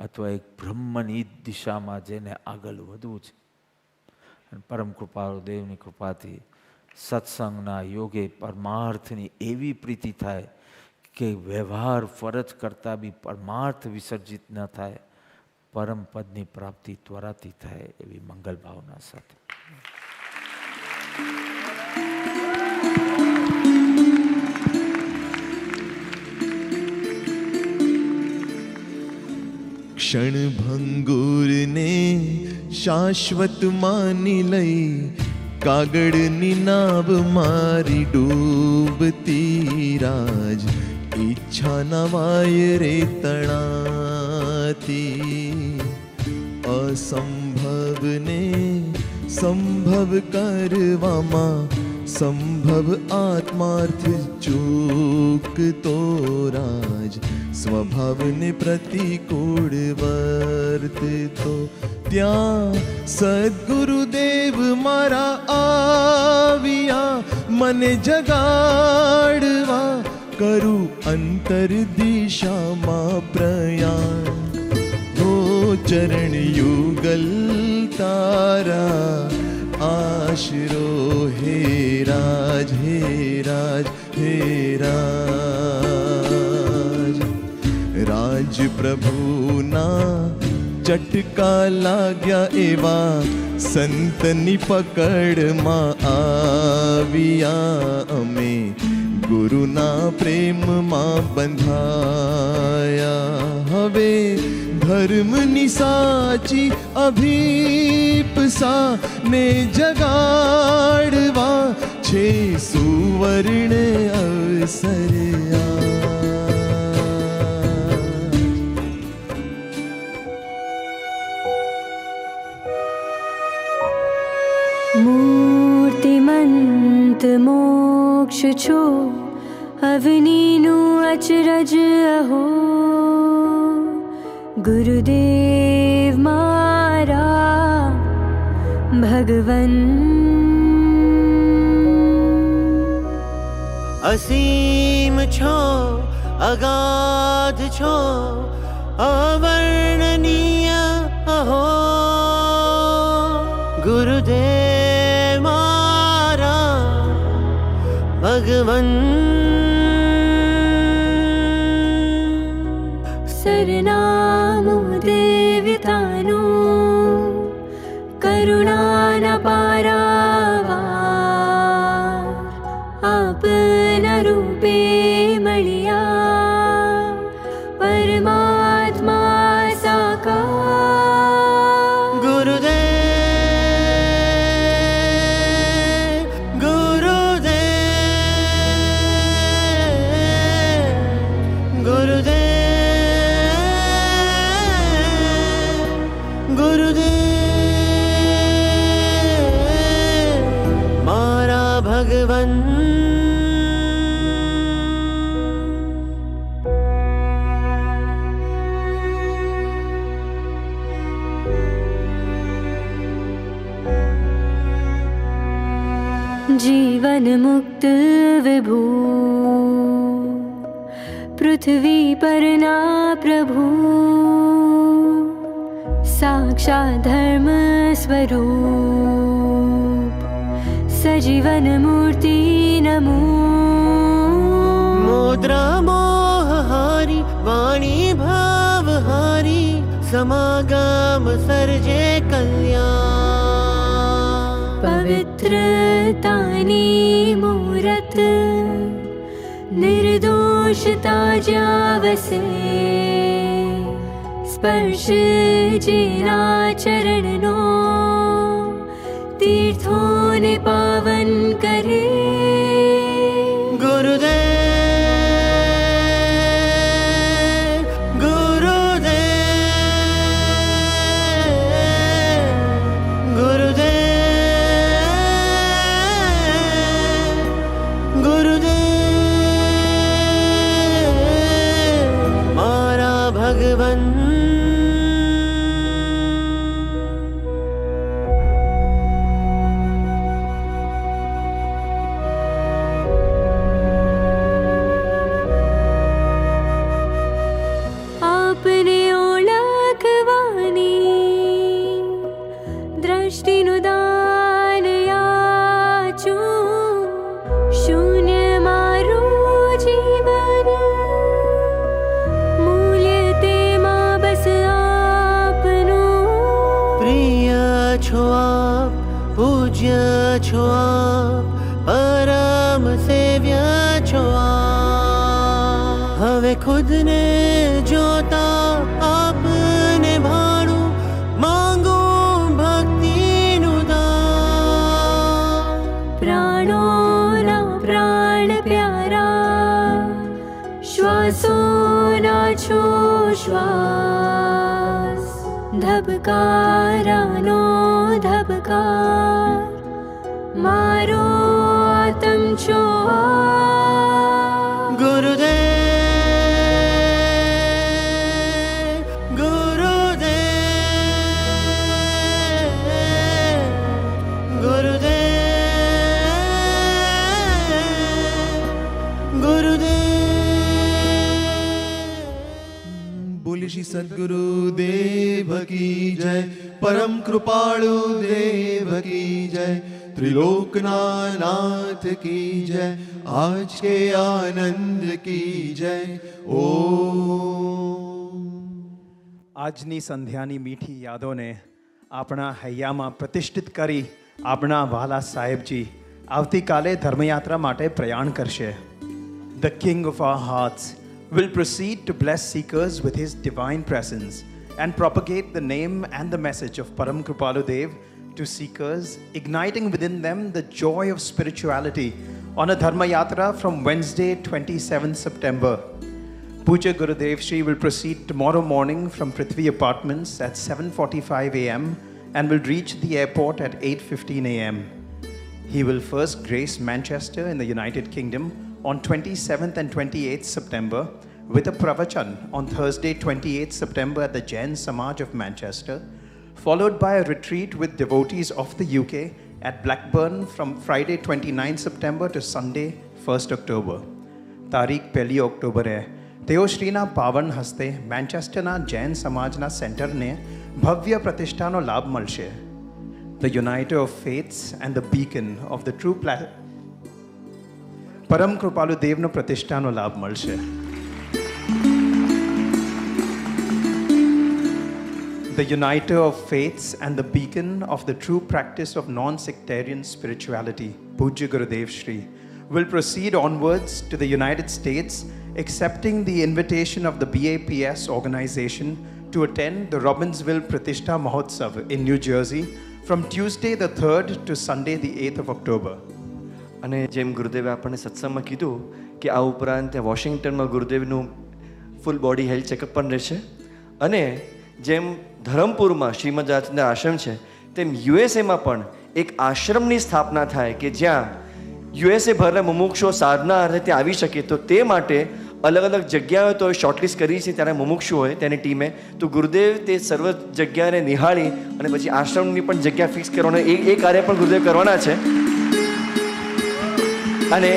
અથવા એક બ્રહ્મની દિશામાં જેને આગળ વધવું છે. પરમ કૃપાળુ દેવની કૃપાથી સત્સંગના યોગે પરમાર્થની એવી પ્રીતિ થાય કે વ્યવહાર ફરજ કરતાં બી પરમાર્થ વિસર્જિત ન થાય, પરમ પદની પ્રાપ્તિ ત્વરાથી થાય એવી મંગલ ભાવના સાથે. ક્ષણભંગુરને શાશ્વત માની લઈ કાગળની નાવ મારી ડૂબતી રાજ. ઈચ્છાના વાયરે તણાતી અસંભવને સંભવ કરવામાં સંભવ આત્માર્થ ચૂકતો રાજ. સ્વભાવને પ્રતિકૂળ વર્તતો ત્યાં સદ્ગુરુદેવ મારા આવ્યા મને જગાડવા. કરું અંતર દિશામાં પ્રયાણ, હો ચરણ યુગલ તારા આશરો હે રાજ, હે રાજ, હે રાજ. રાજ પ્રભુના ચટકા લાગ્યા એવા સંતની પકડમાં આવ્યા અમે. ગુરુના પ્રેમમાં બંધાયા. હવે ધર્મની સાચી અભિપ્સા ને જગાડવા છે સુવર્ણ અવસર. મૂર્તિમંત મોક્ષ છો અવનીનું અચરજ અહો. ગુરુદેવ મારા ભગવન. અસીમ છો, અગાધ છો, અવર્ણનીય અહો. ગુરુદેવ મારા ભગવન. સરનામું દેવતાનું કરુણાના પારાવાર આપના રૂપે મળ્યા. जीवन मुक्त विभू पृथ्वी पर ना प्रभु साक्षात् धर्म स्वरूप सजीवन मूर्ति नमो मुद्रा मोहहारी वाणी भावहारी समागम सर्जे कल्याण पवित्रतानी मूरत निर्दोषता जावसे स्पर्श जेना चरणनो तीर्थों ने पावन करे गुरुदेव गुरुदेव गुरुदेव गुरुदेव मारा भगवन છો આપ પરમ સેવ્ય છો આપ હવે ખુદને જોતા આપને ભાણું માંગો ભક્તિનું દાન प्राणोना प्राण प्यारा श्वासोना छो श्वास धबकारानो धबकार मारो आत्म छो गुरुदेव गुरुदेव गुरुदेव गुरुदेव बोली श्री सद्गुरु देव की जय परम कृपालु देव की जय त्रिलोकनाथ की जय आज के आनंद की जय ओम આજની સંધ્યાની મીઠી યાદોને આપણા હૈયામાં પ્રતિષ્ઠિત કરી આપણા વાલા સાહેબજી આવતીકાલે ધર્મયાત્રા માટે પ્રયાણ કરશે. The King of our hearts will proceed to bless seekers with his divine presence and propagate the name and the message of Param Kripalu Dev to seekers, igniting within them the joy of spirituality on a Dharma Yatra from Wednesday, 27th September. Puja Gurudev Shri will proceed tomorrow morning from Prithvi Apartments at 7:45 a.m. and will reach the airport at 8:15 a.m. He will first grace Manchester in the United Kingdom on 27th and 28th September with a pravachan on Thursday, 28th September at the Jain Samaj of Manchester, followed by a retreat with devotees of the UK at Blackburn from Friday 29 September to Sunday 1st October. તારીખ 1 ઓક્ટોબરે તેઓ શ્રીના પાવન હસ્તે મેન્ચેસ્ટરના જૈન સમાજના સેન્ટરને ભવ્ય પ્રતિષ્ઠાનો લાભ મળશે. The uniter of faiths and the beacon of the true પરમ કૃપાલુ દેવનો પ્રતિષ્ઠાનો લાભ મળશે. The uniter of faiths and the beacon of the true practice of non-sectarian spirituality, Puja Gurudev Shri, will proceed onwards to the United States, accepting the invitation of the BAPS organization to attend the Robbinsville Pratishtha Mahotsav in New Jersey from Tuesday the 3rd to Sunday the 8th of October. અને જેમ ગુરુદેવે આપણને સત્સંગમાં કીધું કે આ ઉપરાંત ત્યાં વોશિંગ્ટનમાં ગુરુદેવનું ફૂલ બોડી હેલ્થ ચેકઅપ પણ રહેશે અને જેમ ધરમપુરમાં શ્રીમદ રાજચંદ્ર આશ્રમ છે તેમ યુએસએમાં પણ એક આશ્રમની સ્થાપના થાય કે જ્યાં યુએસએ ભરના મુમુક્ષો સાધના અર્થે ત્યાં આવી શકે. તો તે માટે અલગ અલગ જગ્યાઓ તો શોર્ટલિસ્ટ કરી છે ત્યારે મુમુક્ષુ હોય તેની ટીમે. તો ગુરુદેવ તે સર્વ જગ્યાને નિહાળી અને પછી આશ્રમની પણ જગ્યા ફિક્સ કરવાનો એ કાર્ય પણ ગુરુદેવ કરવાના છે. અને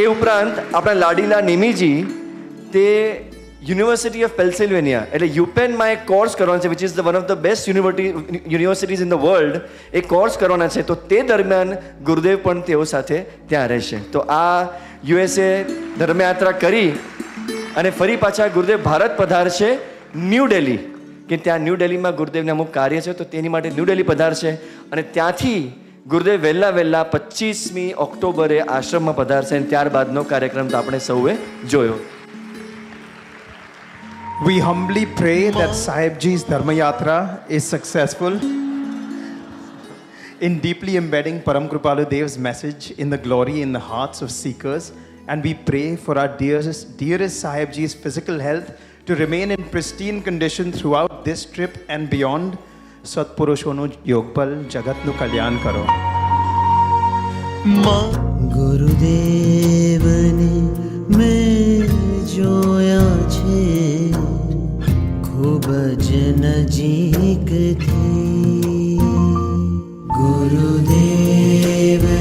એ ઉપરાંત આપણા લાડીલા નિમીજી તે યુનિવર્સિટી ઓફ પેન્સિલ્વેનિયા એટલે યુપેનમાં એક કોર્સ કરવાનો છે, which is one of the best universities in the world. A course કરવાના છે, તો તે દરમિયાન ગુરુદેવ પણ તેઓ સાથે ત્યાં રહેશે. તો આ યુએસએ ધર્મયાત્રા કરી અને ફરી પાછા ગુરુદેવ ભારત પધારશે ન્યૂ દિલ્હી, કે ત્યાં ન્યૂ દિલ્હીમાં ગુરુદેવને અમુક કાર્ય છે, તો તેની માટે ન્યૂ દિલ્હી પધારશે અને ત્યાંથી ગુરુદેવ વહેલા 25મી ઓક્ટોબરે આશ્રમમાં પધારશે અને ત્યારબાદનો કાર્યક્રમ તો આપણે સૌએ જોયો. We humbly pray that Sahibji's Dharma Yatra is successful in deeply embedding Param Kripalu Dev's message in the glory in the hearts of seekers, and we pray for our dearest Sahibji's physical health to remain in pristine condition throughout this trip and beyond. Satpurushono Yogbal Jagatnu Kalyan Karo. ગુરુદેવને મેં જોયા છે ખૂબ જ નજીકથી. ગુરુદેવને